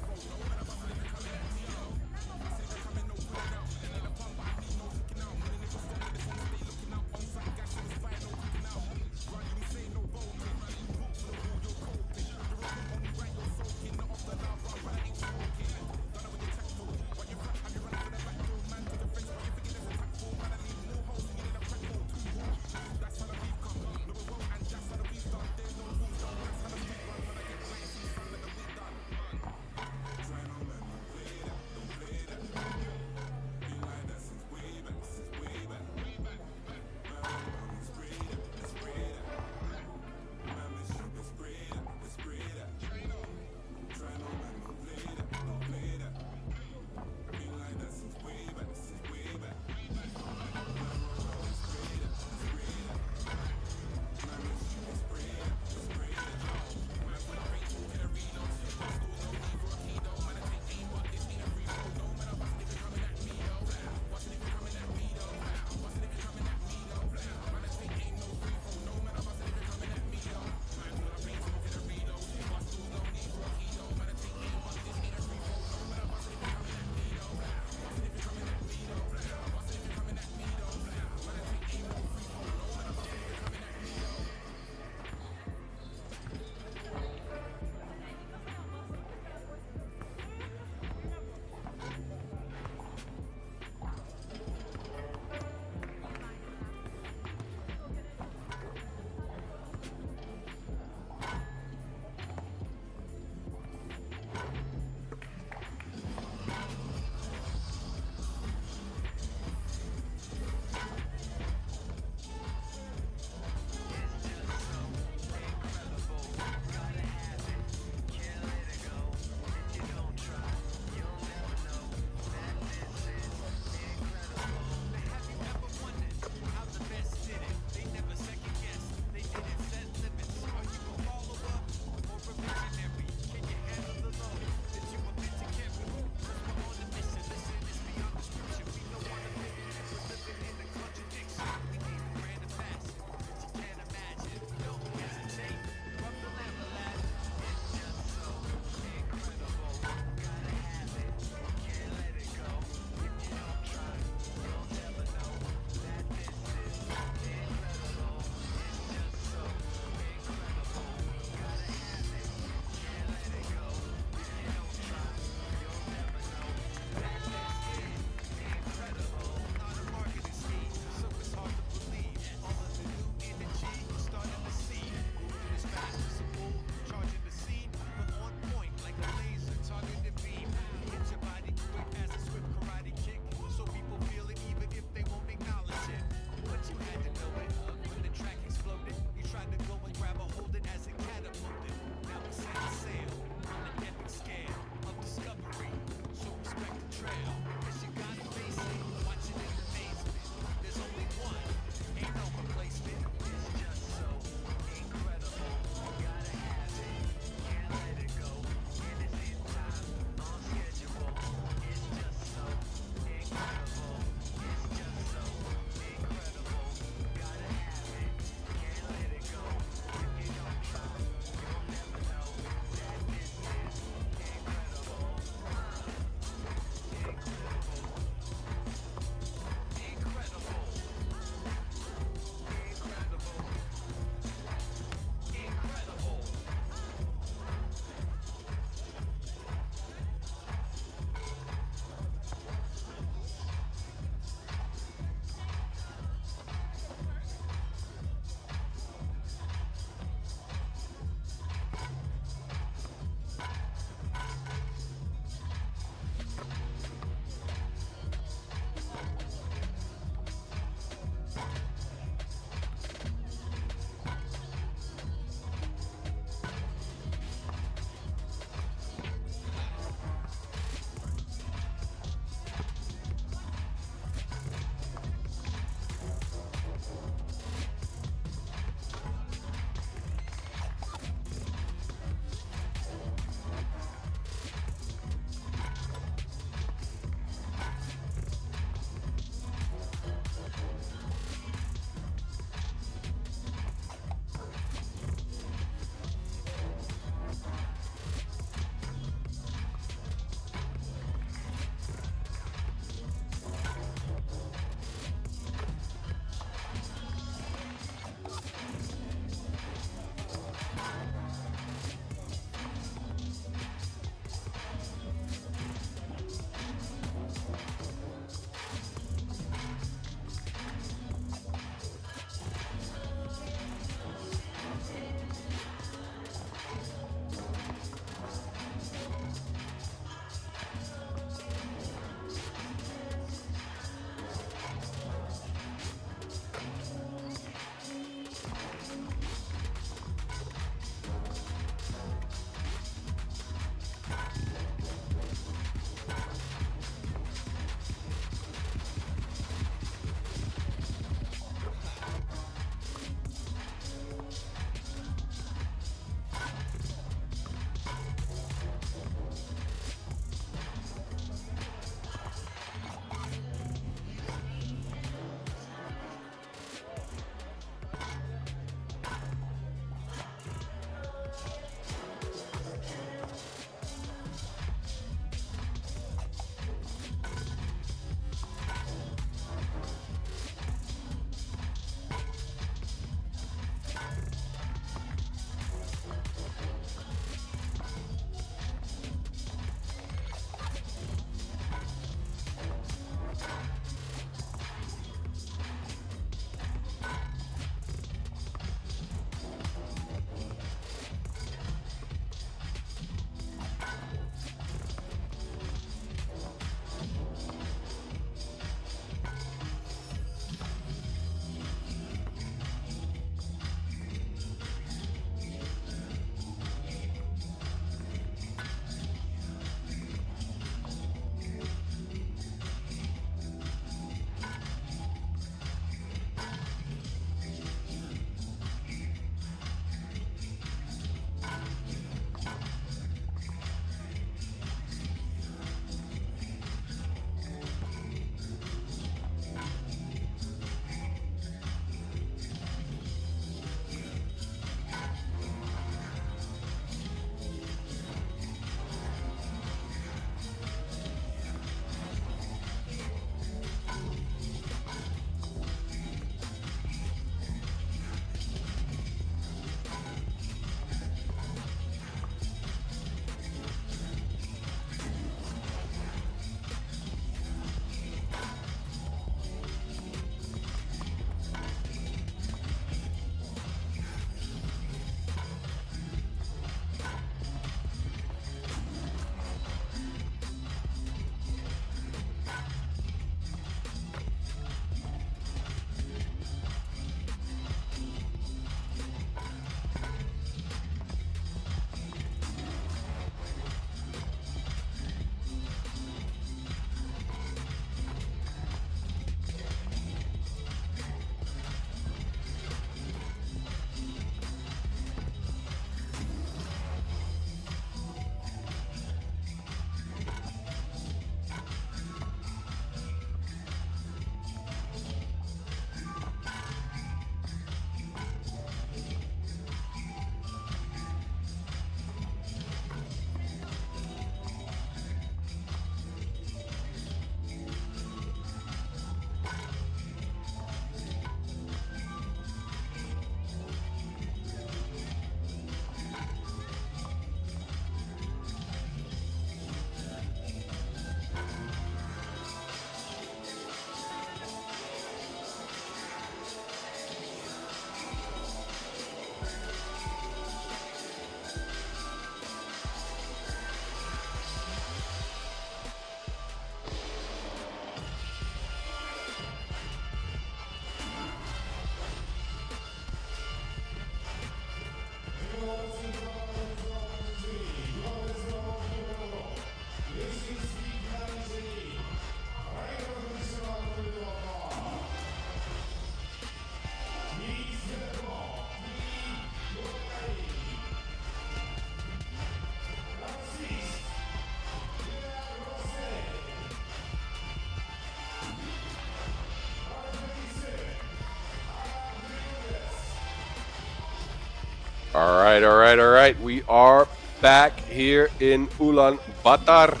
All right. We are back here in Ulaanbaatar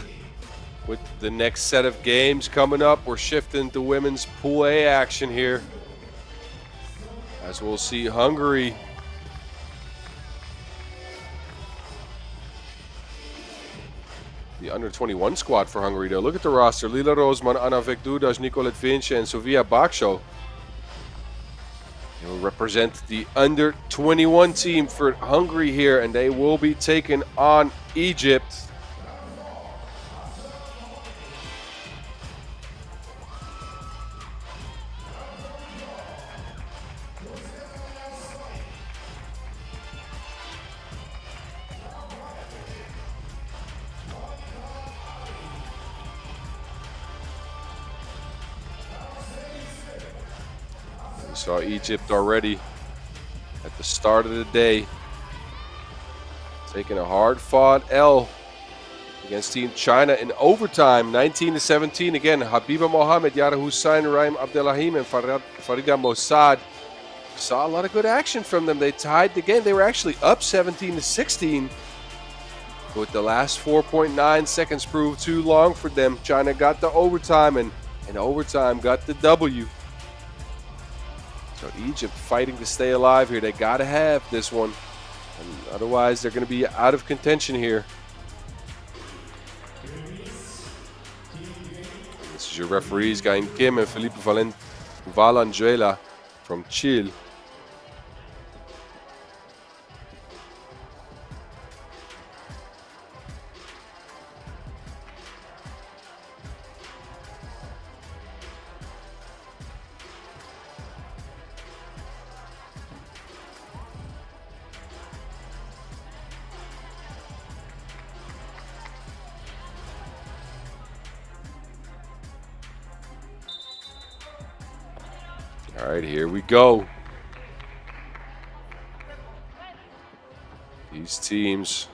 with the next set of games coming up. We're shifting to women's Pool A action here, as we'll see Hungary the under-21 squad for Hungary, though. Look at the roster. Lila Roosman, Anna Vekdudas, Niko Litvince, and Sofia Baksho. They will represent the under-21 team for Hungary here, and they will be taking on Egypt. We saw Egypt already at the start of the day, taking a hard-fought L against Team China in overtime, 19-17. Again, Habiba Mohammed, Yara Hussein, Raim Abdelrahim, and Farida Mossad. Saw a lot of good action from them. They tied the game. They were actually up 17-16. But the last 4.9 seconds proved too long for them. China got the overtime, and in overtime got the W. So Egypt fighting to stay alive here. They got to have this one. And otherwise, they're going to be out of contention here. This is your referees, Gain Kim and Felipe Valenzuela from Chile. All right, here we go. These teams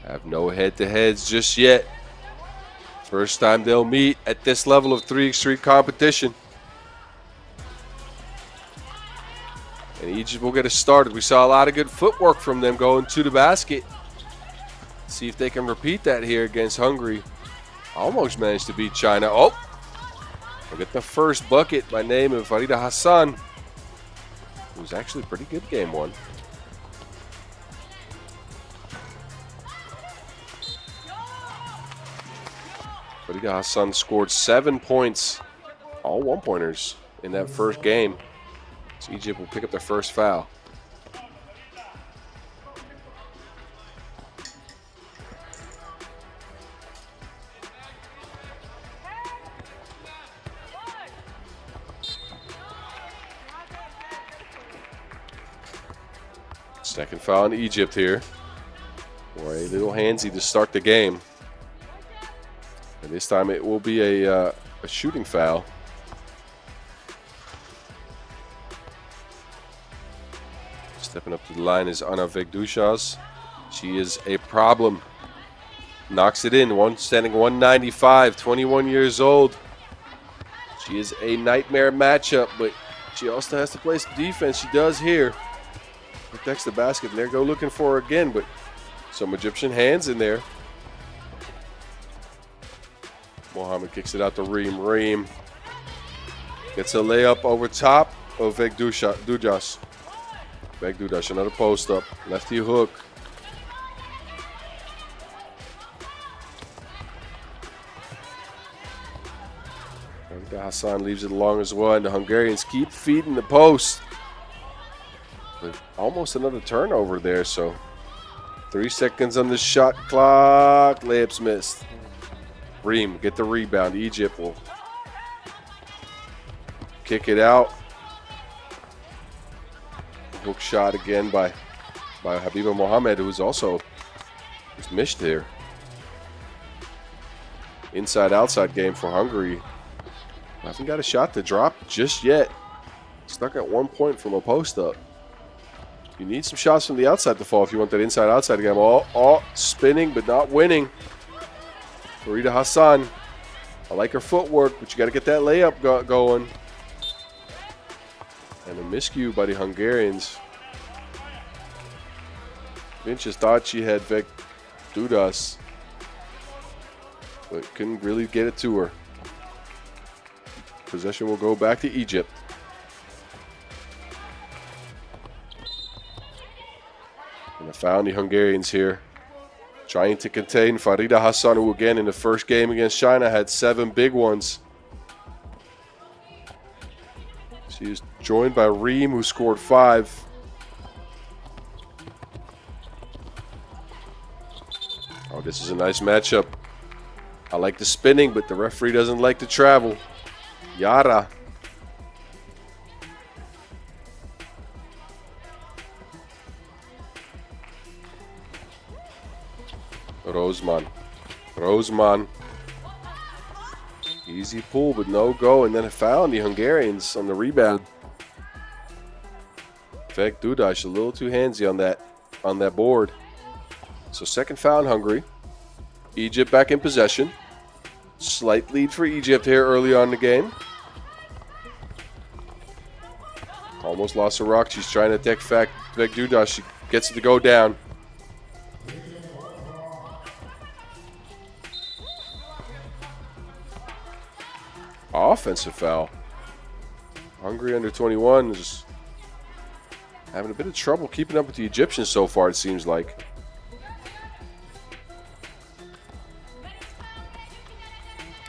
have no head-to-heads just yet. First time they'll meet at this level of 3x3 competition. And Egypt will get us started. We saw a lot of good footwork from them going to the basket. See if they can repeat that here against Hungary. Almost managed to beat China. Oh! We'll get the first bucket by name of Farida Hassan. It was actually a pretty good game one. Farida Hassan scored 7 points, all one-pointers in that first game. So Egypt will pick up their first foul. Second foul on Egypt here. Or a little handsy to start the game. And this time it will be a shooting foul. Stepping up to the line is Anna Vekdudas. She is a problem. Knocks it in. Standing 195, 21 years old. She is a nightmare matchup, but she also has to play some defense. She does here. Protects the basket, and there go looking for her again, but some Egyptian hands in there. Mohammed kicks it out to Reem. Reem gets a layup over top of Vekdudas. Vekdudas, another post up. Lefty hook. Hassan leaves it long as well, and the Hungarians keep feeding the post. With almost another turnover there, so 3 seconds on the shot clock. Layups missed. Reem get the rebound. Egypt will kick it out. Hook shot again by Habiba Mohammed, who's missed here. Inside-outside game for Hungary. Haven't got a shot to drop just yet. Stuck at 1 point from a post-up. You need some shots from the outside to fall if you want that inside-outside game. All spinning but not winning. Farida Hassan. I like her footwork, but you got to get that layup going. And a miscue by the Hungarians. Vince thought she had Vek Dudas, but couldn't really get it to her. Possession will go back to Egypt. And I found the Hungarians here, trying to contain Farida Hassan, who again in the first game against China had 7 big ones. She is joined by Reem, who scored 5. Oh, this is a nice matchup. I like the spinning, but the referee doesn't like to travel. Yara. Roseman. Easy pull, but no go. And then it found the Hungarians on the rebound. Vek Dudas a little too handsy on that board. So second foul on Hungary. Egypt back in possession. Slight lead for Egypt here early on in the game. Almost lost a rock. She's trying to attack Vek Dudas. She gets it to go down. Offensive foul. Hungary under 21 is having a bit of trouble keeping up with the Egyptians so far, it seems like.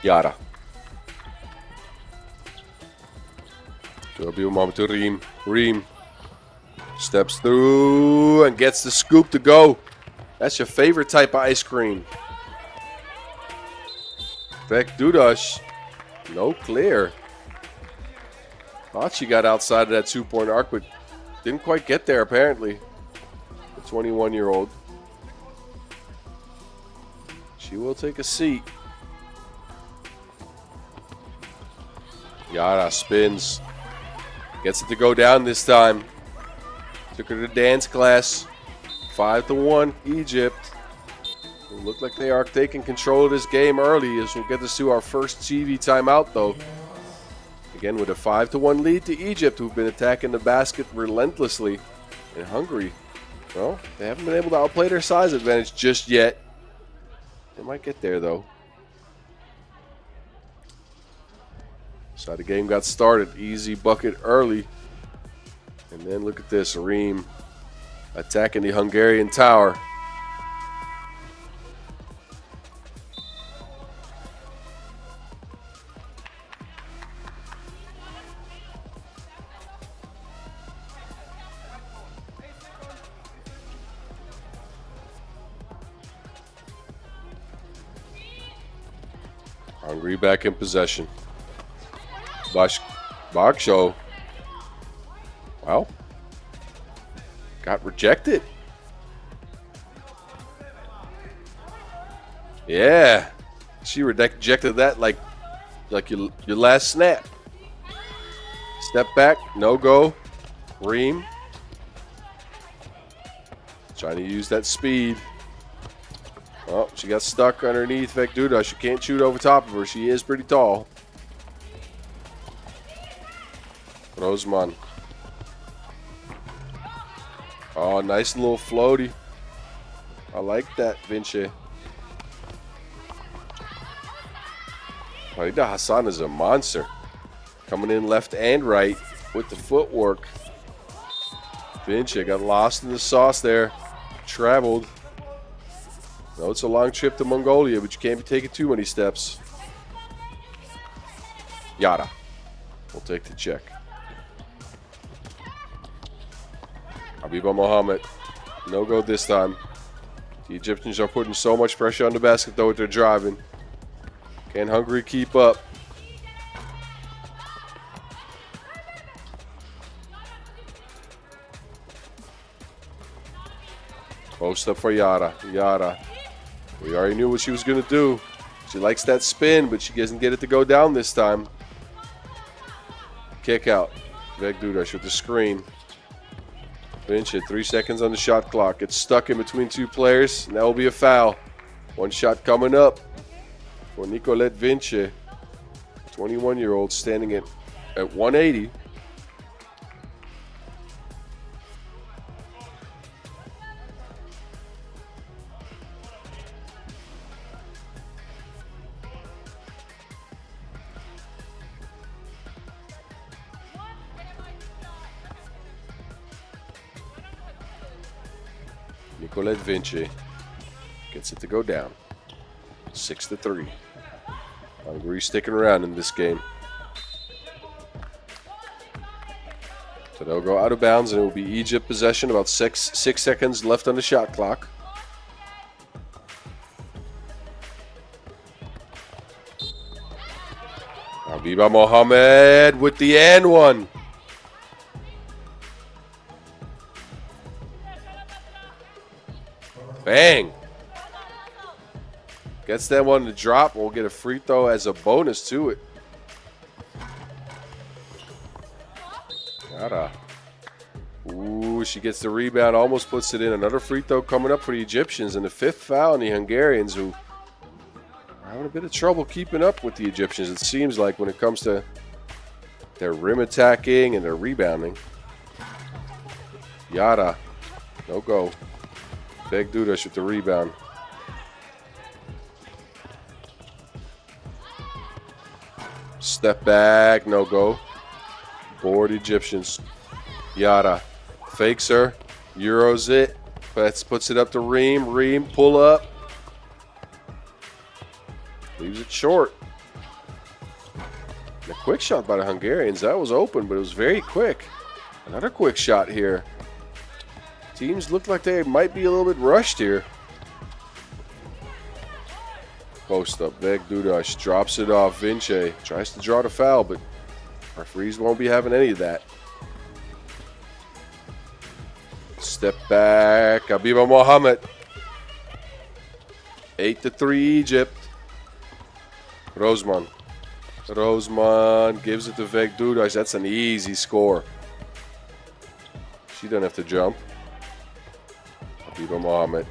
Yara. To Reem steps through and gets the scoop to go. That's your favorite type of ice cream. Vek Dudas. No clear. Thought she got outside of that 2-point arc, but didn't quite get there apparently. The 21-year-old. She will take a seat. Yara spins. Gets it to go down this time. Took her to dance class. 5-1 Egypt. It look like they are taking control of this game early, as we'll get to see our first TV timeout though. Again with a 5-1 lead to Egypt, who've been attacking the basket relentlessly. And Hungary, well, they haven't been able to outplay their size advantage just yet. They might get there though. So how the game got started. Easy bucket early. And then look at this, Reem attacking the Hungarian tower. Hungary back in possession. Bagshow. Well, got rejected. Yeah, she rejected that like your last snap. Step back, no go. Reem trying to use that speed. Oh, she got stuck underneath Vek Dudas. She can't shoot over top of her. She is pretty tall. Roseman. Oh, nice little floaty. I like that, Vinci. Farida Hassan is a monster. Coming in left and right with the footwork. Vinci got lost in the sauce there. Traveled. No, it's a long trip to Mongolia, but you can't be taking too many steps. Yara will take the check. Habiba Mohammed. No go this time. The Egyptians are putting so much pressure on the basket though with their driving. Can Hungary keep up? Post up for Yara. Yara. We already knew what she was going to do. She likes that spin, but she doesn't get it to go down this time. Kick out. Vek Dudas with the screen. Vinci, 3 seconds on the shot clock. It's stuck in between two players, and that will be a foul. One shot coming up for Nicolette Vinci. 21-year-old standing at 180. Nicolette Vinci gets it to go down. 6-3. Hungary sticking around in this game. So they'll go out of bounds, and it will be Egypt possession. About six seconds left on the shot clock. Habiba Mohammed with the and one. Bang. Gets that one to drop. We'll get a free throw as a bonus to it. Yada. Ooh, she gets the rebound. Almost puts it in. Another free throw coming up for the Egyptians. And the fifth foul on the Hungarians, who are having a bit of trouble keeping up with the Egyptians, it seems like, when it comes to their rim attacking and their rebounding. Yada. No go. Beg Dudas with the rebound. Step back, no go. Board Egyptians. Yada. Fakes her. Euros it. Puts it up to Reem. Reem, pull up. Leaves it short. And a quick shot by the Hungarians. That was open, but it was very quick. Another quick shot here. Teams look like they might be a little bit rushed here. Post up. Beg Dudas drops it off. Vinci tries to draw the foul, but referees won't be having any of that. Step back. Habiba Mohammed. 8-3 Egypt. Roseman gives it to Veg Dudas. That's an easy score. She doesn't have to jump. Habiba Mohammed.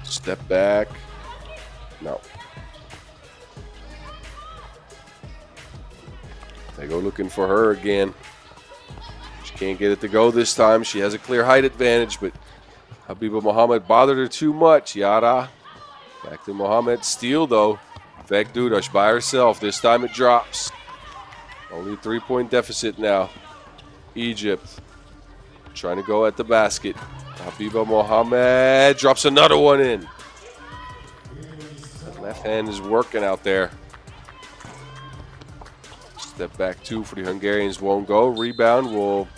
Step back. No. They go looking for her again. She can't get it to go this time. She has a clear height advantage, but Habiba Mohammed bothered her too much. Yada. Back to Mohammed. Steal, though. Veg Dudas by herself. This time it drops. Only a 3-point deficit now. Egypt trying to go at the basket. Habiba Mohammed drops another one in. That left hand is working out there. Step back two for the Hungarians won't go. Rebound will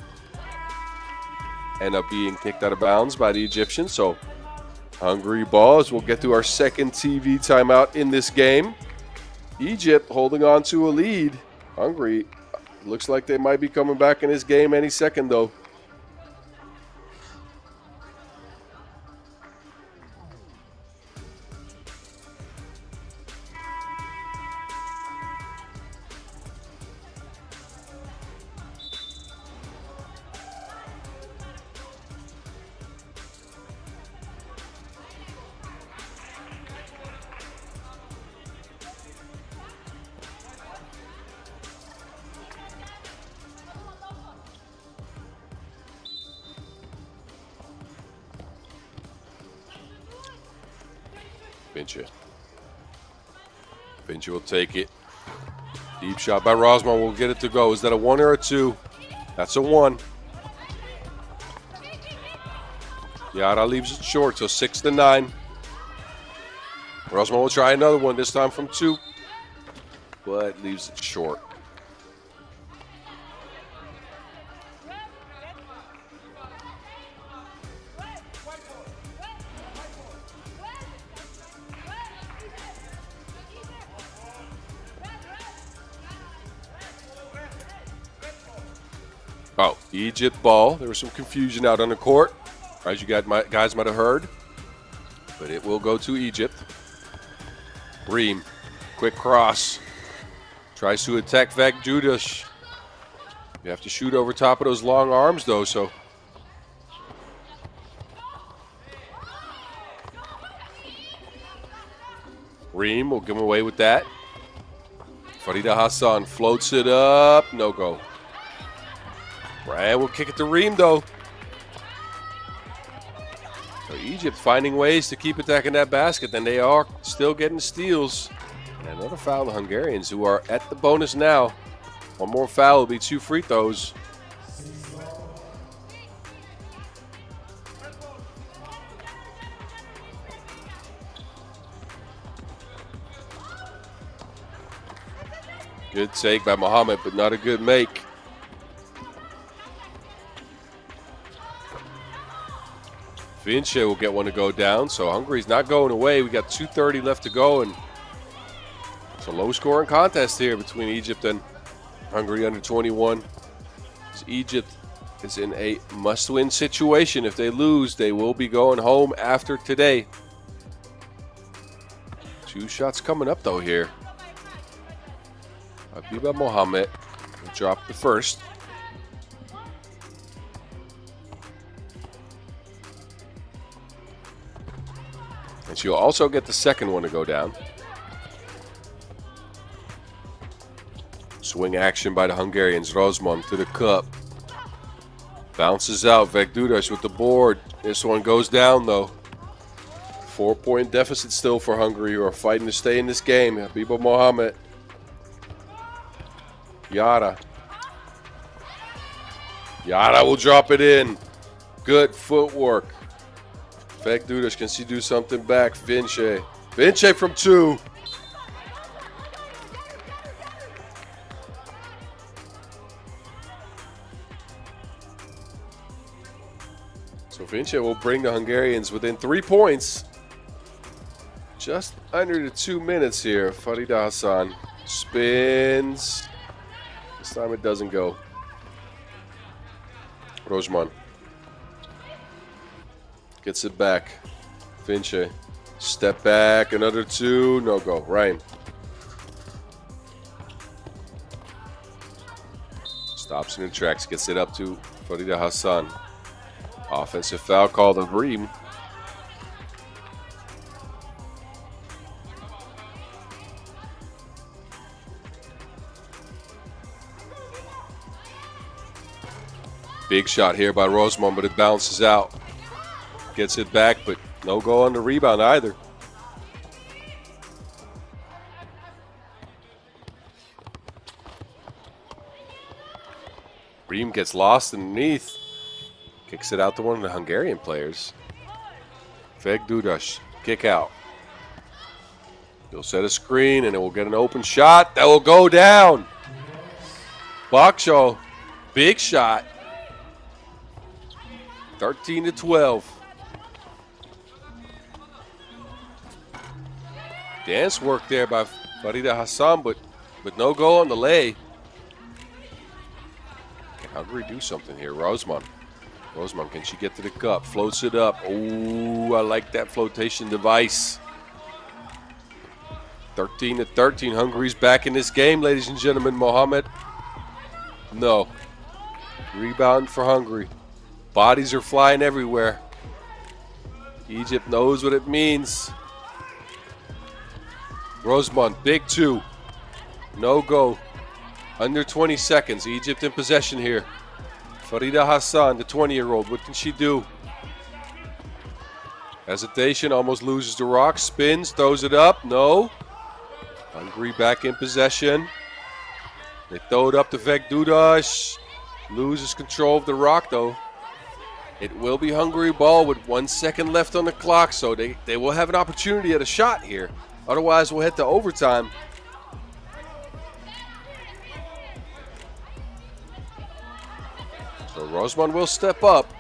end up being kicked out of bounds by the Egyptians. So Hungary balls. We'll get to our second TV timeout in this game. Egypt holding on to a lead. Hungary looks like they might be coming back in this game any second, though. Vinci will take it. Deep shot by Rosman will get it to go. Is that a one or a two? That's a one. Yara leaves it short, so 6-9. Rosman will try another one, this time from two, but leaves it short. Oh, Egypt ball. There was some confusion out on the court, as you guys might have heard. But it will go to Egypt. Reem, quick cross. Tries to attack Veg Dudas. You have to shoot over top of those long arms, though, so. Reem will give him away with that. Farida Hassan floats it up. No go. Brian will kick it to Reem, though. So Egypt finding ways to keep attacking that basket. Then they are still getting steals. And another foul, the Hungarians, who are at the bonus now. One more foul will be 2 free throws. Good take by Mohammed, but not a good make. Vince will get one to go down, so Hungary's not going away. We got 2:30 left to go, and it's a low-scoring contest here between Egypt and Hungary under 21. Egypt is in a must-win situation. If they lose, they will be going home after today. 2 shots coming up, though, here. FIBA Mohammed will drop the first. And she'll also get the second one to go down. Swing action by the Hungarians. Rozman to the cup. Bounces out. Vegdudas with the board. This one goes down, though. 4-point deficit still for Hungary, who are fighting to stay in this game. FIBA Mohammed. Yara. Yara will drop it in. Good footwork. Vegdudas, can she do something back? Vince. Vince from 2. So Vince will bring the Hungarians within 3 points. Just under the 2 minutes here. Farida Hassan spins. This time it doesn't go. Rozman gets it back. Vince. Step back. Another 2. No go. Ryan. Stops in the tracks. Gets it up to Farida Hassan. Offensive foul called on Bream. Big shot here by Rozman, but it bounces out. Gets it back, but no goal on the rebound either. Bream gets lost underneath. Kicks it out to one of the Hungarian players. Vegdudas, kick out. He'll set a screen and it will get an open shot. That will go down. Baksho, big shot. 13-12. Dance work there by Farida Hassan, but no goal on the lay. Can Hungary do something here? Rozman, can she get to the cup? Floats it up. Oh, I like that flotation device. 13-13. Hungary's back in this game, ladies and gentlemen. Mohammed. No. Rebound for Hungary. Bodies are flying everywhere. Egypt knows what it means. Rozman, big 2. No go. Under 20 seconds. Egypt in possession here. Farida Hassan, the 20-year-old. What can she do? Hesitation, almost loses the rock. Spins, throws it up. No. Hungary back in possession. They throw it up to Vegdudas. Loses control of the rock, though. It will be Hungary ball with 1 second left on the clock, so they will have an opportunity at a shot here. Otherwise, we'll head to overtime. So Rozman will step up.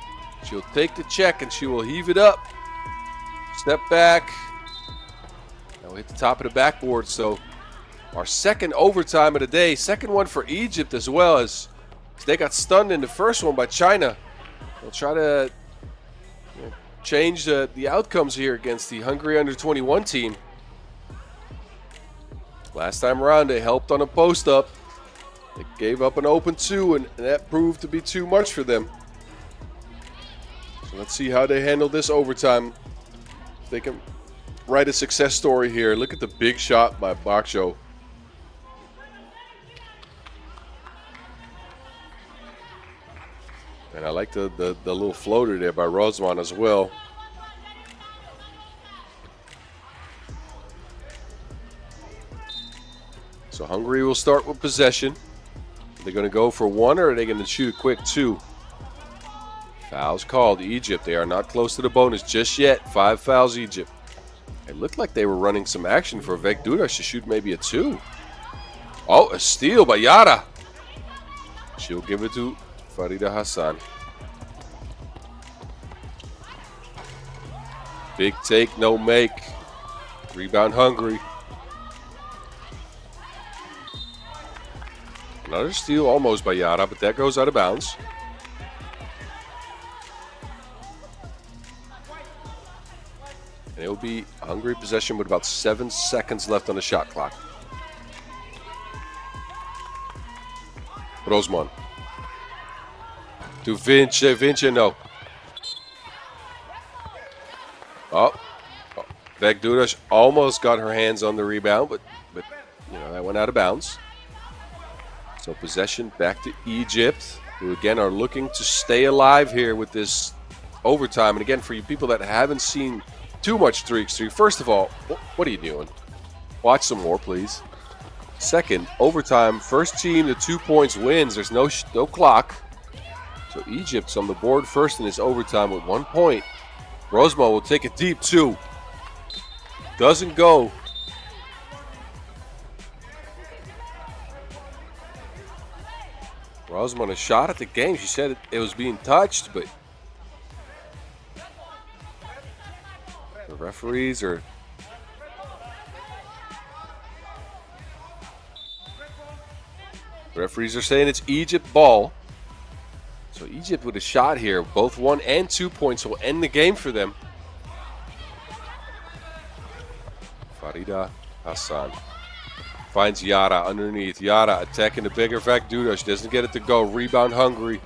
She'll take the check and she will heave it up. Step back. Now we'll hit the top of the backboard. So our second overtime of the day. Second one for Egypt as well, as they got stunned in the first one by China. They'll try to change the outcomes here against the Hungary under-21 team. Last time around, they helped on a post-up. They gave up an open 2, and that proved to be too much for them. So let's see how they handle this overtime. They can write a success story here. Look at the big shot by Baksho. And I like the little floater there by Rozman as well. So Hungary will start with possession. Are they going to go for 1 or are they going to shoot a quick 2? Fouls called. Egypt. They are not close to the bonus just yet. 5 fouls Egypt. It looked like they were running some action for Vegdudas to shoot maybe a 2. Oh, a steal by Yara. She'll give it to Farida Hassan. Big take, no make. Rebound Hungary. Another steal almost by Yara, but that goes out of bounds. And it will be Hungary possession with about 7 seconds left on the shot clock. Rosman. To Vince, no. Oh, Vegduras almost got her hands on the rebound, but you know, that went out of bounds. So possession back to Egypt, who again are looking to stay alive here with this overtime. And again, for you people that haven't seen too much 3x3, first of all, what are you doing? Watch some more, please. Second, overtime, first team to 2 points wins. There's no clock. So Egypt's on the board first in this overtime with 1 point. Rosmo will take it deep, too. Doesn't go. Rosman a shot at the game. She said it was being touched, but the referees are... Referees are saying it's Egypt ball. So Egypt with a shot here, both 1 and 2 points will end the game for them. Farida Hassan finds Yara underneath. Yara attacking the bigger Vagduda. She doesn't get it to go. Rebound Hungary.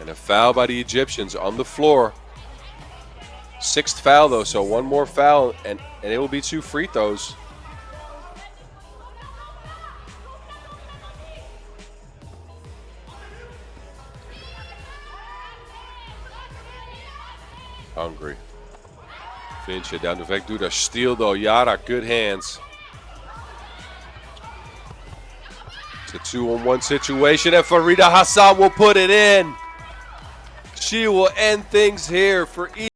And a foul by the Egyptians on the floor. 6th foul though, so 1 more foul and it will be 2 free throws. Hungary. Finch down to Vegduda. Steal though. Yara, good hands. It's a 2-on-1 situation, and Farida Hassan will put it in. She will end things here for Egypt.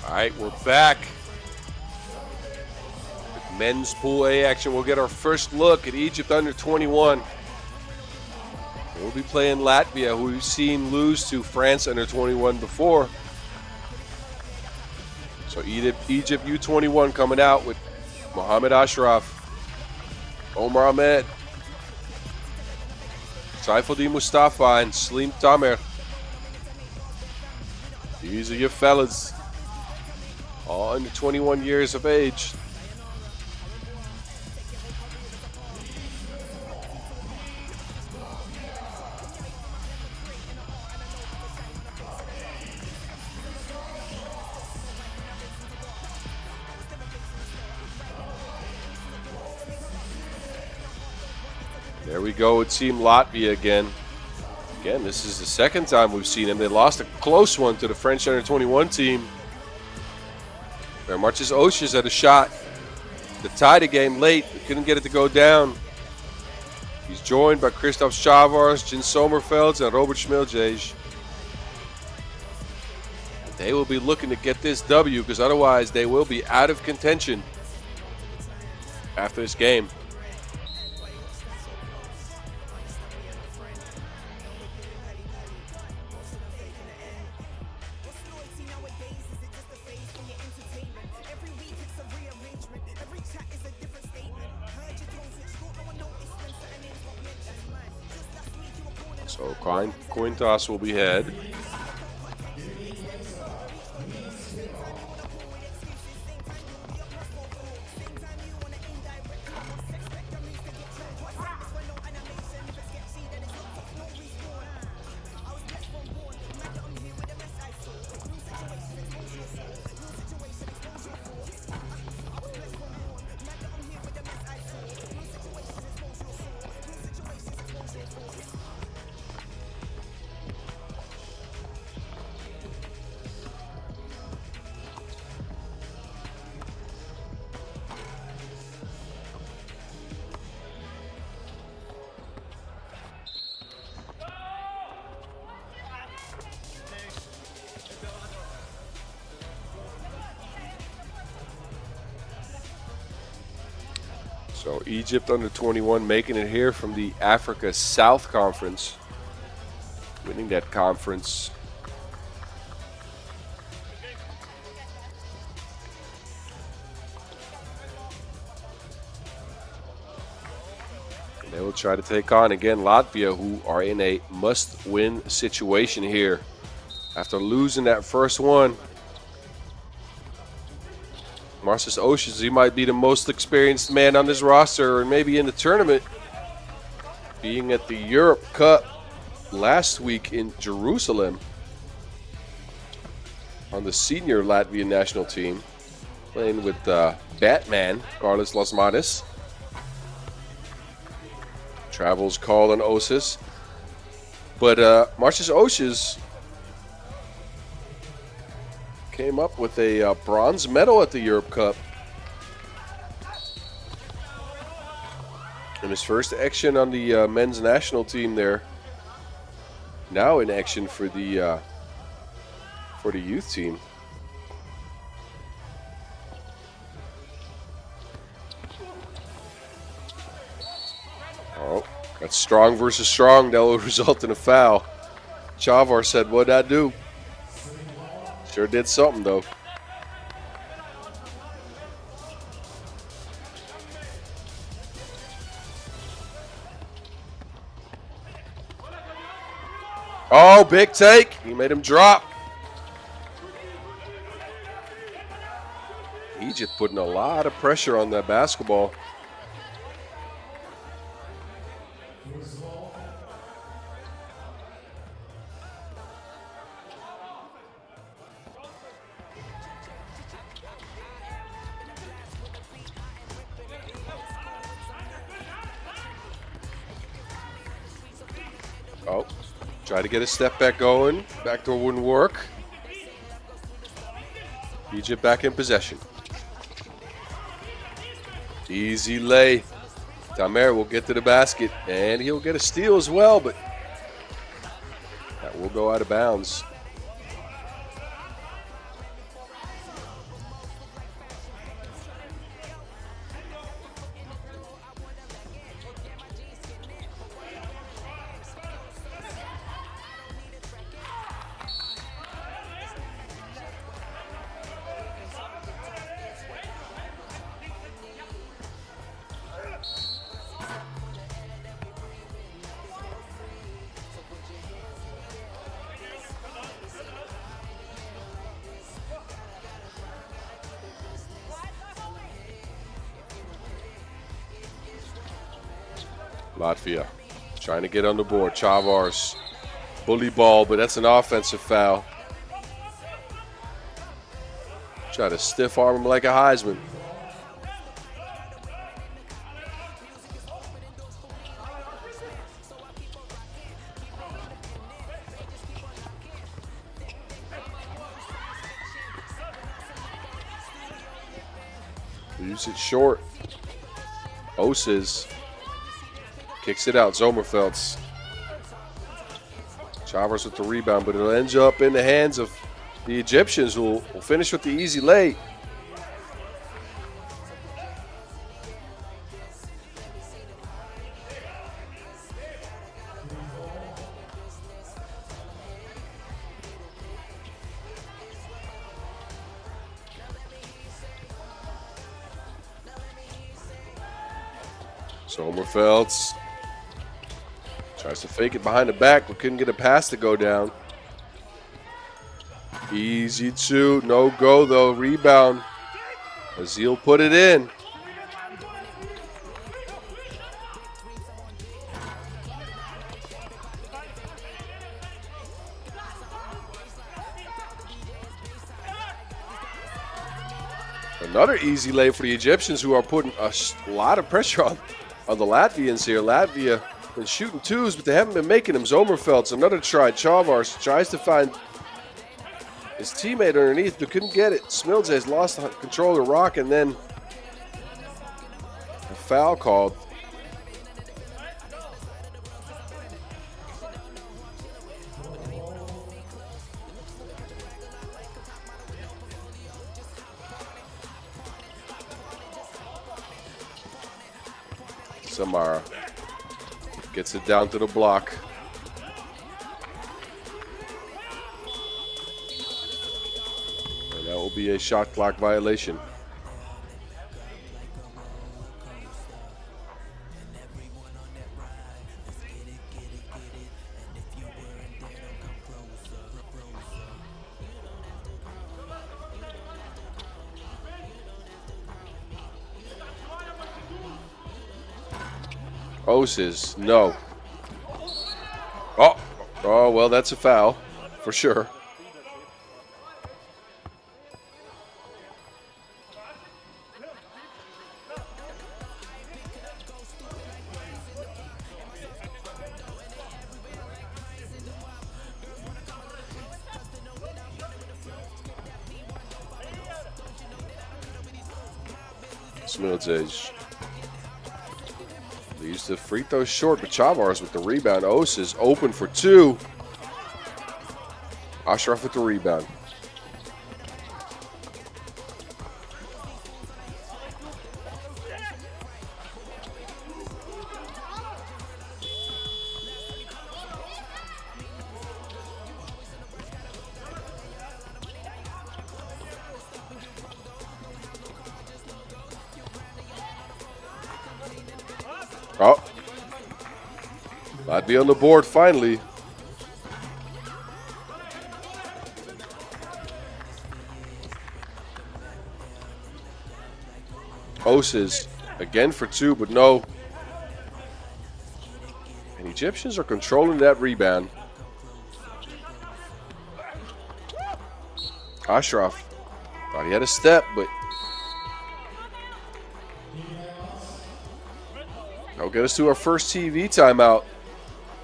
All right, we're back with men's Pool A action. We'll get our first look at Egypt under 21. We'll be playing Latvia, who we've seen lose to France under 21 before. So Egypt U21 coming out with Mohamed Ashraf, Omar Ahmed, Saifuddin Mustafa, and Slim Tamer. These are your fellas, all under 21 years of age. There we go with Team Latvia again. Again, this is the second time we've seen them. They lost a close one to the French under-21 team. Where Marcus Oshis had a shot to tie the game late, but couldn't get it to go down. He's joined by Christoph Chavars, Jens Sommerfeld, and Robert Schmilj. They will be looking to get this W because otherwise they will be out of contention after this game. So coin toss will be head. So Egypt under 21 making it here from the Africa South Conference, winning that conference. And they will try to take on again Latvia, who are in a must-win situation here after losing that first one. Marcus Oshis, he might be the most experienced man on this roster and maybe in the tournament, being at the Europe Cup last week in Jerusalem on the senior Latvian national team, playing with Batman, Carlos Lasmatis. Travels Carl and Osis. But Marcus Oshis came up with a bronze medal at the Europe Cup. And his first action on the men's national team there. Now in action for the youth team. Oh, that's strong versus strong. That will result in a foul. Chavar said, "What'd I do?" Sure did something, though. Oh, big take. He made him drop. Egypt putting a lot of pressure on that basketball. Oh, try to get a step back going. Backdoor wouldn't work. Egypt back in possession. Easy lay. Tamer will get to the basket, and he'll get a steal as well, but that will go out of bounds. Latvia trying to get on the board. Chavars, bully ball, but that's an offensive foul. Try to stiff arm him like a Heisman. Use it short. Oses kicks it out. Zomerfelds. Chavars with the rebound, but it'll end up in the hands of the Egyptians, who will finish with the easy lay. Zomerfelds tries to fake it behind the back, but couldn't get a pass to go down. Easy two, no go though. Rebound. Azil put it in. Another easy lay for the Egyptians, who are putting a lot of pressure on the Latvians here. Latvia been shooting twos, but they haven't been making them. Zomerfelds, another try. Chavars tries to find his teammate underneath, but couldn't get it. Smildes lost control of the rock, and then a foul called. Samara gets it down to the block. And that will be a shot clock violation. Oses, no. Oh, well, that's a foul for sure. Smildes leaves the free throw short, but Chavars with the rebound. Oses open for two. Ashraf with the rebound. Oh, Latvia on the board finally. Oses again for two, but no. And Egyptians are controlling that rebound. Ashraf thought he had a step, but that'll get us to our first TV timeout.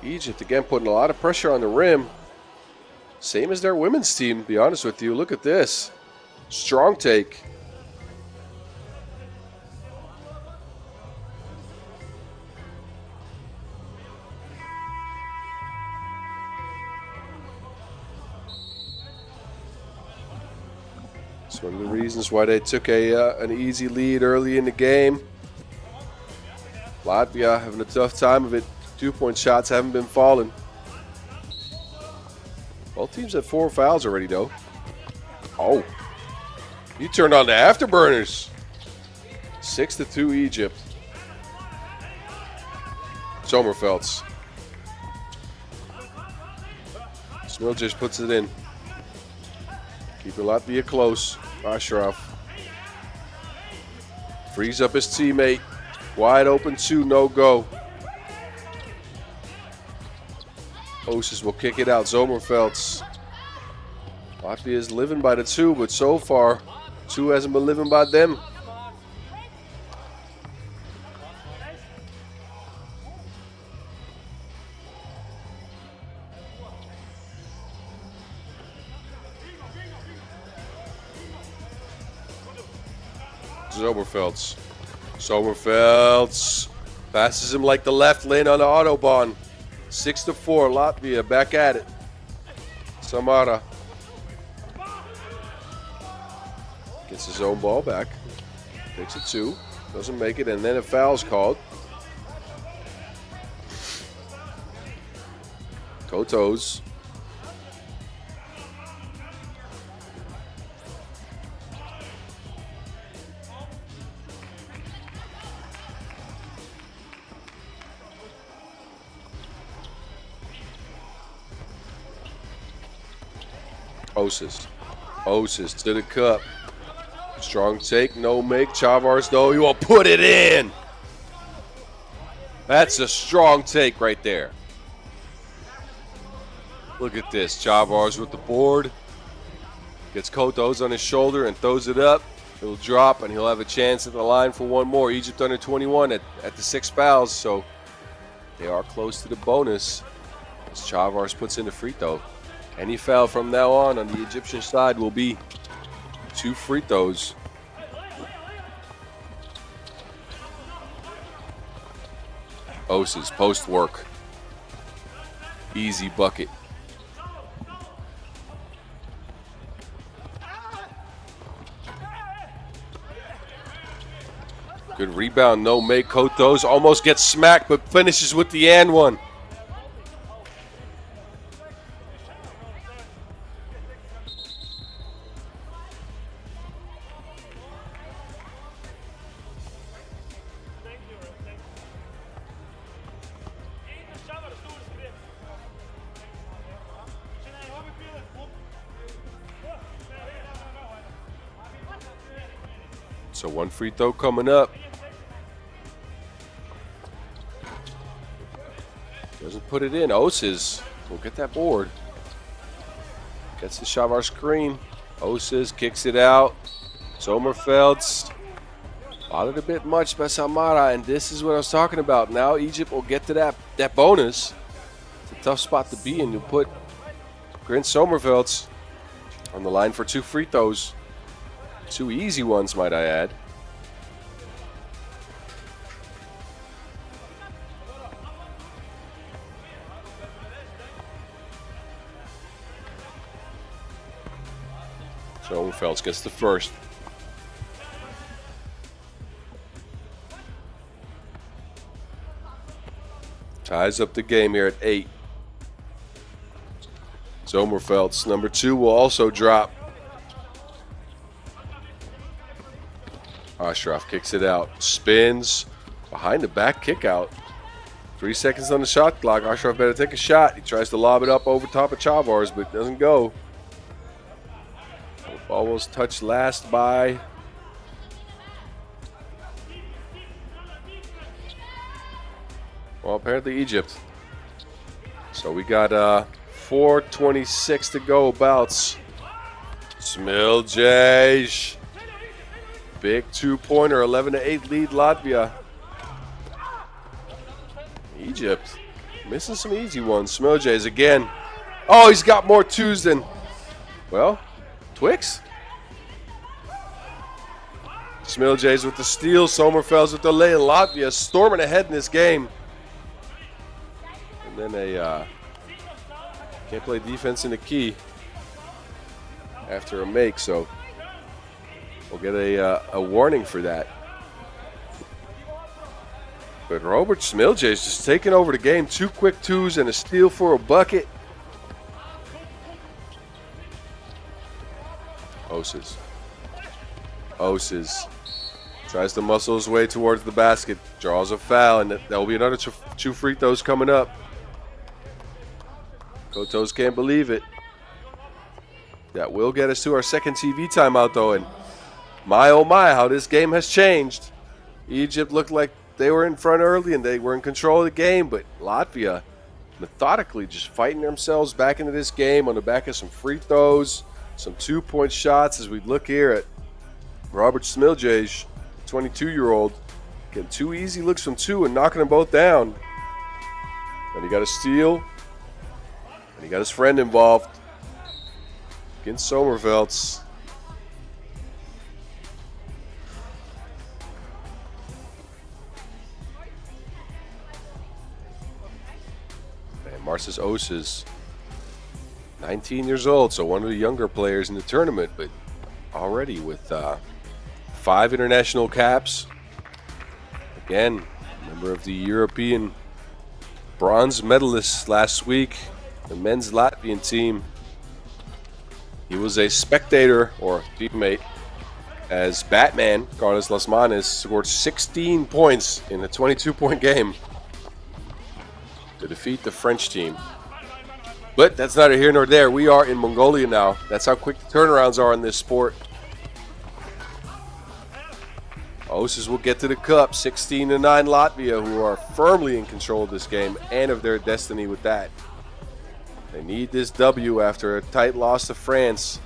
Egypt again putting a lot of pressure on the rim. Same as their women's team, to be honest with you. Look at this. Strong take. It's one of the reasons why they took an easy lead early in the game. Latvia having a tough time of it. 2-point shots haven't been falling. Both teams had 4 fouls already, though. Oh, you turned on the afterburners. 6-2 Egypt. Zomerfelds. Smildes puts it in. Keeping Latvia close. Ashraf frees up his teammate. Wide open two, no go. Osis will kick it out. Zomerfeld's. Latvia is living by the 2, but so far, 2 hasn't been living by them. Zomerfeld's. Zomerfeld's passes him like the left lane on the Autobahn. 6-4, Latvia back at it. Samara gets his own ball back. Takes it 2. Doesn't make it, and then a foul's called. Kotos. Osis to the cup. Strong take, no make. Chavars though, he will put it in. That's a strong take right there. Look at this. Chavars with the board. Gets Kotos on his shoulder and throws it up. It'll drop and he'll have a chance at the line for one more. Egypt under 21 at the 6 fouls, so they are close to the bonus as Chavars puts in the free throw. Any foul from now on the Egyptian side will be 2 free throws. Osis, post work. Easy bucket. Good rebound, no make. Kotos almost gets smacked, but finishes with the and one. So 1 free throw coming up. Doesn't put it in. Osis will get that board. Gets the Shavar screen. Osis kicks it out. Zomerfeld's bothered a bit much by Samara, and this is what I was talking about. Now Egypt will get to that bonus. It's a tough spot to be in. You put Grant Zomerfeld's on the line for 2 free throws. 2 easy ones, might I add. Zomerfeld's gets the first. Ties up the game here at 8. Zomerfeld's number 2 will also drop. Ashraf kicks it out, spins, behind the back kick out. 3 seconds on the shot clock. Ashraf better take a shot. He tries to lob it up over top of Chavars, but it doesn't go. Ball was touched last by apparently Egypt. So we got 4:26 to go. Bouts. Smilj. Big 2-pointer, 11-8 lead Latvia. Egypt missing some easy ones. Smilj again. Oh, he's got more 2s than, well, Twix. Smilj with the steal. Zomerfeld's with the lay. Latvia storming ahead in this game. And then can't play defense in the key after a make, so we'll get a warning for that. But Robert Smilj is just taking over the game. 2 quick 2s and a steal for a bucket. Osis tries to muscle his way towards the basket, draws a foul, and that will be another 2 free throws coming up. Kotos can't believe it. That will get us to our second TV timeout, though, and my oh my, how this game has changed. Egypt looked like they were in front early and they were in control of the game, but Latvia methodically just fighting themselves back into this game on the back of some free throws, some 2-point shots. As we look here at Robert Smiljanj, 22-year-old, getting 2 easy looks from 2 and knocking them both down. And he got a steal, and he got his friend involved against Sommervelds. Marcus Oses, 19 years old, so one of the younger players in the tournament, but already with 5 international caps. Again, member of the European bronze medalists last week, the men's Latvian team. He was a spectator or teammate as Batman, Carlos Lasmanes, scored 16 points in a 22-point game to defeat the French team. But that's neither here nor there. We are in Mongolia now. That's how quick the turnarounds are in this sport. Oses will get to the cup, 16-9 Latvia, who are firmly in control of this game and of their destiny with that. They need this W after a tight loss to France.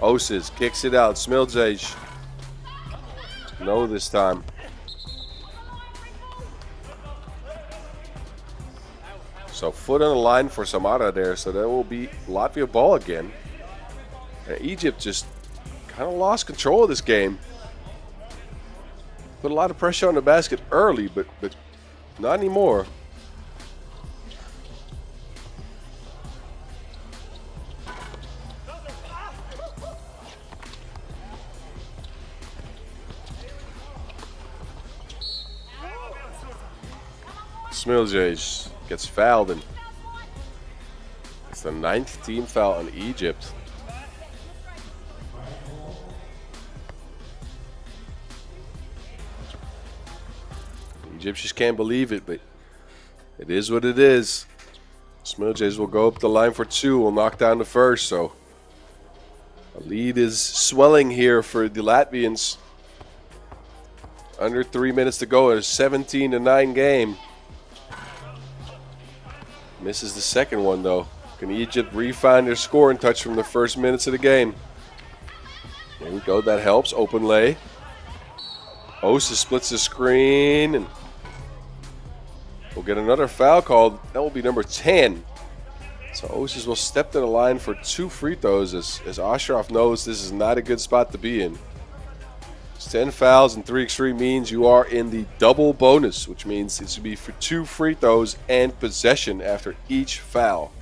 Oses kicks it out. Smiljanj. No this time. So foot on the line for Samara there, so that will be Latvia ball again. And Egypt just kind of lost control of this game. Put a lot of pressure on the basket early, but not anymore. Smiljanj gets fouled, and it's the 9th team foul on Egypt. Egyptians can't believe it, but it is what it is. Smiljanj will go up the line for 2, will knock down the first, so a lead is swelling here for the Latvians. Under 3 minutes to go, a 17-9 game. Misses the second one, though. Can Egypt refine their scoring touch from the first minutes of the game? There we go. That helps. Open lay. Oses splits the screen, and we'll get another foul called. That will be number 10. So Oses will step to the line for 2 free throws as Ashraf knows this is not a good spot to be in. 10 fouls and 3x3 means you are in the double bonus, which means it should be for 2 free throws and possession after each foul.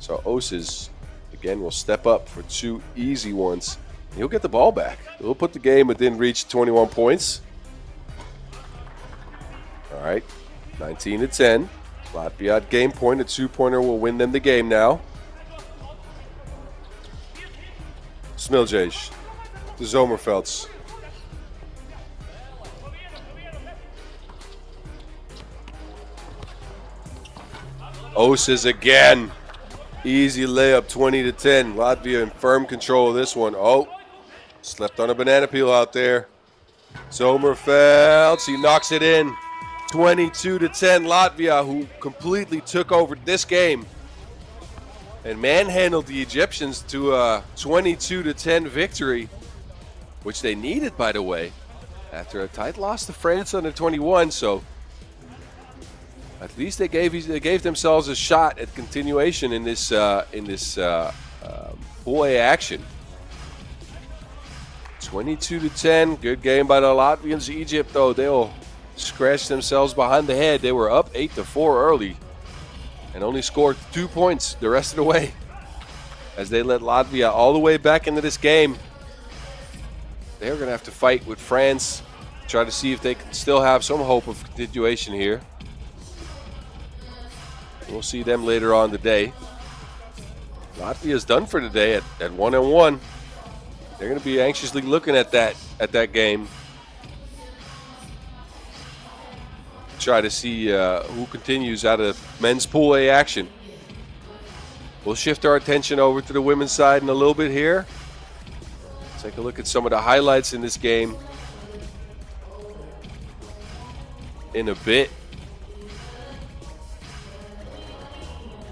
So Oses, again, will step up for 2 easy ones. He'll get the ball back. He'll put the game within reach, 21 points. All right, 19-10. Latvia at game point. A 2-pointer will win them the game now. Smiljanj to Zomervelds. Oses again. Easy layup, 20-10. Latvia in firm control of this one. Oh, slept on a banana peel out there. Zomervelds, he knocks it in. 22-10 Latvia, who completely took over this game and manhandled the Egyptians to a 22-10 victory, which they needed, by the way, after a tight loss to France under 21. So at least they gave themselves a shot at continuation in this Pool A action. 22-10, good game by the Latvians. Egypt, though, they'll scratch themselves behind the head. They were up 8-4 early and only scored 2 points the rest of the way as they let Latvia all the way back into this game. They're going to have to fight with France, try to see if they can still have some hope of continuation here. We'll see them later on today. Latvia's done for today at 1-1. They're going to be anxiously looking at that game. Try to see who continues out of men's Pool A action. We'll shift our attention over to the women's side in a little bit here. Take a look at some of the highlights in this game in a bit.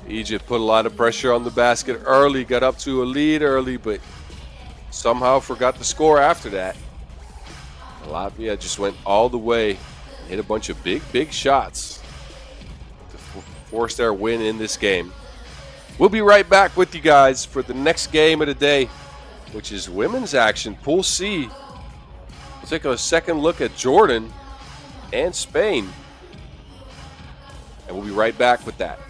Egypt put a lot of pressure on the basket early, got up to a lead early, but somehow forgot the score after that. Latvia just went all the way and hit a bunch of big shots to force their win in this game. We'll be right back with you guys for the next game of the day, which is women's action, Pool C. We'll take a second look at Jordan and Spain. And we'll be right back with that.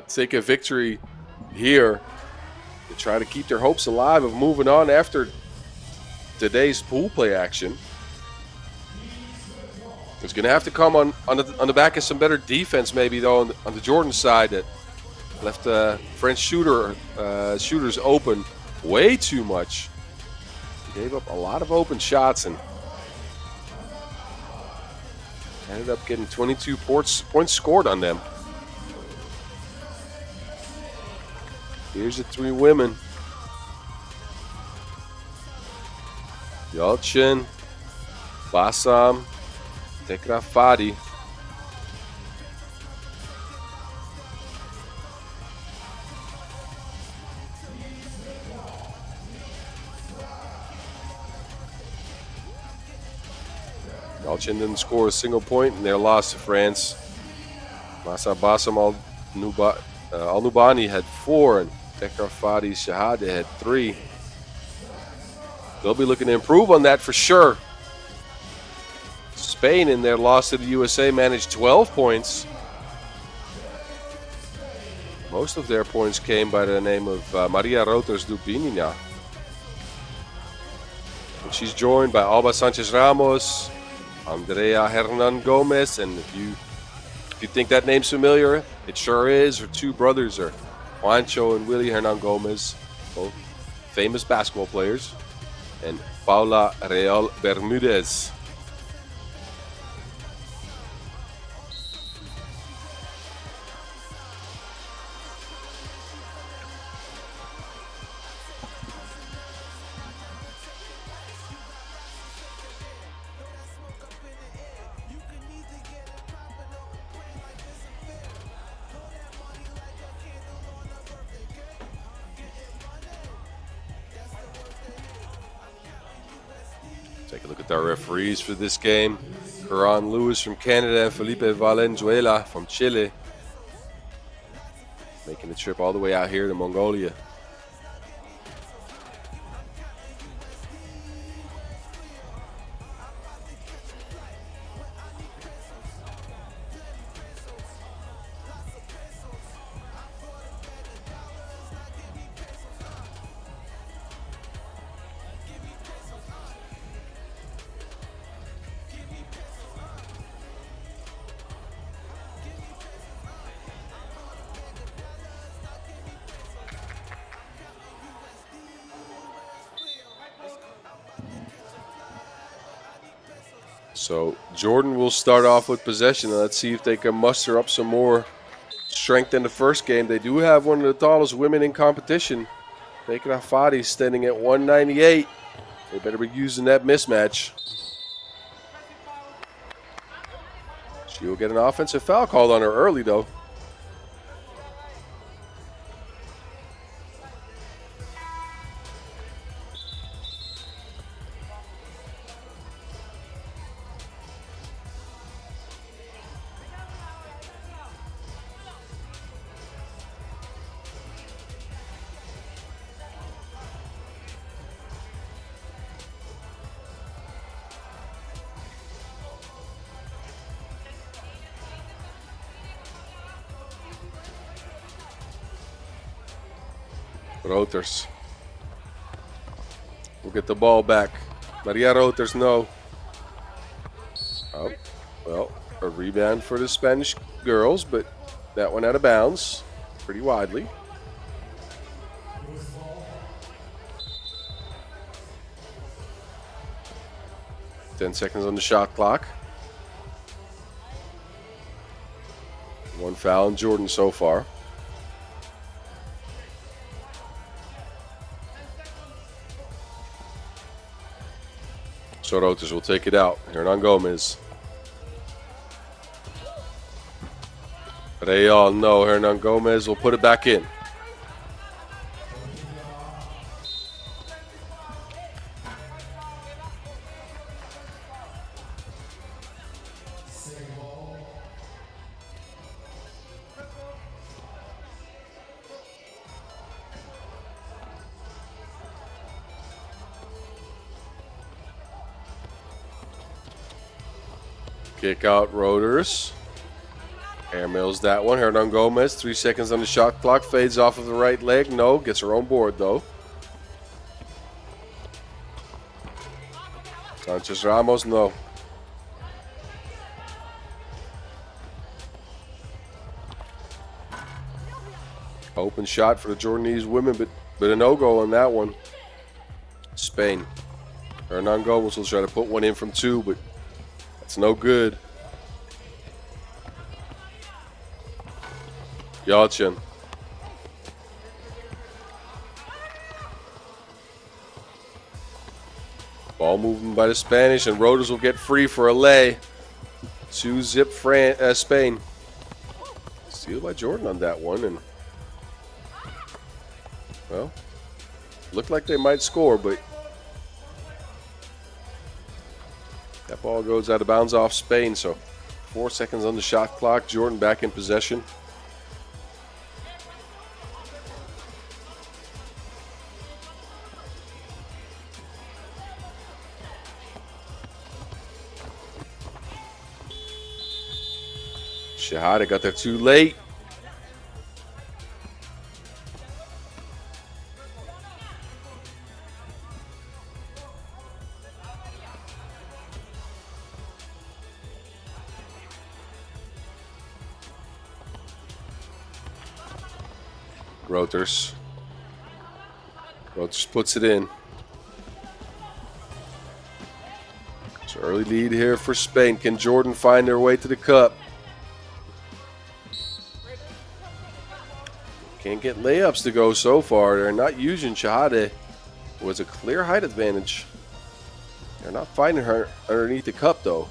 Take a victory here to try to keep their hopes alive of moving on after today's pool play action. It's going to have to come on the back of some better defense, maybe though on the Jordan side that left French shooters open way too much. Gave up a lot of open shots and ended up getting 22 points scored on them. Here's the three women. Yalchin, Bassam, Tekrafati. Yalchin didn't score a single point in their loss to France. Bassam Al-Nubani had 4 and Tekrafati Shahada had 3. They'll be looking to improve on that for sure. Spain, in their loss to the USA, managed 12 points. Most of their points came by the name of Maria Routers Dubinina. And she's joined by Alba Sanchez Ramos, Andrea Hernan Gomez, and if you think that name's familiar, it sure is. Her two brothers are Juancho and Willie Hernan Gomez, both famous basketball players, and Paula Real Bermudez. Take a look at our referees for this game. Karan Lewis from Canada and Felipe Valenzuela from Chile. Making the trip all the way out here to Mongolia. So Jordan will start off with possession. Let's see if they can muster up some more strength in the first game. They do have one of the tallest women in competition. Baker Afadi standing at 198. They better be using that mismatch. She will get an offensive foul called on her early, though. Routers will get the ball back. Maria Routers, no. Oh, well, a rebound for the Spanish girls, but that one out of bounds pretty widely. Ten seconds on the shot clock. One foul on Jordan so far. So Routers will take it out. Hernan Gomez. Real, no. Hernan Gomez will put it back in. Kick out Routers. Air mills that one. Hernan Gomez, 3 seconds on the shot clock. Fades off of the right leg. No. Gets her own board, though. Sanchez Ramos, no. Open shot for the Jordanese women, but a no-go on that one. Spain. Hernan Gomez will try to put one in from two, but it's no good. Yalchin. Ball movement by the Spanish, and Routers will get free for a lay. 2-zip Spain. Steal by Jordan on that one, and well, looked like they might score, but that ball goes out of bounds off Spain, so 4 seconds on the shot clock. Jordan back in possession. Shahada got there too late. Roters puts it in. So early lead here for Spain. Can Jordan find their way to the cup? Can't get layups to go so far. They're not using Shahade. Was a clear height advantage. They're not finding her underneath the cup though.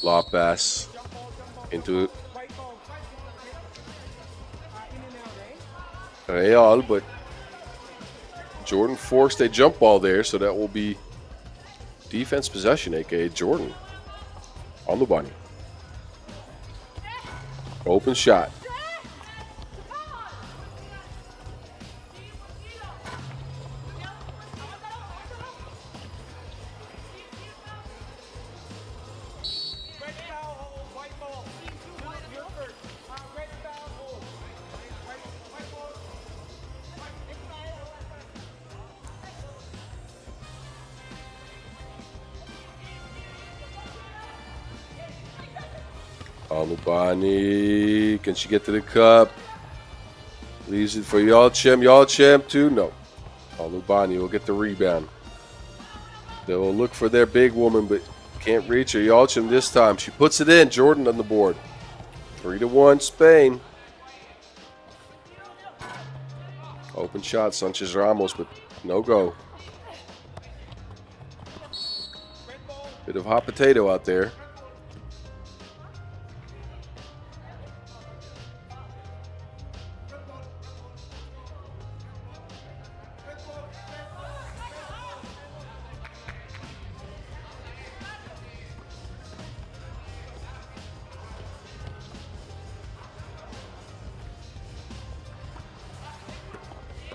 Lob pass into Real, but Jordan forced a jump ball there, so that will be defense possession, aka Jordan on the bunny. Open shot. Alubani, can she get to the cup? Leaves it for Yalchem. Yalchem too? No. Alubani will get the rebound. They will look for their big woman, but can't reach her. Yalchem this time. She puts it in. Jordan on the board. 3-1 Spain. Open shot, Sanchez Ramos, but no go. Bit of hot potato out there.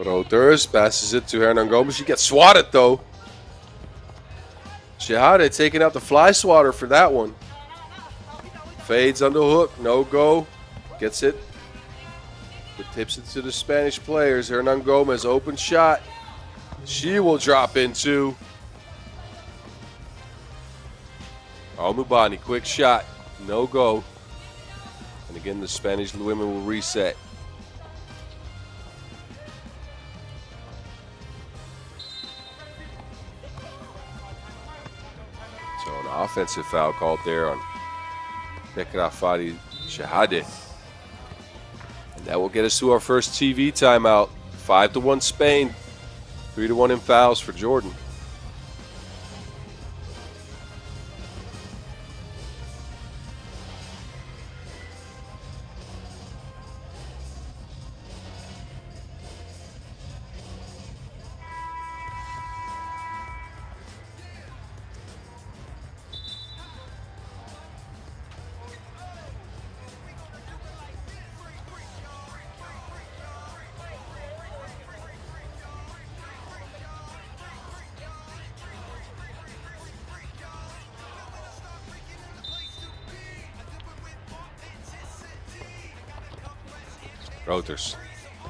Roters passes it to Hernan Gomez. She gets swatted though. Shahade taking out the fly swatter for that one. Fades on the hook. No go. Gets it. But tips it to the Spanish players. Hernan Gomez, open shot. She will drop in too. Al-Mubani, quick shot. No go. And again, the Spanish women will reset. Offensive foul called there on Bekrafadi Shahade. And that will get us to our first TV timeout. 5-1 Spain. 3-1 in fouls for Jordan.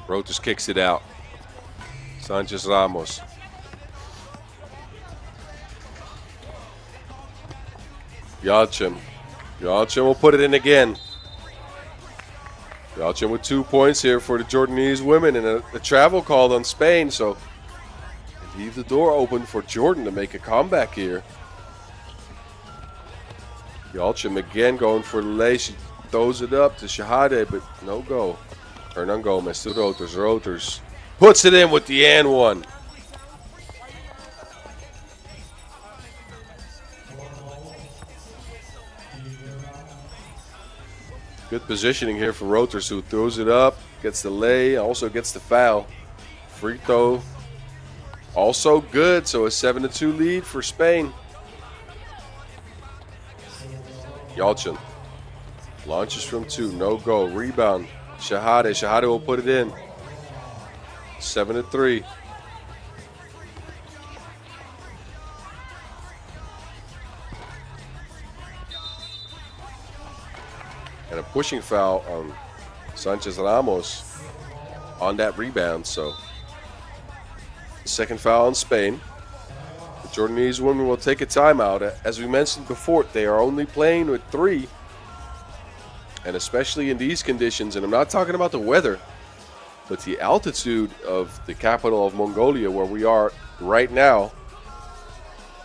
Roters kicks it out. Sanchez Ramos. Yalchem will put it in again. Yalchem with 2 points here for the Jordanese women, and a travel called on Spain, so leave the door open for Jordan to make a comeback here. Yalchem again going for the lay. She throws it up to Shahade, but no go. Hernan Gomez to Roters. Puts it in with the and one. Good positioning here for Roters, who throws it up, gets the lay, also gets the foul. Free throw also good, so a 7-2 lead for Spain. Yalchem launches from 2, no go. Rebound. Shahade will put it in. 7-3. And a pushing foul on Sanchez Ramos on that rebound. So, second foul on Spain. The Jordanese women will take a timeout. As we mentioned before, they are only playing with 3. And especially in these conditions, and I'm not talking about the weather, but the altitude of the capital of Mongolia, where we are right now,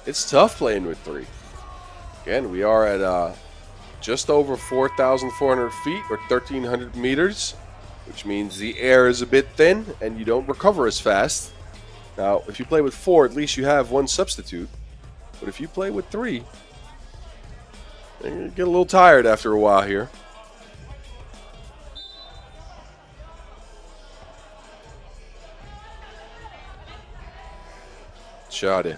it's tough playing with 3. Again, we are at just over 4,400 feet or 1,300 meters, which means the air is a bit thin and you don't recover as fast. Now, if you play with 4, at least you have 1 substitute. But if you play with 3, you get a little tired after a while here. Shade.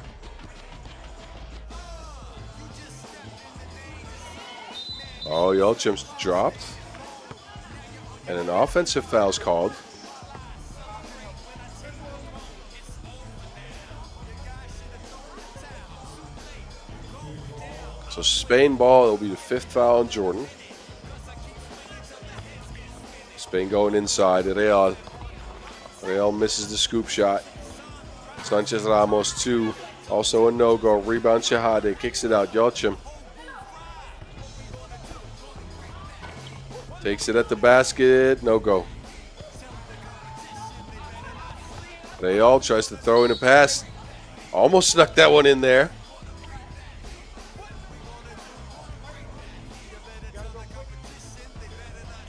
Oh, Yelchim's dropped. And an offensive foul's called. So Spain ball, it'll be the 5th foul on Jordan. Spain going inside. Real misses the scoop shot. Sanchez Ramos 2, also a no-go. Rebound Shahade, kicks it out. Yelchim takes it at the basket, no-go. Real tries to throw in a pass. Almost snuck that one in there.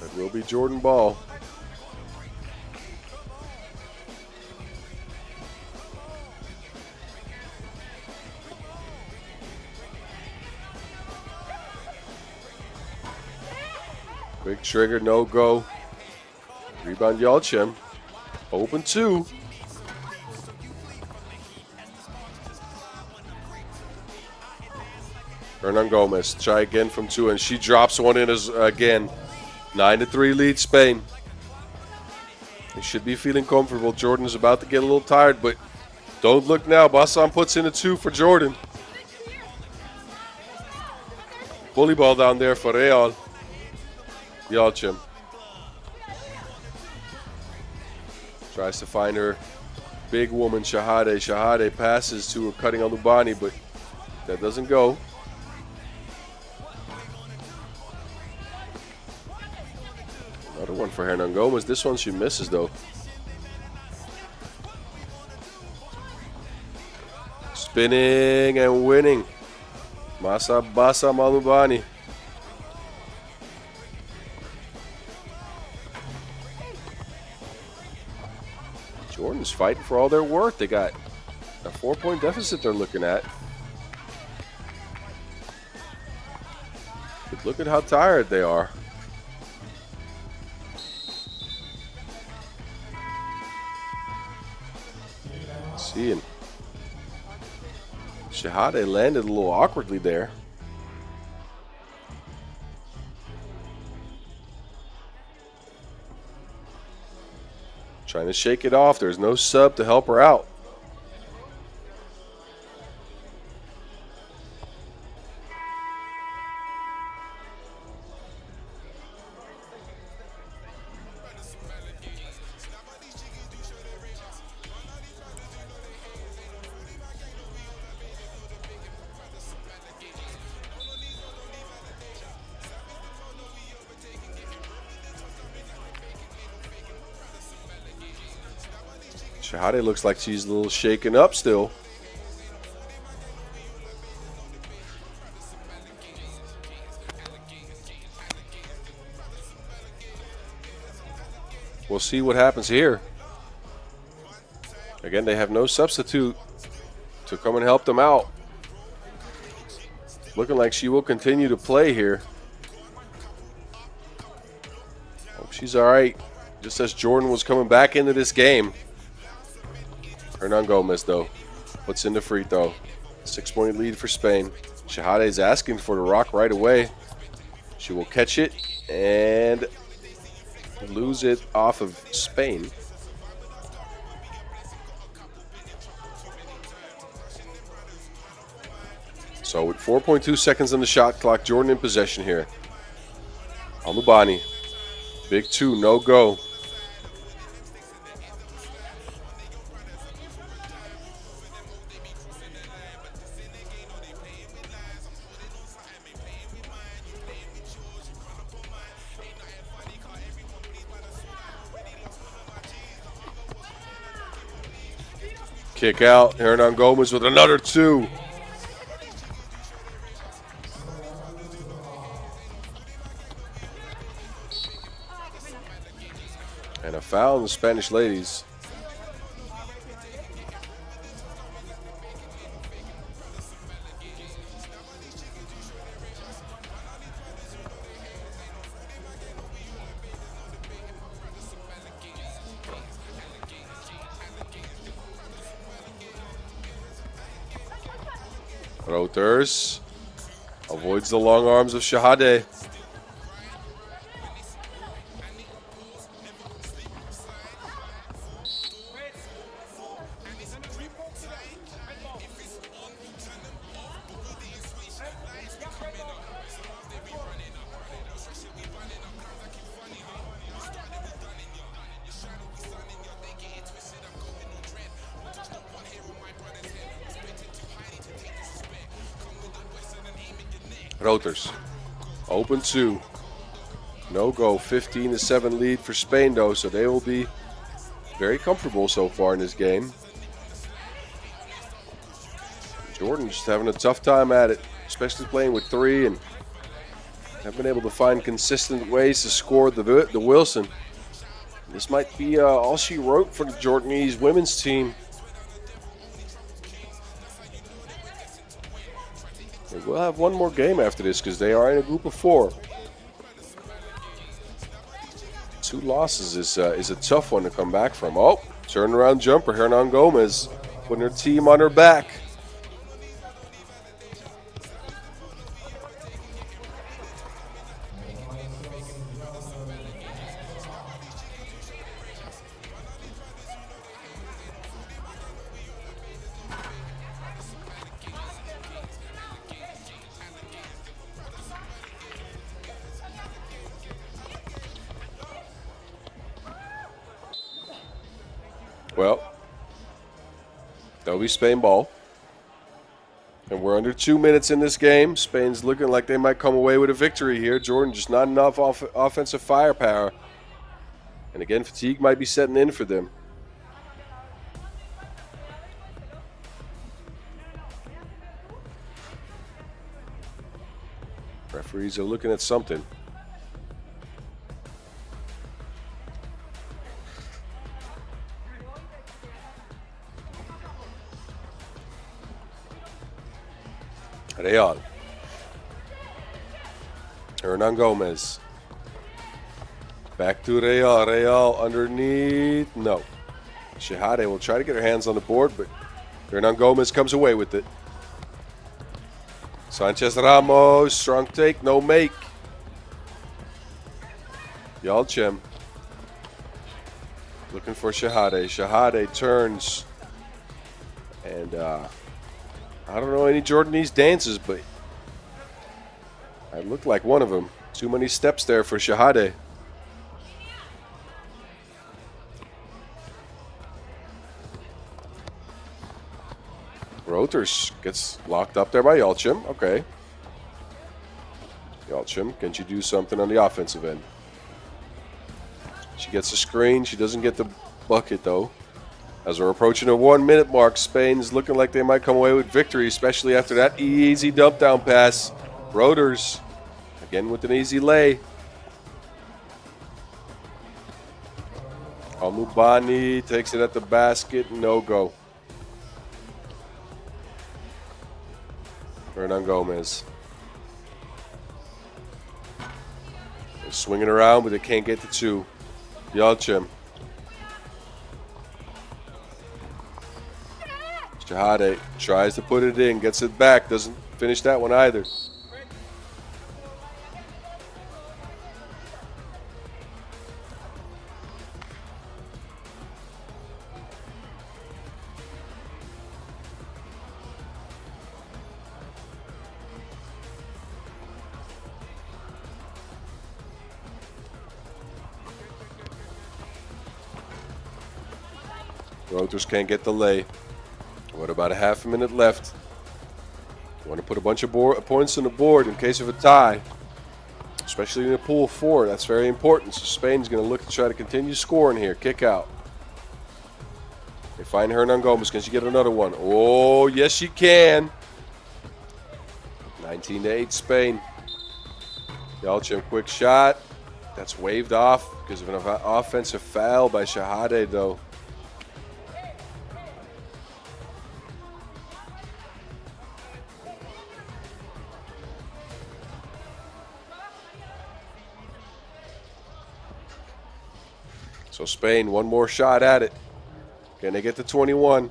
That will be Jordan ball. Big trigger, no go. Rebound Yelchim. Open 2. Hernan Gomez try again from 2, and she drops one in again. 9-3 lead Spain. They should be feeling comfortable. Jordan's about to get a little tired, but don't look now. Bassam puts in a 2 for Jordan. Bully ball down there for Real. Yelchim tries to find her big woman, Shahade. Shahade passes to a cutting Alubani, but that doesn't go. Another one for Hernan Gomez. This one she misses, though. Spinning and winning. Masa Basa Malubani. Jordan's fighting for all their worth. They got a 4-point deficit they're looking at. But look at how tired they are. Seeing Shahade landed a little awkwardly there. Trying to shake it off. There's no sub to help her out. Shahade looks like she's a little shaken up still. We'll see what happens here. Again, they have no substitute to come and help them out. Looking like she will continue to play here. Hope she's all right. Just as Jordan was coming back into this game. Hernan Gomez, though, puts in the free throw. 6-point lead for Spain. Shahade is asking for the rock right away. She will catch it and lose it off of Spain. So with 4.2 seconds on the shot clock, Jordan in possession here. Alubani. Big two, no go. Kick out. Hernan Gomez with another two. And a foul on the Spanish ladies. Routers avoids the long arms of Shahade. Routers. Open two. No go. 15-7 lead for Spain, though, so they will be very comfortable so far in this game. Jordan just having a tough time at it, especially playing with three, and haven't been able to find consistent ways to score the Wilson. This might be all she wrote for the Jordanese women's team. We'll have one more game after this because they are in a group of four. 2 losses is a tough one to come back from. Oh, turnaround jumper, Hernan Gomez putting her team on her back. Well, that'll be Spain ball. And we're under 2 minutes in this game. Spain's looking like they might come away with a victory here. Jordan just not enough offensive firepower. And again, fatigue might be setting in for them. Referees are looking at something. Real. Hernan Gomez. Back to Real. Real underneath. No. Shahade will try to get her hands on the board, but Hernan Gomez comes away with it. Sanchez Ramos. Strong take. No make. Yalchem. Looking for Shahade. Shahade turns. And, I don't know any Jordanese dances, but I looked like one of them. Too many steps there for Shahade. Routers gets locked up there by Yalchem. Okay. Yalchem, can she do something on the offensive end? She gets a screen. She doesn't get the bucket, though. As we're approaching a 1 minute mark, Spain's looking like they might come away with victory, especially after that easy dump down pass. Routers, again with an easy lay. Alubani takes it at the basket, no go. Hernan Gomez. They're swinging around, but they can't get the two. Yalchem. Shahade tries to put it in, gets it back, doesn't finish that one either. Rotors can't get the lay. What about a half a minute left? You want to put a bunch of points on the board in case of a tie, especially in a pool of 4. That's very important. So Spain's going to look to try to continue scoring here. Kick out. They find Hernan Gomez. Can she get another one? Oh, yes, she can. 19-8 Spain. Yelchin, quick shot. That's waved off because of an offensive foul by Shahade, though. So Spain, one more shot at it. Can they get to 21?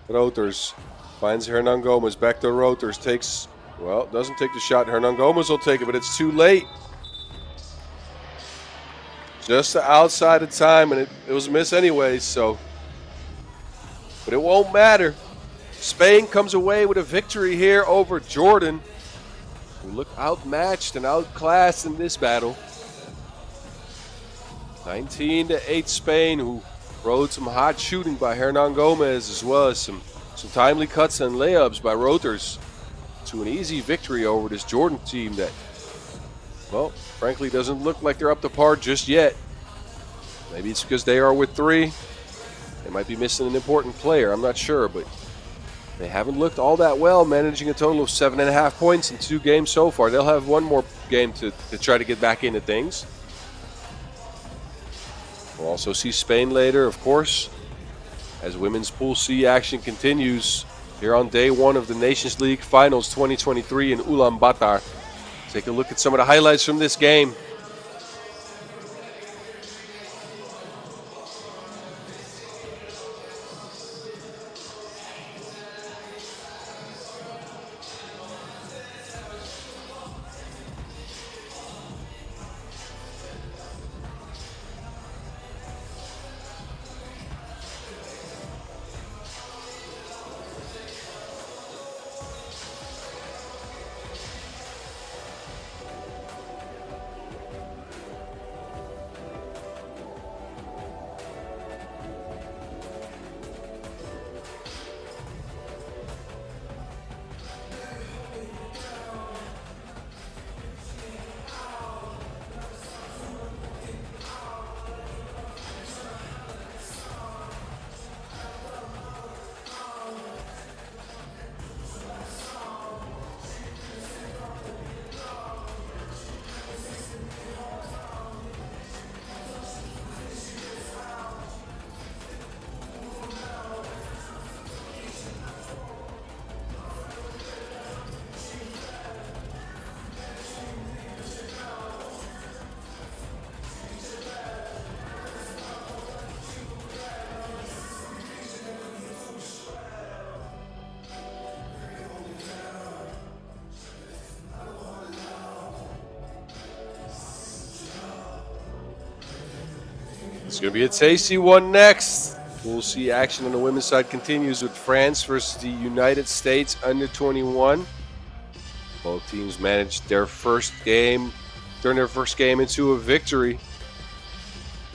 Roters finds Hernan Gomez. Back to Roters. Takes, well, doesn't take the shot. Hernan Gomez will take it, but it's too late. Just the outside of time, and it was a miss anyways, so. But it won't matter. Spain comes away with a victory here over Jordan, who look outmatched and outclassed in this battle. 19-8 Spain, who rode some hot shooting by Hernan Gomez, as well as some timely cuts and layups by Roters, to an easy victory over this Jordan team that, well, frankly doesn't look like they're up to par just yet. Maybe it's because they are with 3. They might be missing an important player. I'm not sure, but they haven't looked all that well, managing a total of 7.5 points in 2 games so far. They'll have one more game to try to get back into things. We'll also see Spain later, of course, as Women's Pool C action continues here on day 1 of the Nations League Finals 2023 in Ulaanbaatar. Take a look at some of the highlights from this game. It's going to be a tasty one next. We'll see action on the women's side continues with France versus the United States under 21. Both teams managed their first game, turned their first game into a victory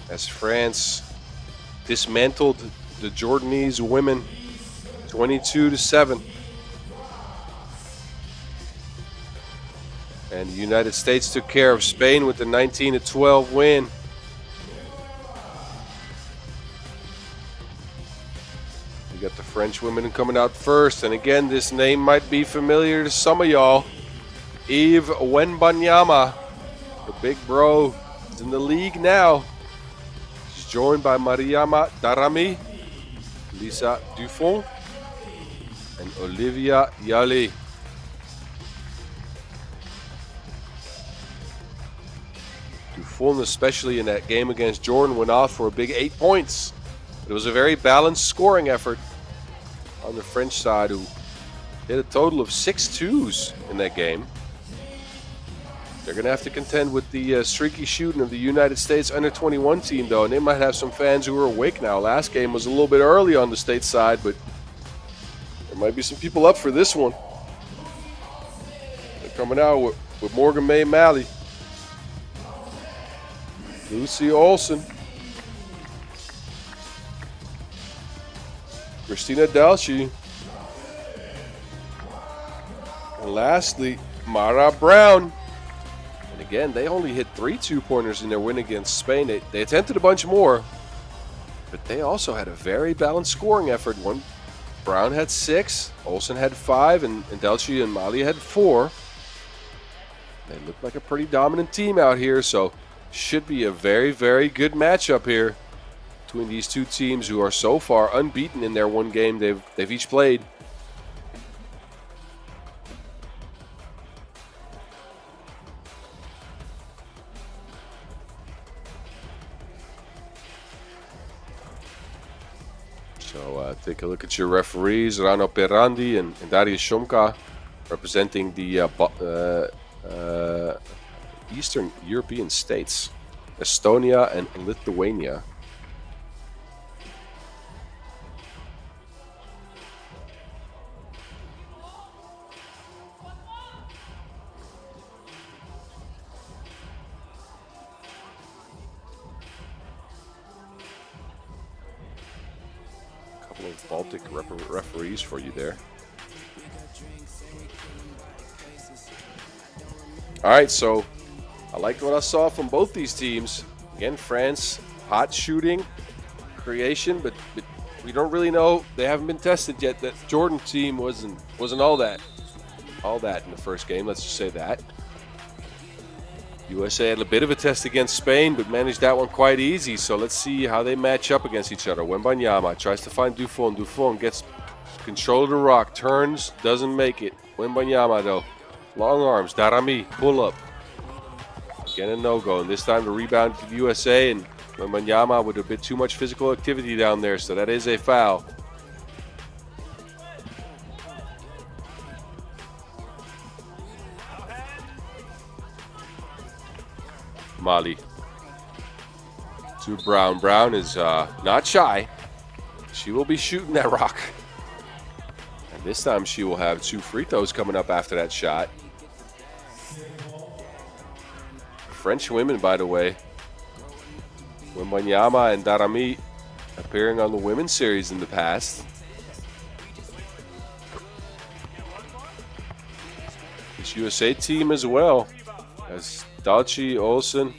as France dismantled the Jordanese women 22-7. And the United States took care of Spain with the 19-12 win. We got the French women coming out first, and again, this name might be familiar to some of y'all. Yves Wembanyama, the big bro, is in the league now. She's joined by Mariama Darami, Lisa Dufont, and Olivia Yali. Dufont, especially in that game against Jordan, went off for a big 8 points. It was a very balanced scoring effort on the French side, who hit a total of 6 twos in that game. They're going to have to contend with the streaky shooting of the United States under-21 team, though, and they might have some fans who are awake now. Last game was a little bit early on the state side, but there might be some people up for this one. They're coming out with Morgan May Malley, Lucy Olsen, Christina Dalci. And lastly, Mara Brown. And again, they only hit 3 2-pointers in their win against Spain. They attempted a bunch more, but they also had a very balanced scoring effort. Brown had 6, Olsen had 5, and Dalci and Mali had 4. They look like a pretty dominant team out here, so should be a very, very good matchup here between these two teams who are so far unbeaten in their one game they've each played. So take a look at your referees, Rano Perandi and Darius Shumka, representing the Eastern European states, Estonia and Lithuania. A couple of Baltic referees for you there. All right, so I liked what I saw from both these teams. Again, France, hot shooting, creation, but we don't really know. They haven't been tested yet. That Jordan team wasn't all that in the first game. Let's just say that. USA had a bit of a test against Spain, but managed that one quite easy. So let's see how they match up against each other. Wembanyama tries to find Dufon. Dufon gets control of the rock, turns, doesn't make it. Wembanyama though, long arms. Darami pull up. Again a no-go, and this time the rebound to the USA, and Wembanyama with a bit too much physical activity down there, so that is a foul. Mali to Brown. Brown is not shy. She will be shooting that rock. And this time she will have 2 free throws coming up after that shot. French women, by the way, Wembanyama and Darami, appearing on the women's series in the past. This USA team as well, as Dalci, Olsen,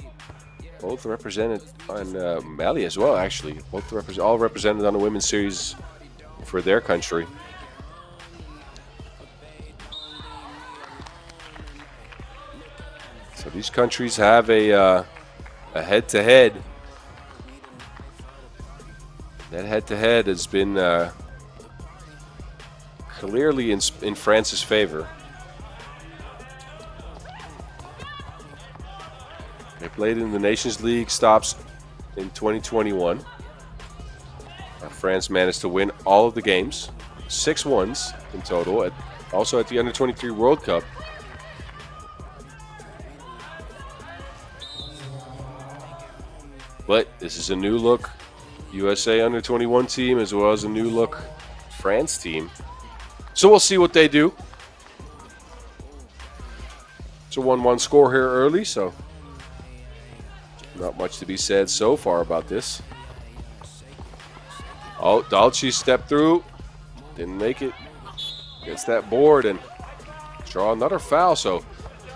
both represented, and Mali as well, actually. Both all represented on the women's series for their country. So these countries have a head-to-head. That head-to-head has been clearly in France's favor. They played in the Nations League stops in 2021. France managed to win all of the games, 6 wins in total, also at the Under-23 World Cup. But this is a new look USA Under-21 team as well as a new look France team. So we'll see what they do. It's a 1-1 score here early, so not much to be said so far about this. Oh, Dalci stepped through. Didn't make it. Gets that board and draw another foul. So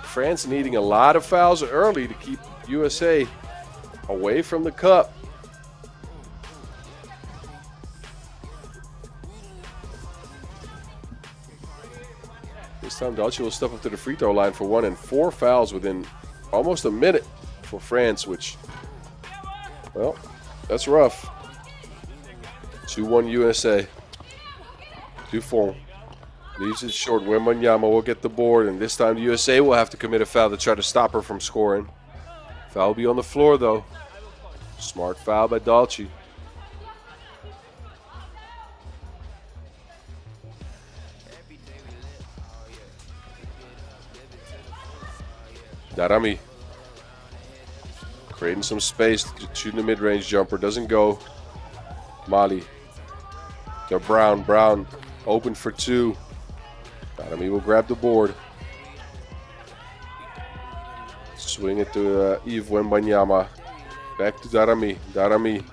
France needing a lot of fouls early to keep USA away from the cup. This time Dalci will step up to the free throw line for 1 and 4 fouls within almost a minute for France, which, well, that's rough. 2-1 USA. Dufon leaves it short. Wembanyama will get the board, and this time the USA will have to commit a foul to try to stop her from scoring. Foul will be on the floor, though. Smart foul by Dalci. Darami creating some space, shooting a mid-range jumper, doesn't go. Mali to Brown. Brown open for 2. Darami will grab the board. Swing it to Yves Wembanyama. Back to Darami. Darami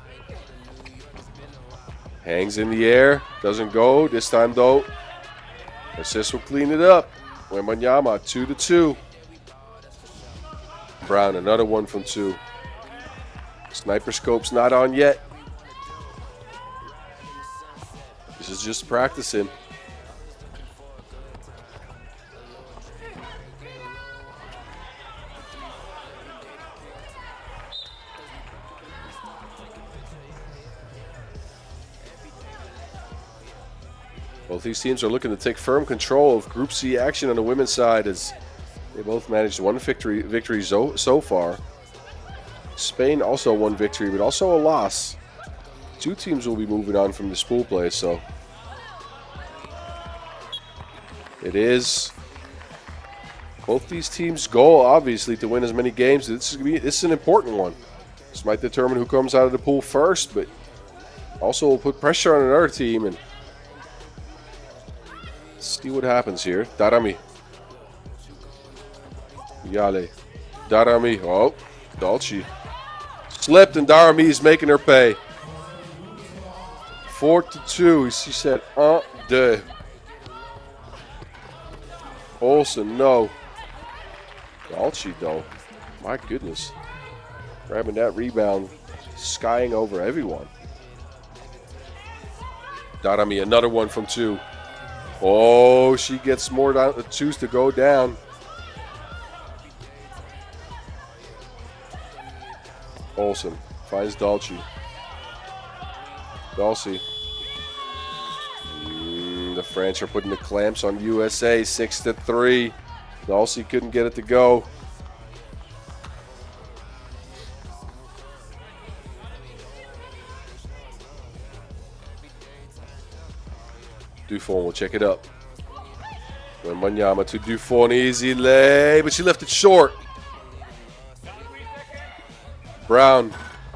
Hangs in the air. Doesn't go. This time, though, assist will clean it up. Wembanyama, 2-2. Brown, another one from 2. Sniper scope's not on yet. This is just practicing. Both these teams are looking to take firm control of Group C action on the women's side as they both managed one victory so far. Spain also one victory, but also a loss. 2 teams will be moving on from this pool play, so it is both these teams' goal, obviously, to win as many games. This is an important one. This might determine who comes out of the pool first, but also will put pressure on another team. And see what happens here. Darami. Yale. Darami. Oh, Dolce. Slipped, and Darami is making her pay. 4-2. She said, de. Olsen, no. Dolce, though. My goodness. Grabbing that rebound. Skying over everyone. Darami, another one from 2. Oh, she gets more down, choose to go down. Olsen finds Dolce. Dolce. The French are putting the clamps on USA, 6-3. Dolce couldn't get it to go. Dufon will check it up. Wembanyama to Dufon, easy lay, but she left it short. Brown,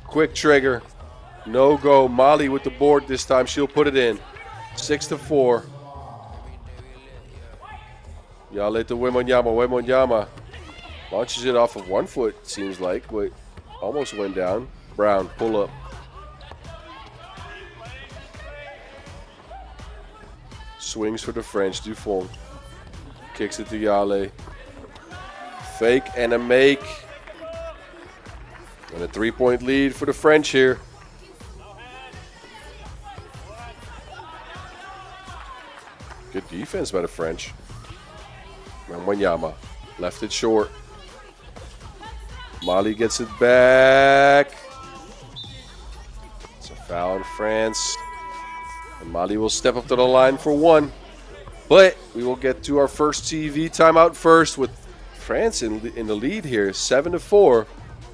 quick trigger, no go. Molly with the board this time. She'll put it in. 6-4. Yale to Wembanyama. Wembanyama launches it off of 1 foot. Seems like, but almost went down. Brown, pull up. Swings for the French. Dufon kicks it to Yale. Fake and a make. And a 3-point lead for the French here. Good defense by the French. Wembanyama left it short. Mali gets it back. It's a foul on France. And Mali will step up to the line for 1. But we will get to our first TV timeout first with France in the lead here, 7-4.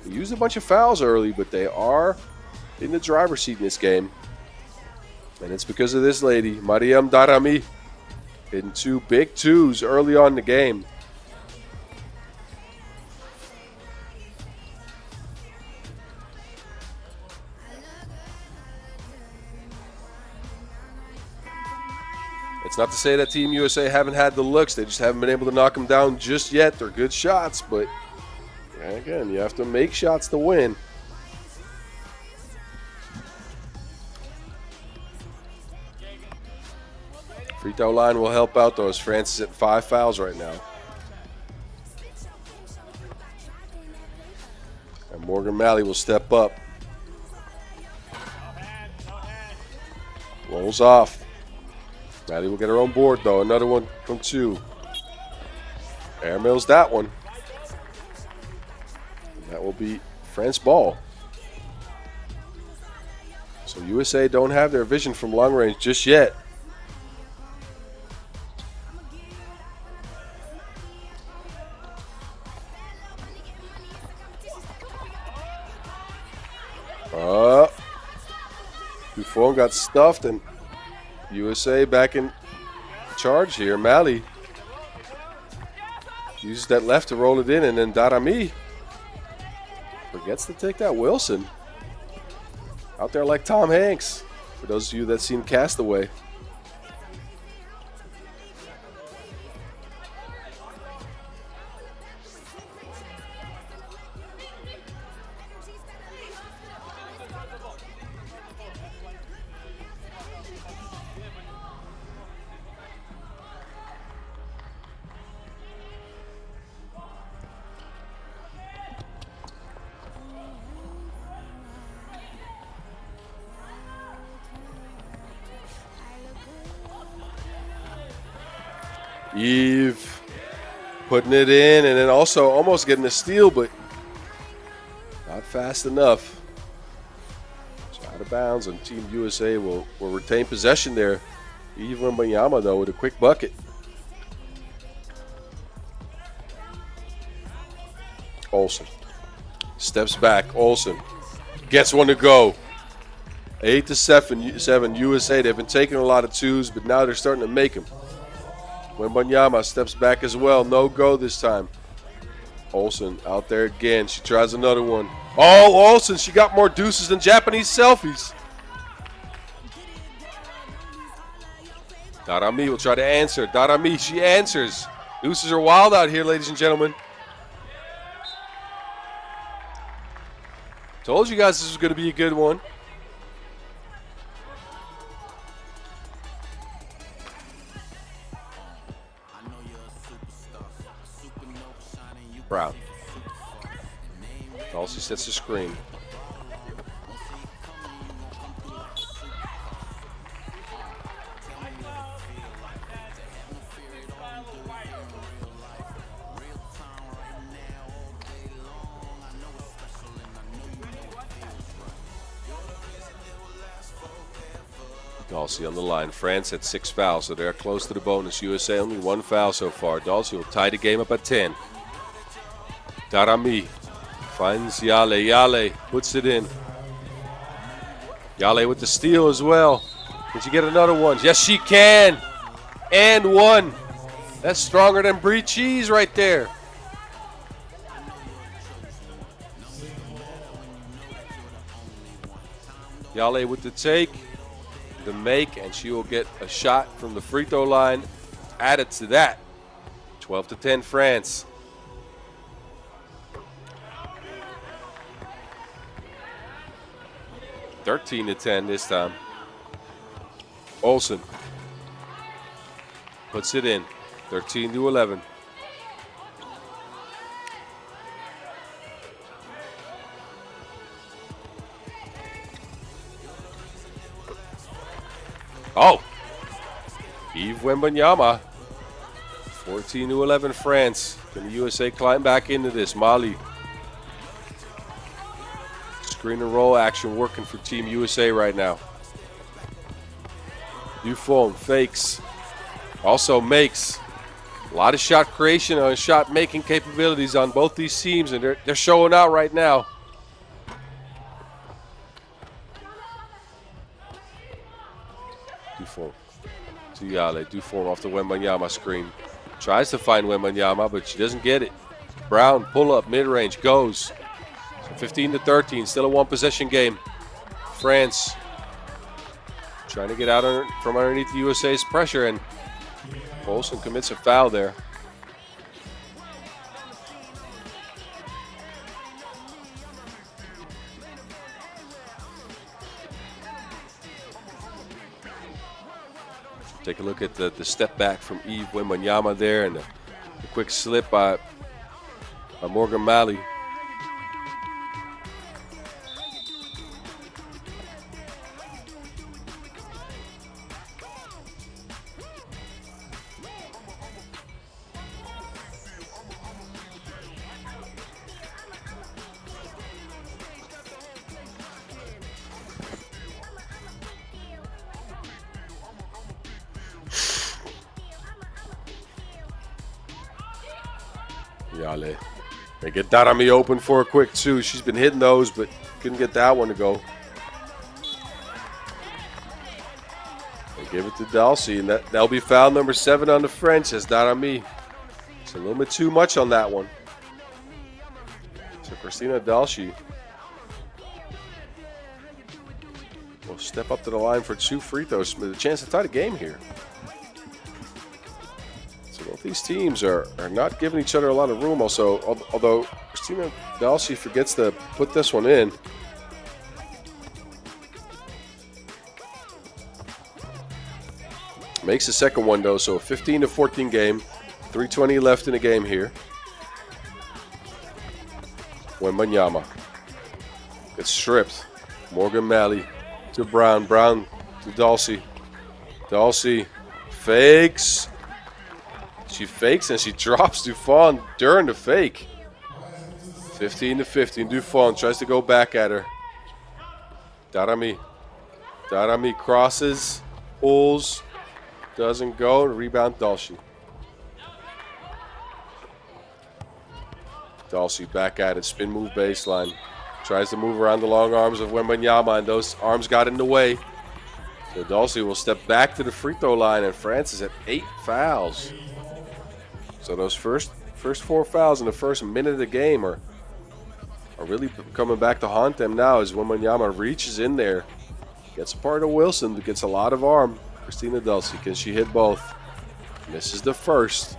We used a bunch of fouls early, but they are in the driver's seat in this game. And it's because of this lady, Mariam Darami, hitting 2 big 2s early on in the game. It's not to say that Team USA haven't had the looks. They just haven't been able to knock them down just yet. They're good shots, but again, you have to make shots to win. Free throw line will help out, though, as France is at 5 fouls right now. And Morgan Malley will step up. Rolls off. Malley will get her own board, though. Another one from 2. Airmails that one. That will be France ball. So USA don't have their vision from long range just yet. Dufon got stuffed, and USA back in charge here. Malley uses that left to roll it in, and then Darami forgets to take that. Wilson out there like Tom Hanks, for those of you that seen Castaway. Eve putting it in, and then also almost getting a steal, but not fast enough. So out of bounds, and Team USA will retain possession there. Eve Wembanyama, though, with a quick bucket. Olsen steps back. Olsen gets one to go. 8-7 USA. They've been taking a lot of twos, but now they're starting to make them. Wembanyama steps back as well. No go this time. Olsen out there again. She tries another one. Oh, Olsen, she got more deuces than Japanese selfies. Darami will try to answer. Darami, she answers. Deuces are wild out here, ladies and gentlemen. Told you guys this was going to be a good one. Brown. Also sets the screen. Dalsey on the line. France had 6 fouls, so they're close to the bonus. USA only 1 foul so far. Dalsey will tie the game up at 10. Darami finds Yale. Yale puts it in. Yale with the steal as well. Can she get another one? Yes, she can. And one. That's stronger than brie cheese right there. Yale with the take, the make, and she will get a shot from the free throw line added to that. 12-10 France. (13-10) this time. Olsen puts it in. 13-11. Oh! Eve Wembanyama. 14-11 France. Can the USA climb back into this? Mali. Screen and roll action working for Team USA right now. Buffon fakes. Also makes. A lot of shot creation and shot making capabilities on both these teams, and they're showing out right now. Buffon to Yale. Buffon off the Wembanyama screen. Tries to find Wembanyama, but she doesn't get it. Brown pull up mid-range goes. 15-13, still a one-possession game. France trying to get out from underneath the USA's pressure, and Olsen commits a foul there. Take a look at the step back from Eve Wembanyama there, and the quick slip by Morgan Malley. Yale. They get Darami open for a quick two. She's been hitting those, but couldn't get that one to go. They give it to Dalsey, and that'll be foul number 7 on the French as Darami. It's a little bit too much on that one. So Christina Dalsey will step up to the line for 2 free throws with a chance to tie the game here. Both these teams are not giving each other a lot of room. Also, although Christina Dalsey forgets to put this one in. Makes the second one, though, so a 15-14 game. 3:20 left in the game here. Wembanyama gets stripped. Morgan Malley to Brown. Brown to Dalsey. Dalsey fakes. She fakes and she drops Dufon during the fake. 15-15. Dufon tries to go back at her. Darami. Darami crosses, pulls, doesn't go. Rebound, Dalshi. Dalshi back at it. Spin move baseline. Tries to move around the long arms of Wembanyama, and those arms got in the way. So Dalshi will step back to the free throw line, and France is at 8 fouls. So those first 4 fouls in the first minute of the game are really coming back to haunt them now as Wembanyama reaches in there. Gets a part of Wilson, but gets a lot of arm. Christina Dalshi, can she hit both? Misses the first.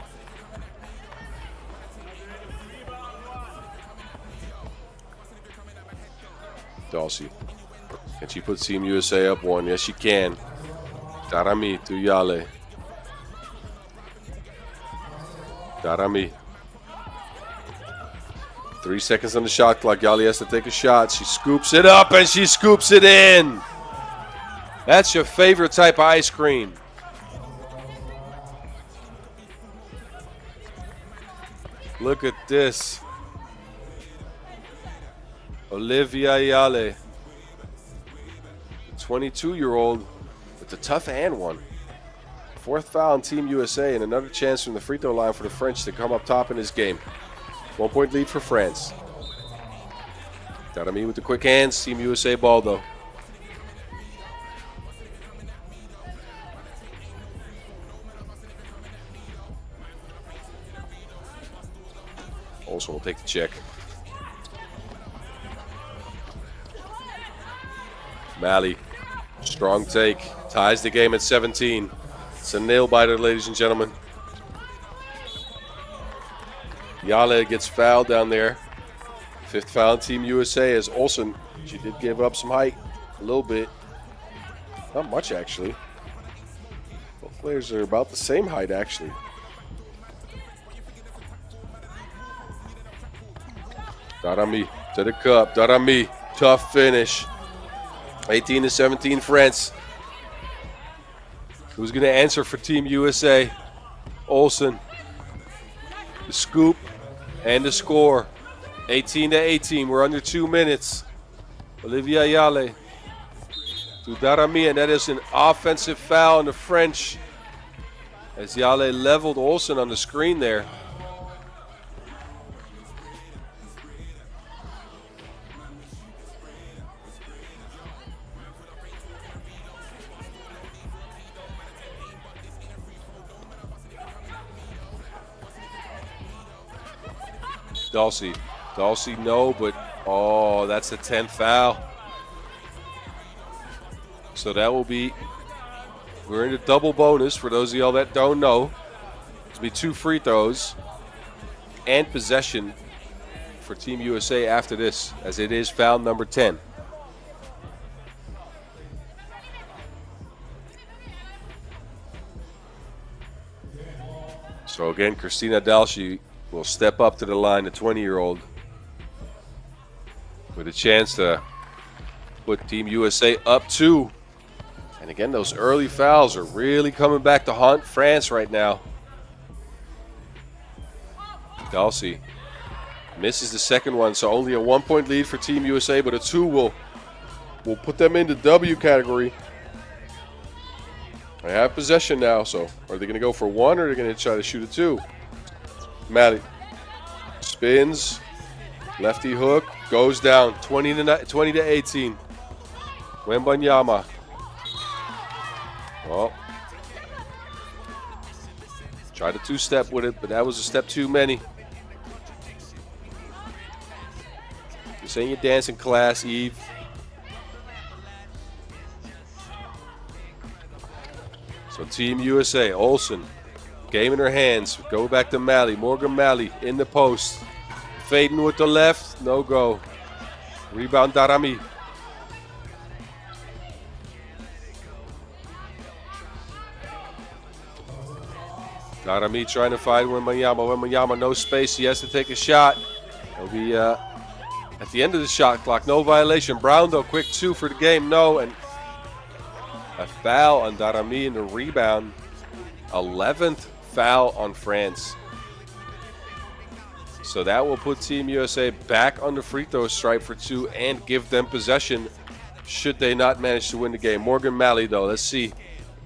Dalshi. Can she put Team USA up 1? Yes, she can. Darami to Yale. Darami. 3 seconds on the shot clock. Yale has to take a shot. She scoops it up and she scoops it in. That's your favorite type of ice cream. Look at this. Olivia Yale, the 22-year-old with the tough hand one. 4th foul on Team USA and another chance from the free throw line for the French to come up top in this game. 1-point lead for France. Darami with the quick hands. Team USA ball though. Also will take the check. Malley, strong take, ties the game at 17. It's a nail biter, ladies and gentlemen. Yale gets fouled down there. 5th foul on Team USA as Olsen. She did give up some height, a little bit. Not much, actually. Both players are about the same height, actually. Darami to the cup. Darami, tough finish. 18-17 France. Who's going to answer for Team USA? Olsen. The scoop and the score. 18-18. We're under 2 minutes. Olivia Yale to Darami, and that is an offensive foul on the French as Yale leveled Olsen on the screen there. Dalshi. Dalshi, no, but oh, that's the 10th foul. So that will be, we're in a double bonus for those of y'all that don't know. It'll be 2 free throws and possession for Team USA after this, as it is foul number 10. So again, Christina Dalshi will step up to the line, the 20-year-old, with a chance to put Team USA up 2. And again, those early fouls are really coming back to haunt France right now. Dalshi misses the second one, so only a 1-point lead for Team USA, but a 2 will put them in the W category. They have possession now, so are they going to go for 1 or are they going to try to shoot a 2? Malley spins, lefty hook, goes down, 20-18. Wembanyama. Well, tried a 2-step with it, but that was a step too many. This ain't your dancing class, Eve. So Team USA, Olsen. Game in her hands. Go back to Malley. Morgan Malley in the post. Fading with the left. No go. Rebound Darami. Darami trying to find Wembanyama. Wembanyama, no space. He has to take a shot. It'll be at the end of the shot clock. No violation. Brown, though, quick 2 for the game. No. And a foul on Darami in the rebound. 11th foul on France. So that will put Team USA back on the free throw stripe for 2 and give them possession should they not manage to win the game. Morgan Malley, though, let's see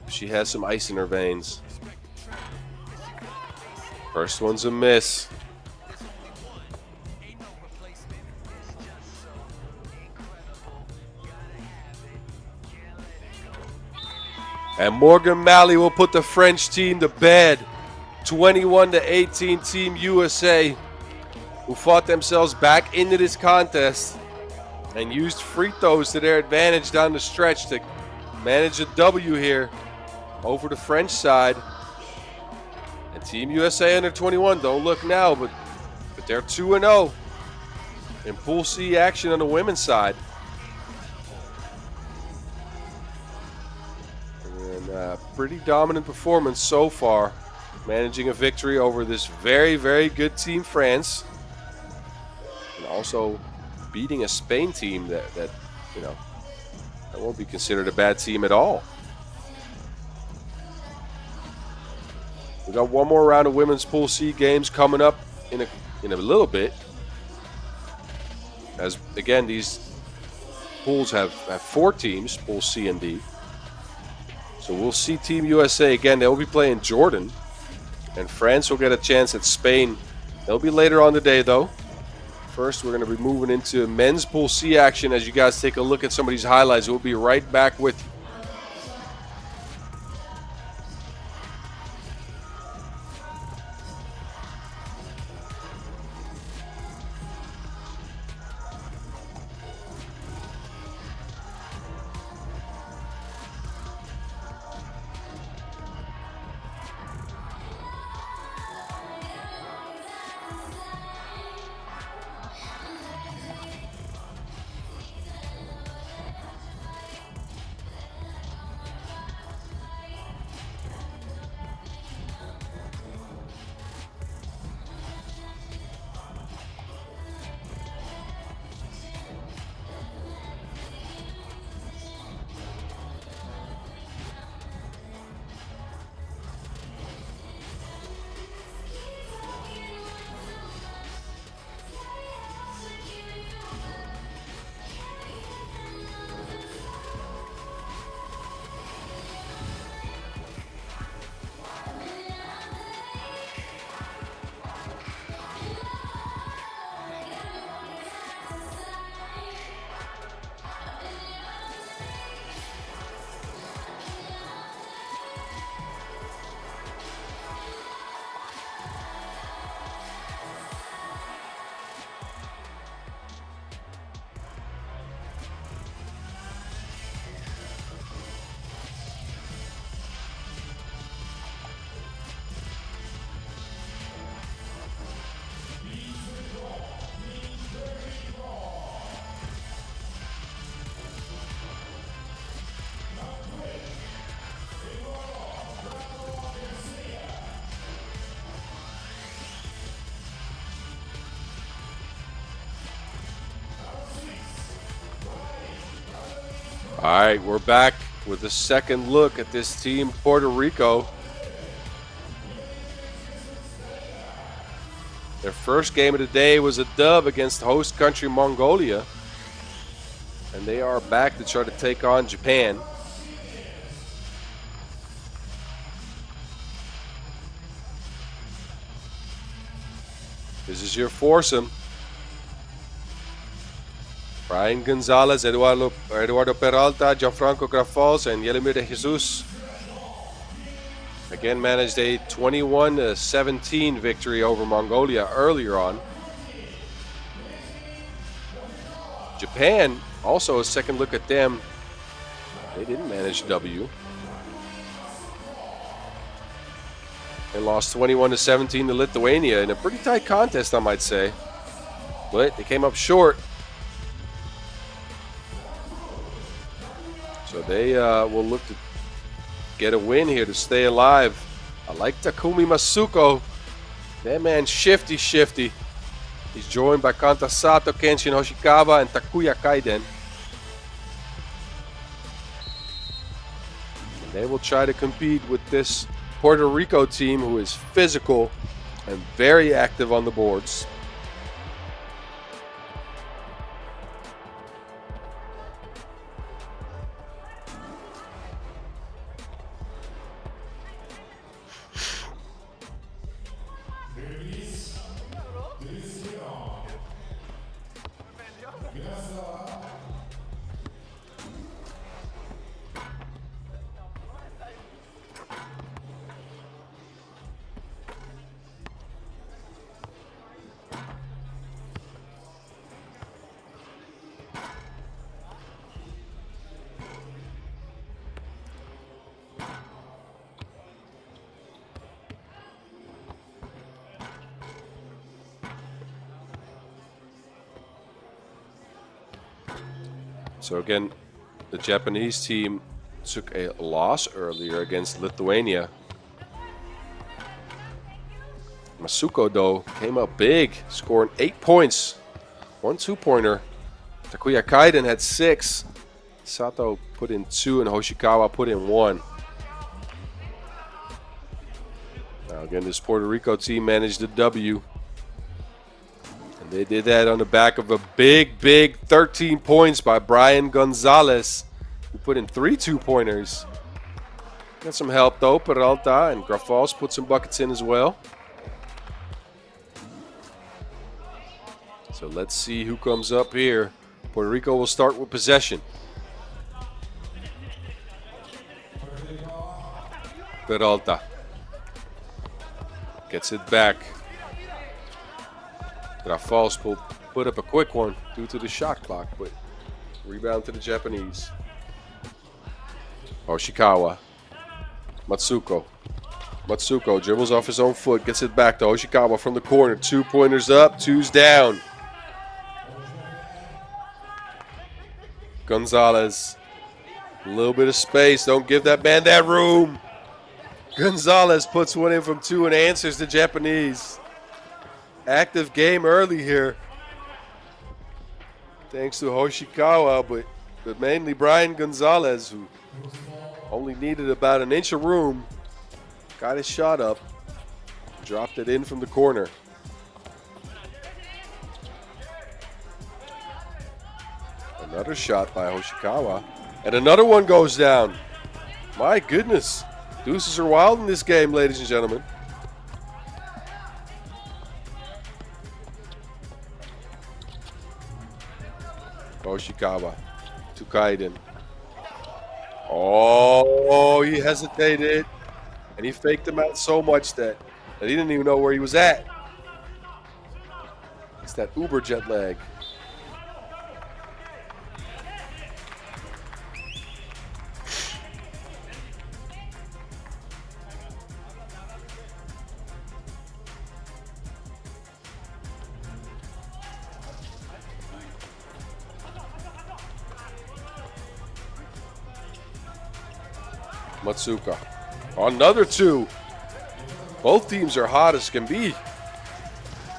if she has some ice in her veins. First one's a miss. And Morgan Malley will put the French team to bed. 21-18 Team USA, who fought themselves back into this contest and used free throws to their advantage down the stretch to manage a W here over the French side. And Team USA under 21, don't look now, but they're 2-0 in Pool C action on the women's side. And pretty dominant performance so far, managing a victory over this very, very good Team France. And also beating a Spain team that you know, that won't be considered a bad team at all. We got one more round of women's Pool C games coming up in a little bit. As again, these pools have 4 teams, Pool C and D. So we'll see Team USA again. They'll be playing Jordan, and France will get a chance at Spain. They'll be later on today, though. First, we're going to be moving into men's Pool C action as you guys take a look at some of these highlights. We'll be right back with you. All right, we're back with a second look at this team, Puerto Rico. Their first game of the day was a dub against host country Mongolia. And they are back to try to take on Japan. This is your foursome. Brian Gonzalez, Eduardo Peralta, Gianfranco Grafals, and Yelimir de Jesus. Again, managed a 21-17 victory over Mongolia earlier on. Japan, also a second look at them. They didn't manage W. They lost 21-17 to Lithuania in a pretty tight contest, I might say. But they came up short. So they will look to get a win here to stay alive. I like Takumi Masuko. That man's shifty. He's joined by Kanta Sato, Kenshin Hoshikawa, and Takuya Kaiden. And they will try to compete with this Puerto Rico team who is physical and very active on the boards. So again, the Japanese team took a loss earlier against Lithuania. Masuko, though, came up big, scoring 8 points. 1 2-pointer. Takuya Kaiden had 6. Sato put in 2 and Hoshikawa put in 1. Now again, this Puerto Rico team managed a W. And they did that on the back of a big 13 points by Brian Gonzalez, who put in 3 2-pointers. Got some help though. Peralta and Grafals put some buckets in as well. So let's see who comes up here. Puerto Rico will start with possession. Peralta gets it back. Grafals put up a quick one due to the shot clock, but rebound to the Japanese. Hoshikawa. Matsuko. Matsuko dribbles off his own foot, gets it back to Hoshikawa from the corner. 2-pointers up, 2's down. Gonzalez. A little bit of space. Don't give that man that room. Gonzalez puts one in from 2 and answers the Japanese. Active game early here. Thanks to Hoshikawa, but mainly Brian Gonzalez, who only needed about an inch of room. Got his shot up. Dropped it in from the corner. Another shot by Hoshikawa. And another one goes down. My goodness. Deuces are wild in this game, ladies and gentlemen. Hoshikawa to Kaiden. Oh, he hesitated. And he faked him out so much that he didn't even know where he was at. It's that Uber jet lag. Matsuka. Another 2. Both teams are hot as can be.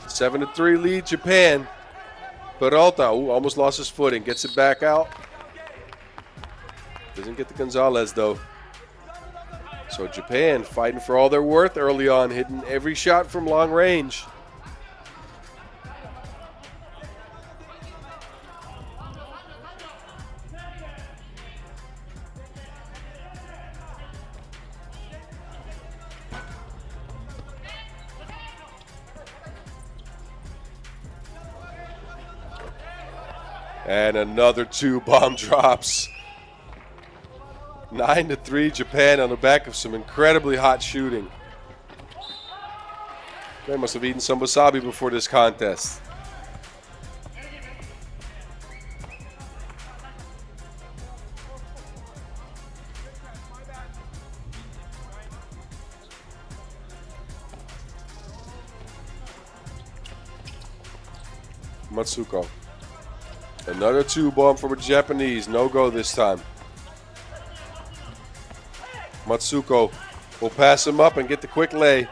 7-3 lead Japan. Peralta almost lost his footing. Gets it back out. Doesn't get the Gonzalez though. So Japan fighting for all they're worth early on, hitting every shot from long range. And another 2 bomb drops. 9-3 Japan on the back of some incredibly hot shooting. They must have eaten some wasabi before this contest. Matsuko. Another 2 bomb from a Japanese. No go this time. Matsuko will pass him up and get the quick lay.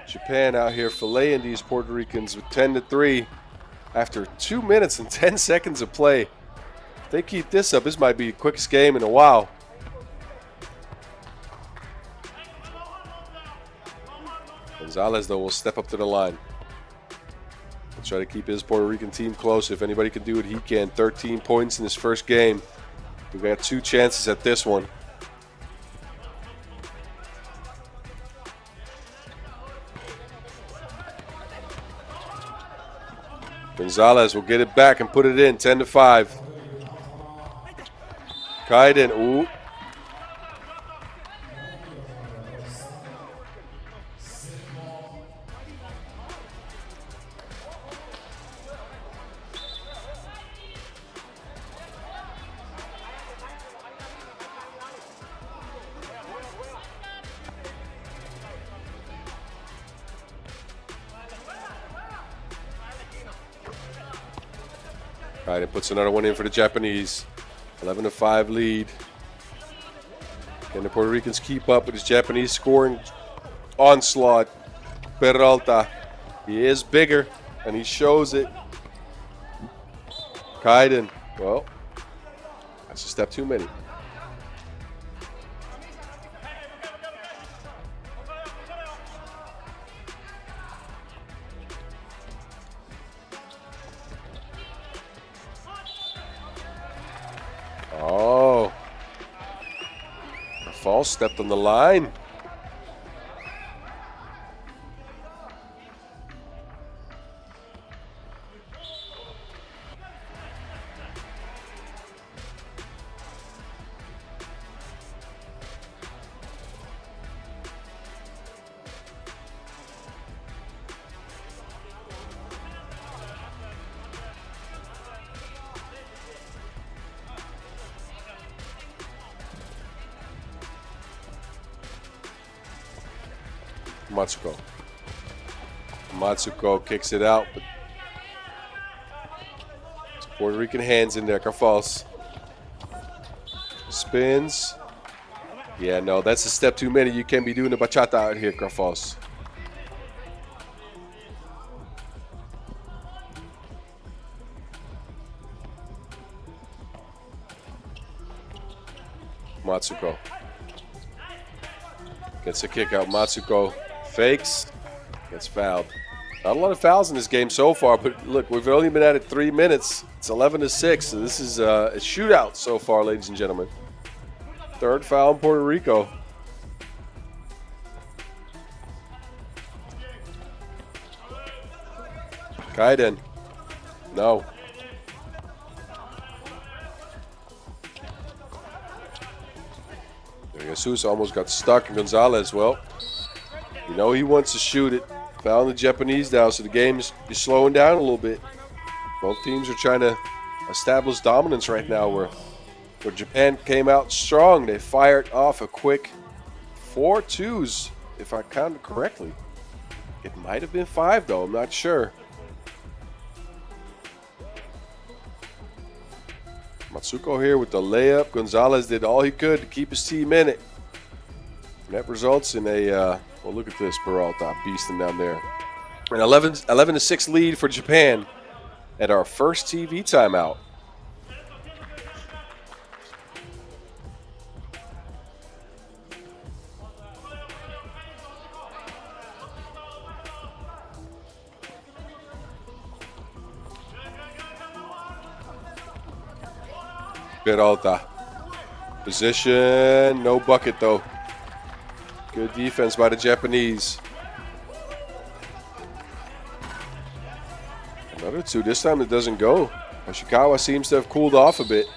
Japan out here filleting these Puerto Ricans with 10-3 after 2 minutes and 10 seconds of play. If they keep this up, this might be the quickest game in a while. Gonzalez, though, will step up to the line. He'll try to keep his Puerto Rican team close. If anybody can do it, he can. 13 points in his first game. We've got 2 chances at this one. Gonzalez will get it back and put it in, 10-5. Kaiden, ooh. Kaiden puts another one in for the Japanese. 11-5 lead. Can the Puerto Ricans keep up with his Japanese scoring onslaught? Peralta, he is bigger, and he shows it. Kaiden, well, that's a step too many. Oh, false stepped on the line. Matsuko kicks it out, but it's Puerto Rican hands in there. False. Spins. Yeah, no, that's a step too many. You can't be doing the bachata out here, False. Matsuko gets a kick out. Matsuko fakes, gets fouled. Not a lot of fouls in this game so far, but look, we've only been at it 3 minutes. It's 11-6, so this is a shootout so far, ladies and gentlemen. Third foul in Puerto Rico. Kaiden, no. Jesus almost got stuck, and Gonzalez, well, you know he wants to shoot it. Fouling the Japanese down, so the game is slowing down a little bit. Both teams are trying to establish dominance right now, where Japan came out strong. They fired off a quick 4 twos, if I counted correctly. It might have been 5, though. I'm not sure. Matsuko here with the layup. Gonzalez did all he could to keep his team in it. And that results in a, well, look at this, Peralta beasting down there. An 11-6 lead for Japan at our first TV timeout. Peralta. Position, no bucket though. Good defense by the Japanese. Another 2. This time it doesn't go. Ashikawa seems to have cooled off a bit.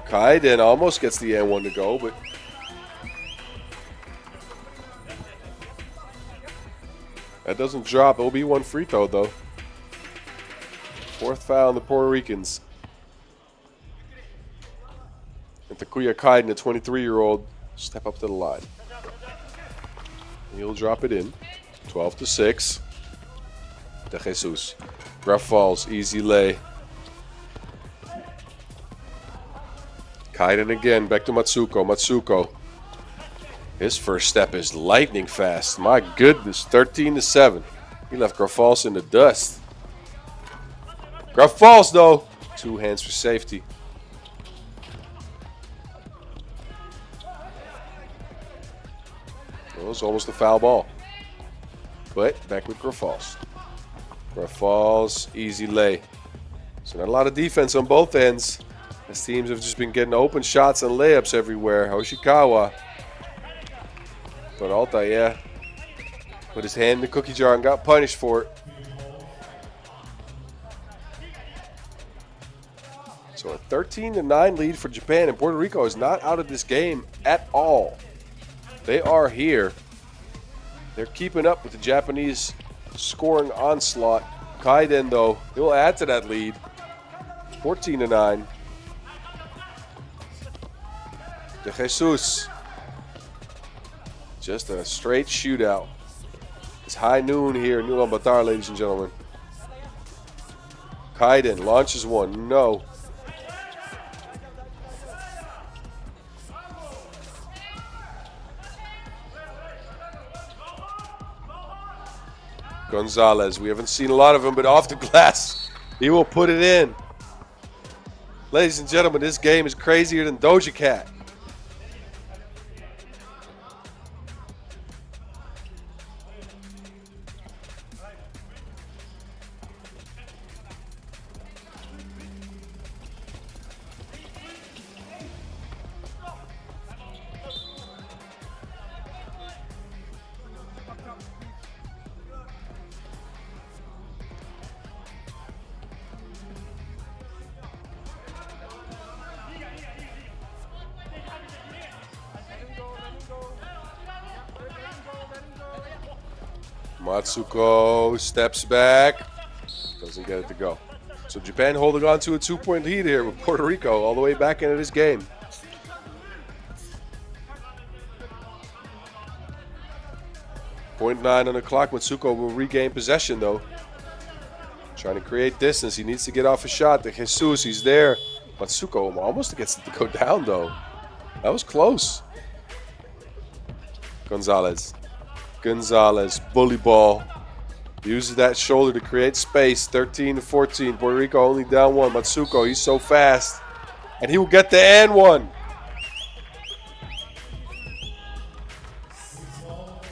Kaiden almost gets the N1 to go, but that doesn't drop. It'll be 1 free throw though. 4th foul on the Puerto Ricans. And Takuya Kaiden, the 23-year-old, step up to the line. He'll drop it in. 12-6. De Jesus. Rough falls, easy lay. Kaiden again, back to Matsuko. Matsuko. His first step is lightning fast. My goodness, 13-7. He left Grafals in the dust. Grafals, though. 2 hands for safety. Well, it was almost a foul ball. But back with Grafals. Grafals, easy lay. So not a lot of defense on both ends. As teams have just been getting open shots and layups everywhere. Hoshikawa. But Alta, yeah, put his hand in the cookie jar and got punished for it. So a 13-9 lead for Japan, and Puerto Rico is not out of this game at all. They are here. They're keeping up with the Japanese scoring onslaught. Kaiden, though, he will add to that lead. 14-9. De Jesus. Just a straight shootout. It's high noon here in Ulaanbaatar, ladies and gentlemen. Kaiden launches one. No. Gonzalez. We haven't seen a lot of him, but off the glass, he will put it in. Ladies and gentlemen, this game is crazier than Doja Cat. Matsuko steps back, doesn't get it to go. So Japan holding on to a 2-point lead here with Puerto Rico all the way back into this game. .9 on the clock. Matsuko will regain possession though. Trying to create distance. He needs to get off a shot. De Jesus, he's there. Matsuko almost gets it to go down though. That was close. Gonzalez. Gonzalez, bully ball. Uses that shoulder to create space. 13-14. Puerto Rico only down 1. Matsuko, he's so fast. And he will get the and one.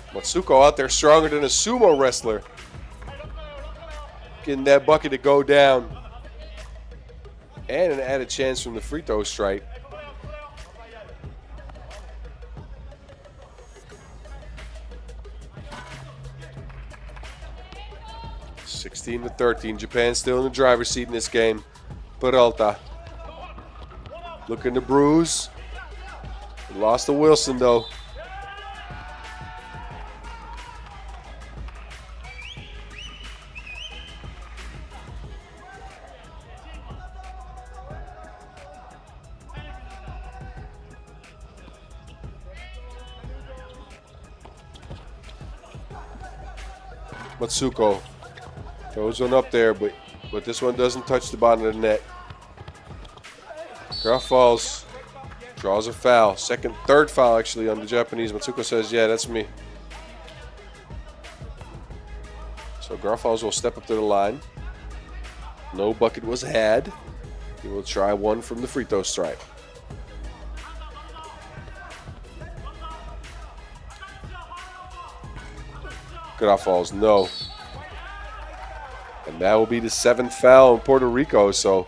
Matsuko out there stronger than a sumo wrestler. Getting that bucket to go down. And an added chance from the free throw strike. (16-13). Japan still in the driver's seat in this game. Peralta looking to bruise. Lost to Wilson though. Matsuko throws one up there, but this one doesn't touch the bottom of the net. Grafals draws a foul. Third foul actually on the Japanese. Matsuko says, yeah, that's me. So Grafals will step up to the line. No bucket was had. He will try one from the free throw stripe. Grafals, no. And that will be the 7th foul in Puerto Rico. So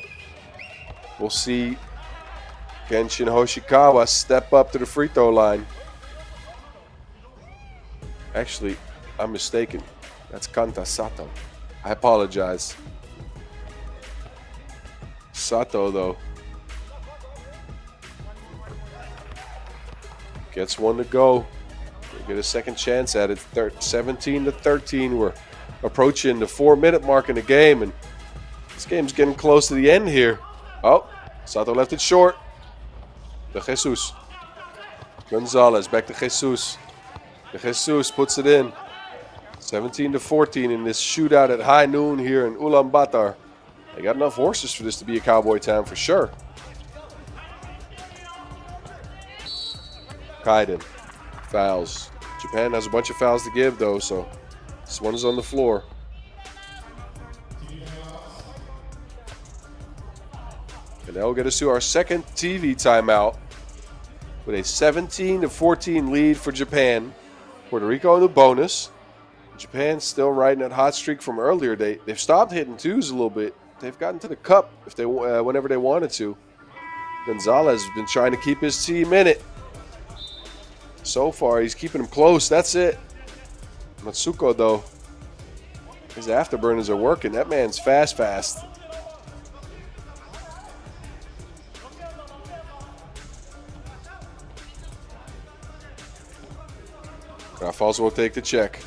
we'll see Kenshin Hoshikawa step up to the free throw line. Actually, I'm mistaken. That's Kanta Sato. I apologize. Sato, though, gets one to go. We'll get a second chance at it. 17-13. We're approaching the 4-minute mark in the game, and this game's getting close to the end here. Oh, Sato left it short. De Jesus. Gonzalez back to Jesus. De Jesus puts it in. 17-14 in this shootout at high noon here in Ulaanbaatar. They got enough horses for this to be a cowboy town for sure. Kaiden. Fouls. Japan has a bunch of fouls to give though, so this one is on the floor. that will get us to our second TV timeout with a 17-14 lead for Japan. Puerto Rico in the bonus. Japan still riding that hot streak from earlier. They've stopped hitting twos a little bit. They've gotten to the cup if they whenever they wanted to. Gonzalez has been trying to keep his team in it. So far, he's keeping them close. That's it. Matsuko, though, his afterburners are working. That man's fast. Grafals will take the check.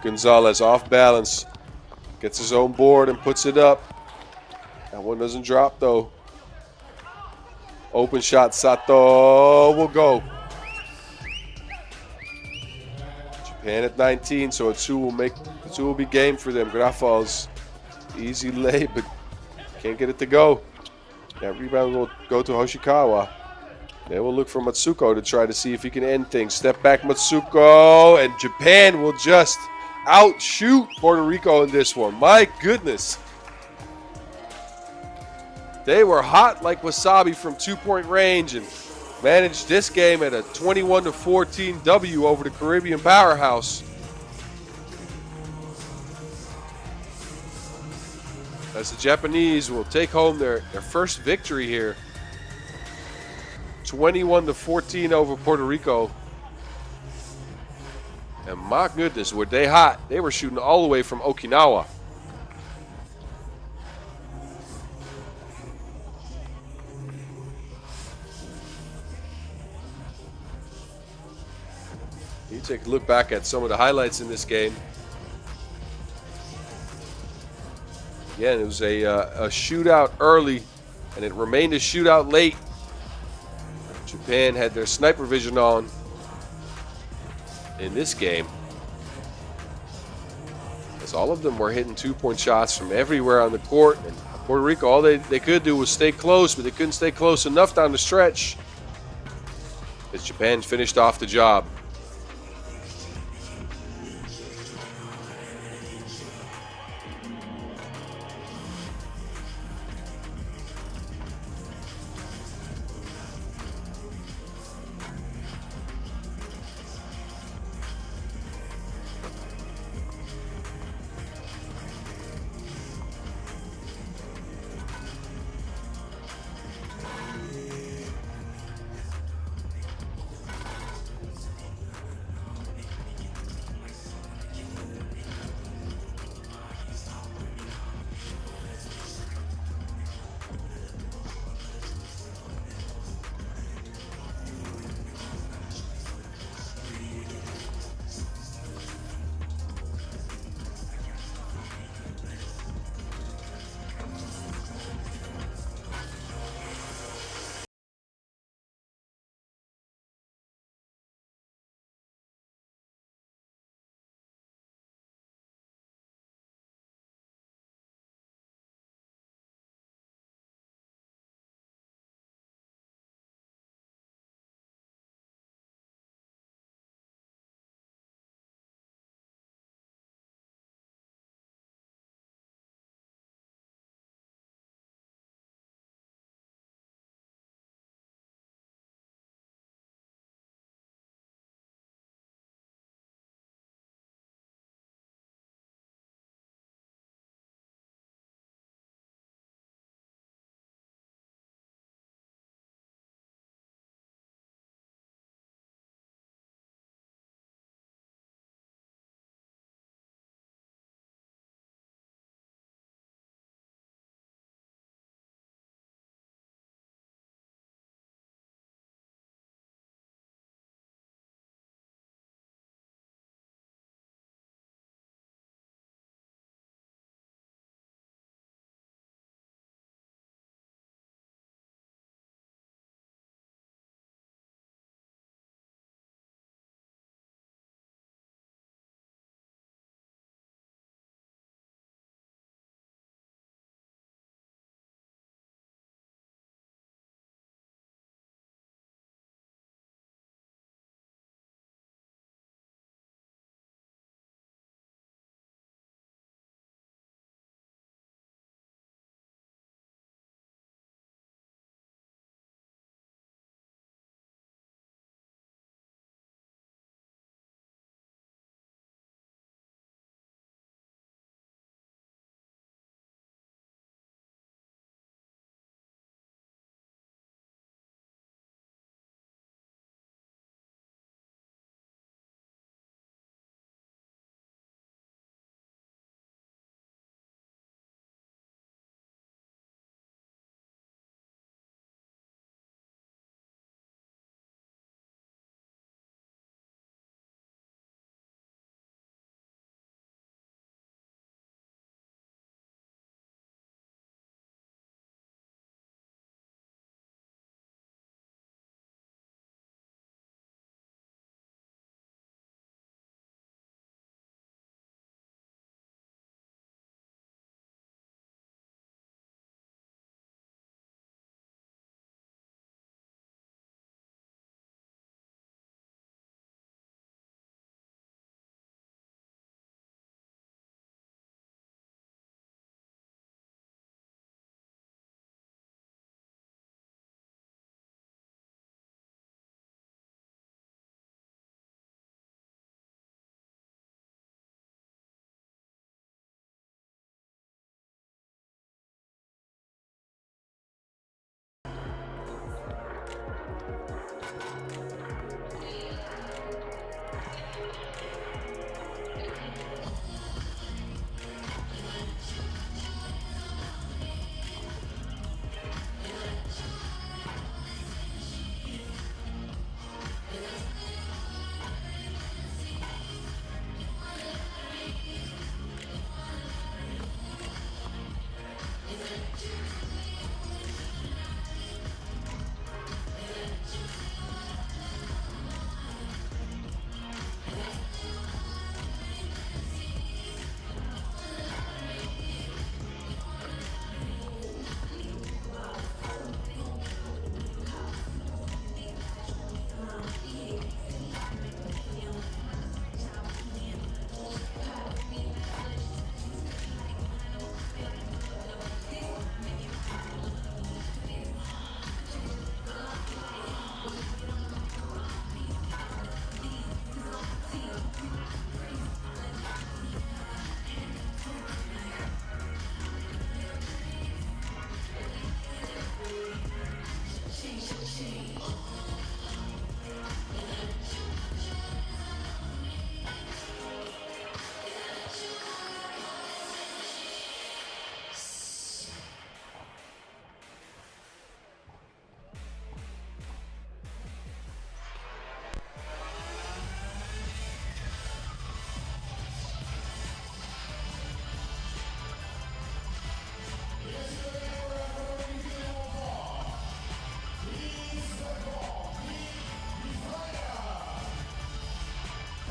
Gonzalez off balance. Gets his own board and puts it up. That one doesn't drop, though. Open shot, Sato will go. Japan at 19, so a two will be game for them. Grafals, easy lay, but can't get it to go. That rebound will go to Hoshikawa. They will look for Matsuko to try to see if he can end things. Step back, Matsuko, and Japan will just outshoot Puerto Rico in this one. My goodness. They were hot like wasabi from two-point range and managed this game at a 21-14 W over the Caribbean powerhouse. As the Japanese will take home their first victory here. 21-14 over Puerto Rico. And my goodness, were they hot. They were shooting all the way from Okinawa. You take a look back at some of the highlights in this game. Again, it was a shootout early, and it remained a shootout late. Japan had their sniper vision on in this game, as all of them were hitting two-point shots from everywhere on the court. And Puerto Rico, all they could do was stay close, but they couldn't stay close enough down the stretch, as Japan finished off the job.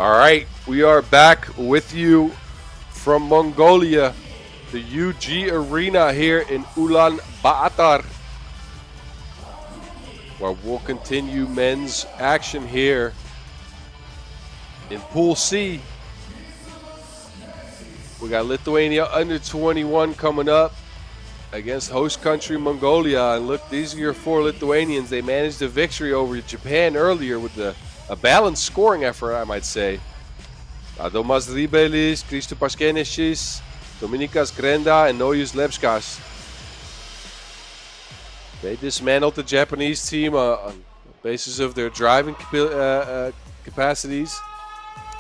All right, we are back with you from Mongolia, the UG Arena here in Ulaanbaatar, where we'll continue men's action here in Pool C. We got Lithuania under 21 coming up against host country Mongolia. And look, these are your 4 Lithuanians. They managed a victory over Japan earlier with a balanced scoring effort, I might say. Adomas Ribelis, Kristupas Kenešis, Dominikas Grenda, and Nojus Lepskas. They dismantled the Japanese team on the basis of their driving capacities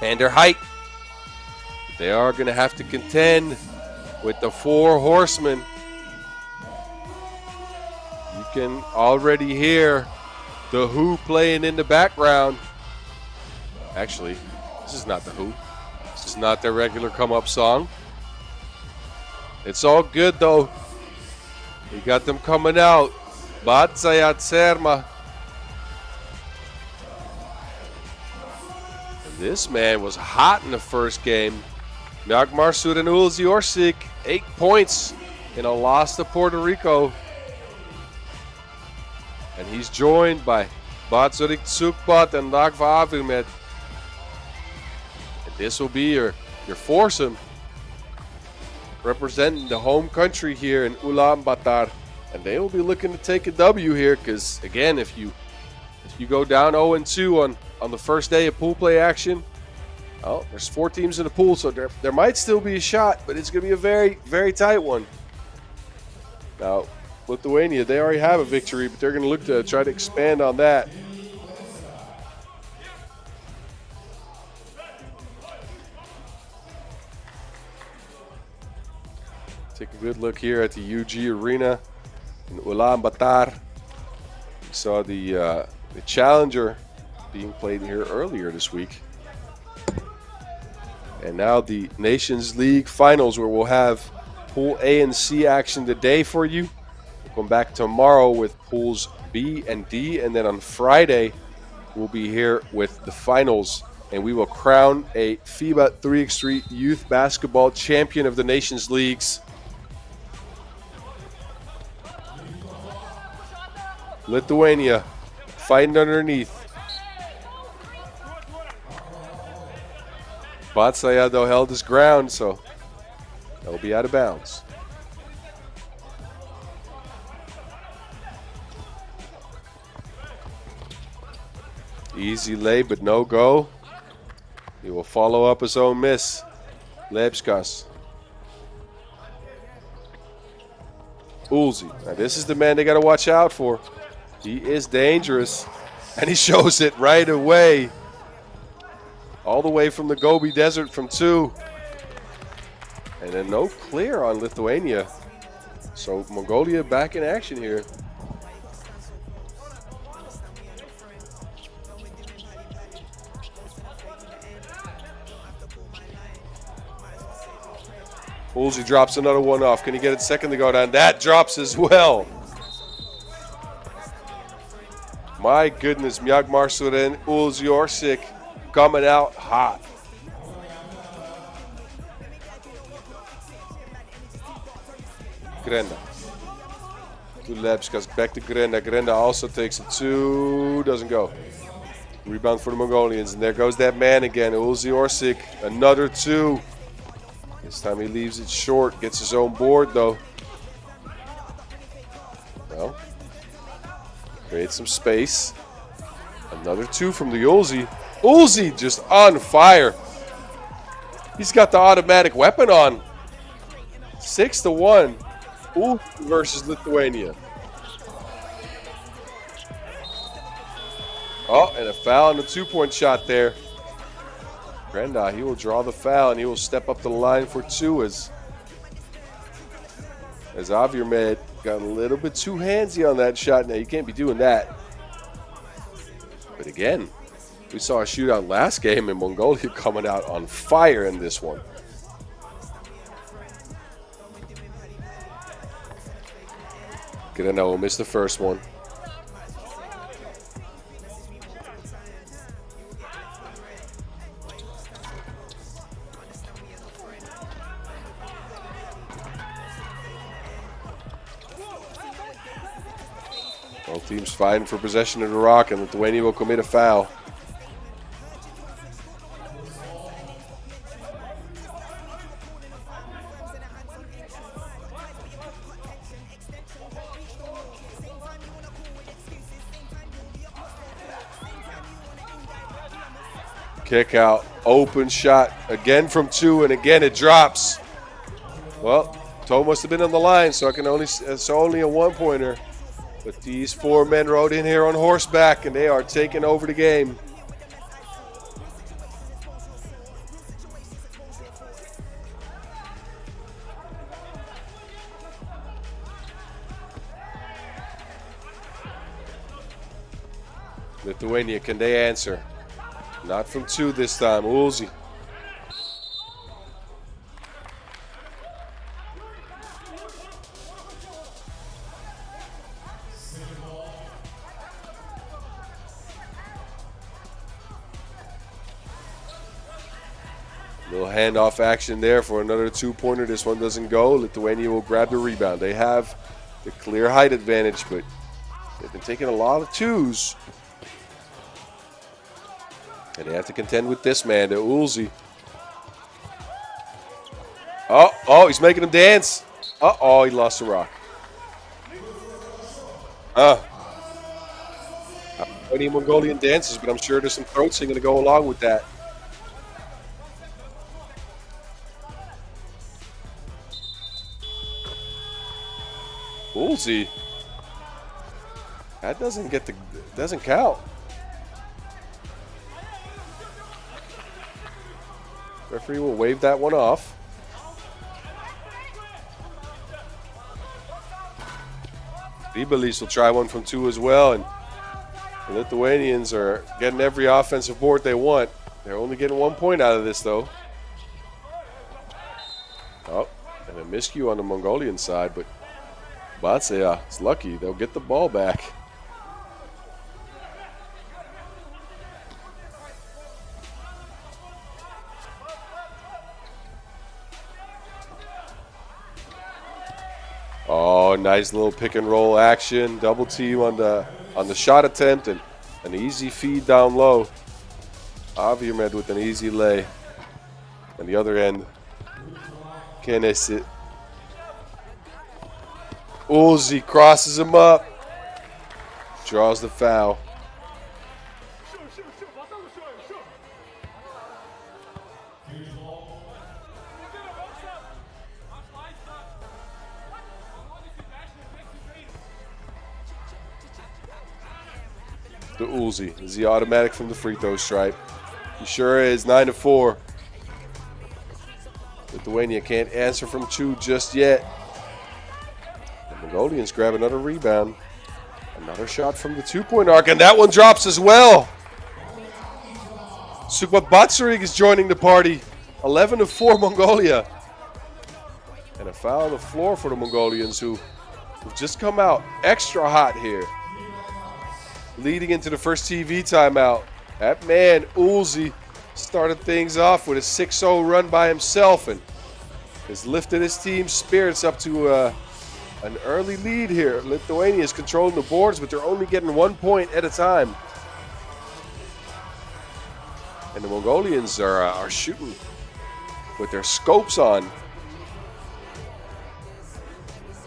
and their height. They are going to have to contend with the 4 horsemen. You can already hear the Who playing in the background. Actually, this is not the Who. This is not their regular come-up song. It's all good, though. We got them coming out. Batsayat Serma. This man was hot in the first game. Mjagmar Sudanulzi Orsik, 8 points in a loss to Puerto Rico. And he's joined by Batsurik Tsukbat and Lagva Avirmed. And this will be your foursome representing the home country here in Ulaanbaatar. And they will be looking to take a W here because, again, if you go down 0-2 on the first day of pool play action, well, there's 4 teams in the pool, so there might still be a shot, but it's going to be a very, very tight one. Now, Lithuania, they already have a victory, but they're going to look to try to expand on that. Take a good look here at the UG Arena in Ulaanbaatar. We saw the Challenger being played here earlier this week. And now the Nations League Finals, where we'll have Pool A and C action today for you. We'll come back tomorrow with Pools B and D. And then on Friday, we'll be here with the finals. And we will crown a FIBA 3x3 Youth Basketball Champion of the Nations Leagues. Lithuania fighting underneath. Batsaya, though, held his ground, so they'll be out of bounds. Easy lay, but no go. He will follow up his own miss. Lepskas. Ulzi. Now, this is the man they got to watch out for. He is dangerous, and he shows it right away. All the way from the Gobi Desert from 2. And then no clear on Lithuania. So Mongolia back in action here. Ulzi drops another one off. Can he get it second to go down? That drops as well. My goodness, Mjagmar Suren, Ulzi Orsik coming out hot. Grenda. To Lepskas, back to Grenda. Grenda also takes it 2, doesn't go. Rebound for the Mongolians, and there goes that man again, Ulzi Orsik, another 2. This time he leaves it short, gets his own board though. Well, creates some space. Another 2 from the Ulzi. Ulzi just on fire. He's got the automatic weapon on. 6-1. Ulzi versus Lithuania. Oh, and a foul on the 2-point shot there. Grenda, he will draw the foul and he will step up the line for 2 as Avirmed got a little bit too handsy on that shot. Now you can't be doing that. But again, we saw a shootout last game and Mongolia coming out on fire in this one. Grenda will miss the first one. Teams fighting for possession of the rock, and Lithuania will commit a foul. Kick out, open shot, again from 2, and again it drops. Well, toe must have been on the line, so it's only a 1-pointer. But these 4 men rode in here on horseback, and they are taking over the game. Lithuania, can they answer? Not from 2 this time. Uzi. Little handoff action there for another 2-pointer. This one doesn't go. Lithuania will grab the rebound. They have the clear height advantage, but they've been taking a lot of 2s. And they have to contend with this man, the Uzi. Oh, he's making him dance. Uh-oh, he lost the rock. Any Mongolian dances, but I'm sure there's some throat singing to go along with that. Uzi. That doesn't count. Referee will wave that one off. Bibelis will try one from 2 as well, and the Lithuanians are getting every offensive board they want. They're only getting 1 point out of this, though. Oh, and a miscue on the Mongolian side, but Batsea is lucky. They'll get the ball back. Oh, nice little pick and roll action. Double team on the shot attempt, and an easy feed down low. Aviomed with an easy lay. On the other end, Kenesit. Uzi crosses him up. Draws the foul. The Uzi. Is he automatic from the free throw stripe? He sure is. 9-4. Lithuania can't answer from 2 just yet. The Mongolians grab another rebound. Another shot from the 2-point arc, and that one drops as well. Sukmat Batsarig is joining the party. 11-4 Mongolia. And a foul on the floor for the Mongolians, who've just come out extra hot here. Leading into the first TV timeout. That man, Uzi, started things off with a 6-0 run by himself and has lifted his team's spirits up to an early lead here. Lithuania is controlling the boards, but they're only getting 1 point at a time. And the Mongolians are shooting with their scopes on.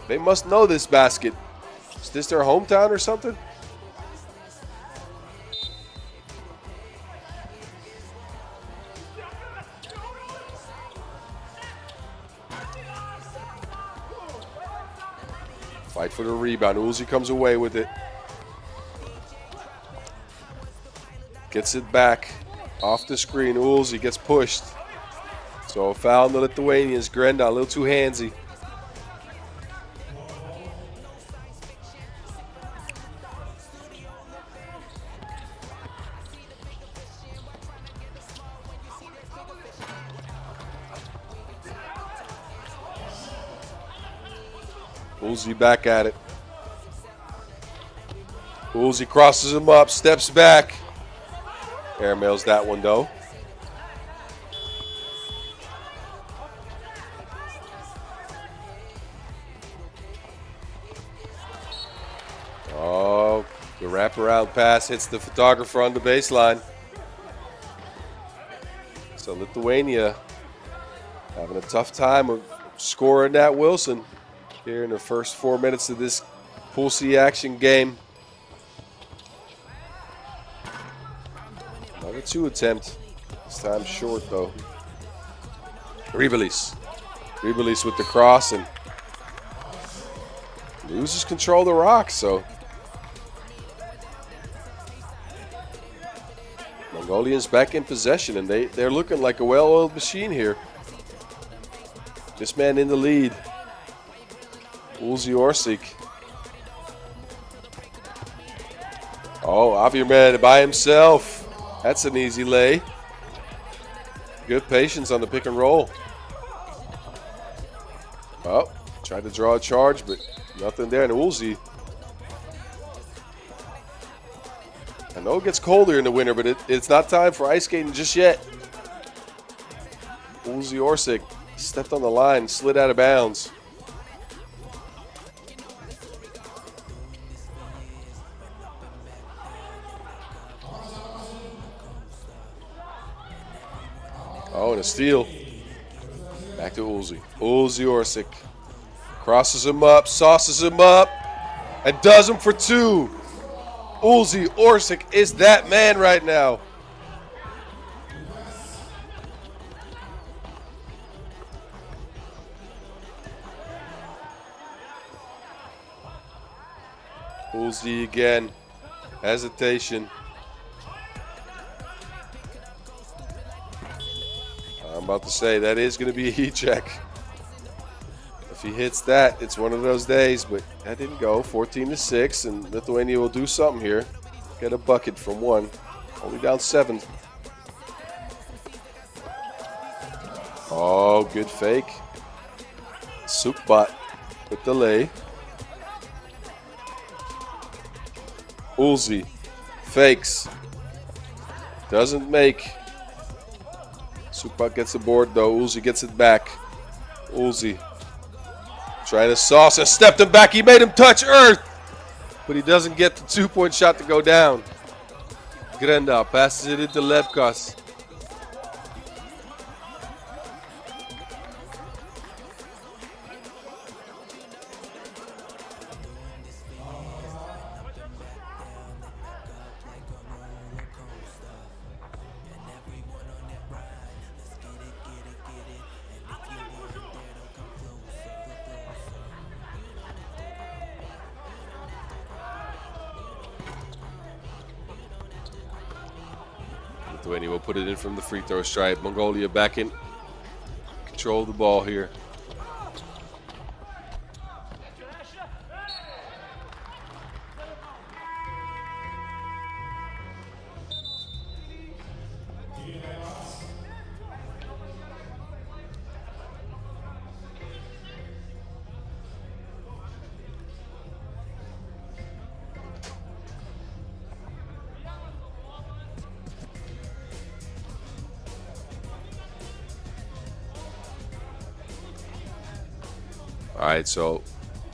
They must know this basket. Is this their hometown or something? Fight for the rebound. Uzi comes away with it. Gets it back off the screen. Uzi gets pushed. So a foul on the Lithuanians. Grenda a little too handsy. Uzi back at it. Uzi crosses him up, steps back. Airmails that one though. Oh, Wraparound pass hits the photographer on the baseline. So Lithuania having a tough time of scoring that Wilson here in the first 4 minutes of this Pool C action game. Another 2 attempt. This time short though. Release with the cross and loses control of the rock. So Mongolians back in possession, and they're looking like a well-oiled machine here. This man in the lead, Uzi Orsic. Oh, Avierman by himself. That's an easy lay. Good patience on the pick and roll. Oh, tried to draw a charge, but nothing there. And Uzi, I know it gets colder in the winter, but it's not time for ice skating just yet. Uzi Orsic stepped on the line, slid out of bounds. Oh, and a steal. Back to Uzi. Uzi Orsic crosses him up, sauces him up, and does him for 2. Uzi Orsic is that man right now. Uzi again. Hesitation. I'm about to say that is going to be a heat check. If he hits that, it's one of those days, but that didn't go. 14-6, and Lithuania will do something here. Get a bucket from 1. Only down 7. Oh, good fake. Sukbat with the lay. Uzi fakes. Doesn't make. Sukbat gets the board though. Uzi gets it back. Uzi trying to sauce and stepped him back. He made him touch earth, but he doesn't get the 2-point shot to go down. Grendal passes it into Levkas. Lithuania will put it in from the free throw stripe. Mongolia back in control of the ball here. All right, so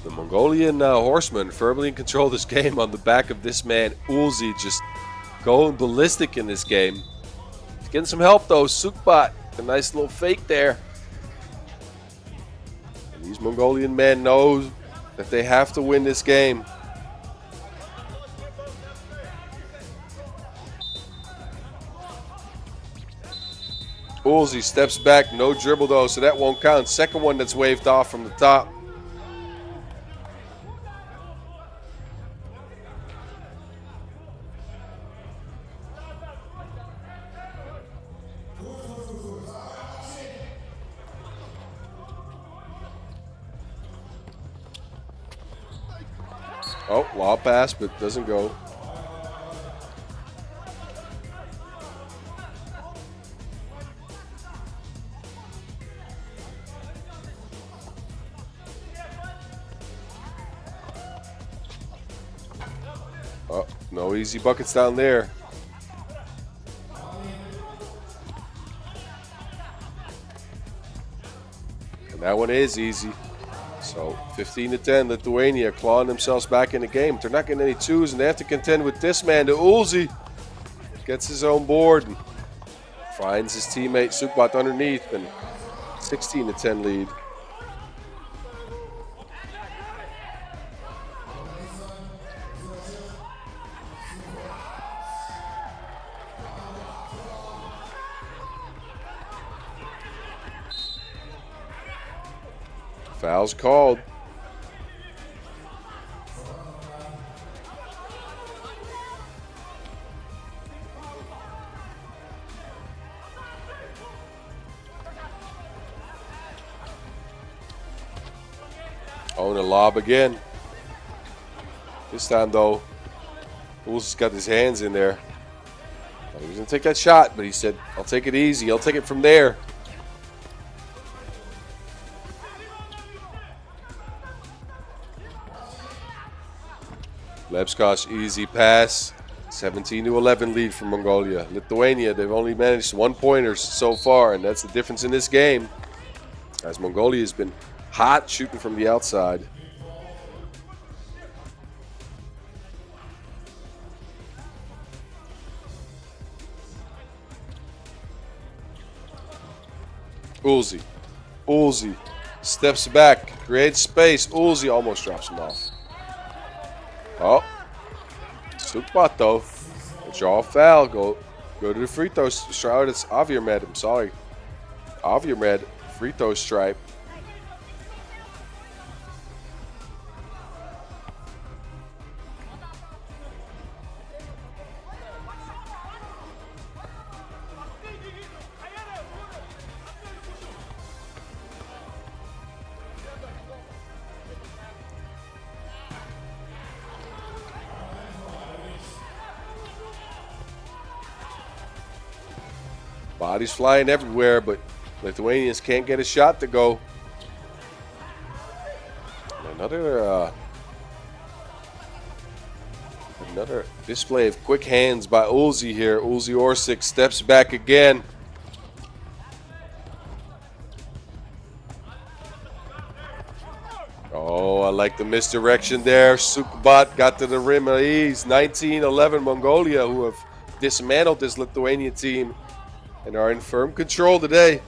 the Mongolian horsemen firmly in control of this game on the back of this man, Uzi, just going ballistic in this game. He's getting some help, though. Sukbat, a nice little fake there. And these Mongolian men know that they have to win this game. Uzi steps back, no dribble though, so that won't count. Second one that's waved off from the top. Oh, law pass, but doesn't go. Oh, no easy buckets down there. And that one is easy. So 15-10, Lithuania clawing themselves back in the game. They're not getting any twos, and they have to contend with this man. The Ulzi gets his own board and finds his teammate Sukbat underneath, and 16-10 lead. Foul's called. Oh, and a lob again. This time, though, Wolves got his hands in there. He was going to take that shot, but he said, I'll take it easy. I'll take it from there. Lebsko's easy pass. 17-11 lead for Mongolia. Lithuania, they've only managed 1-pointers so far, and that's the difference in this game, as Mongolia has been hot shooting from the outside. Ulzi steps back, creates space. Ulzi almost drops him off. Oh, Sukbat though. Draw a foul. Go to the free throw stripe. It's Aviermed. I'm sorry. Aviermed, free throw stripe. Bodies flying everywhere, but Lithuanians can't get a shot to go. Another display of quick hands by Ulzi here. Ulzi Orsic steps back again. Oh, I like the misdirection there. Sukbat got to the rim of ease. 19-11 Mongolia, who have dismantled this Lithuania team and are in firm control today.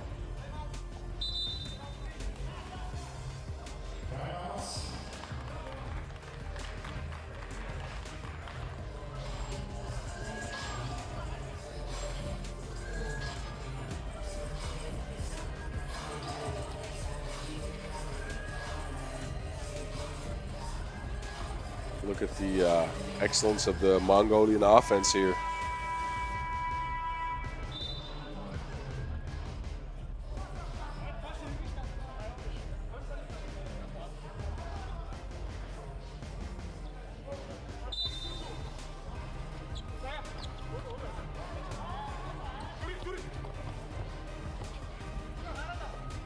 Look at the excellence of the Mongolian offense here.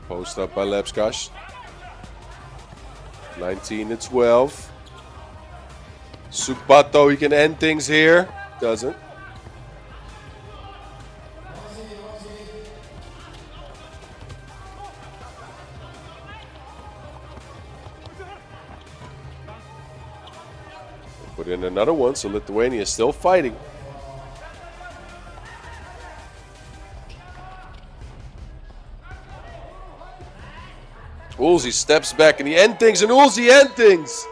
Post up by Lebsko's. 19-12. Sukbat, though, he can end things here. Doesn't. Put in another one, so Lithuania is still fighting. Ulzi steps back and he end things, and Ulzi end things.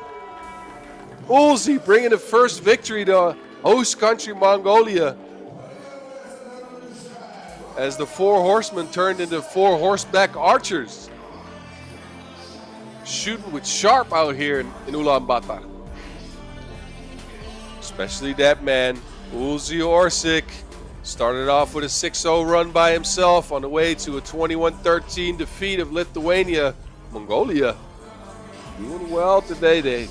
Ulzi bringing the first victory to host country Mongolia, as the four horsemen turned into four horseback archers, shooting with sharp out here in Ulaanbaatar. Especially that man, Ulzi Orsic, started off with a 6-0 run by himself on the way to a 21-13 defeat of Lithuania. Mongolia doing well today. They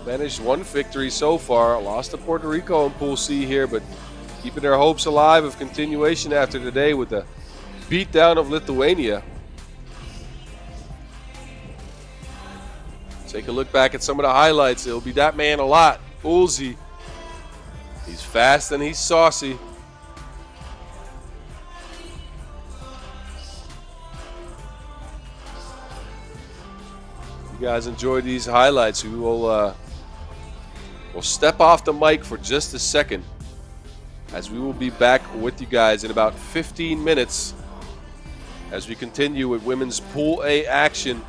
managed one victory so far. Lost to Puerto Rico in Pool C here, but keeping their hopes alive of continuation after today with the beatdown of Lithuania. Take a look back at some of the highlights. It'll be that man a lot. Ulzi. He's fast and he's saucy. guys enjoy these highlights, we will we'll step off the mic for just a second, as we will be back with you guys in about 15 minutes as we continue with women's Pool A action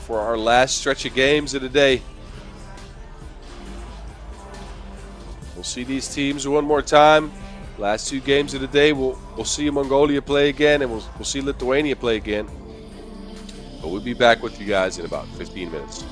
for our last stretch of games of the day. We'll see these teams one more time. Last two games of the day, we'll see Mongolia play again, and we'll see Lithuania play again. But we'll be back with you guys in about 15 minutes.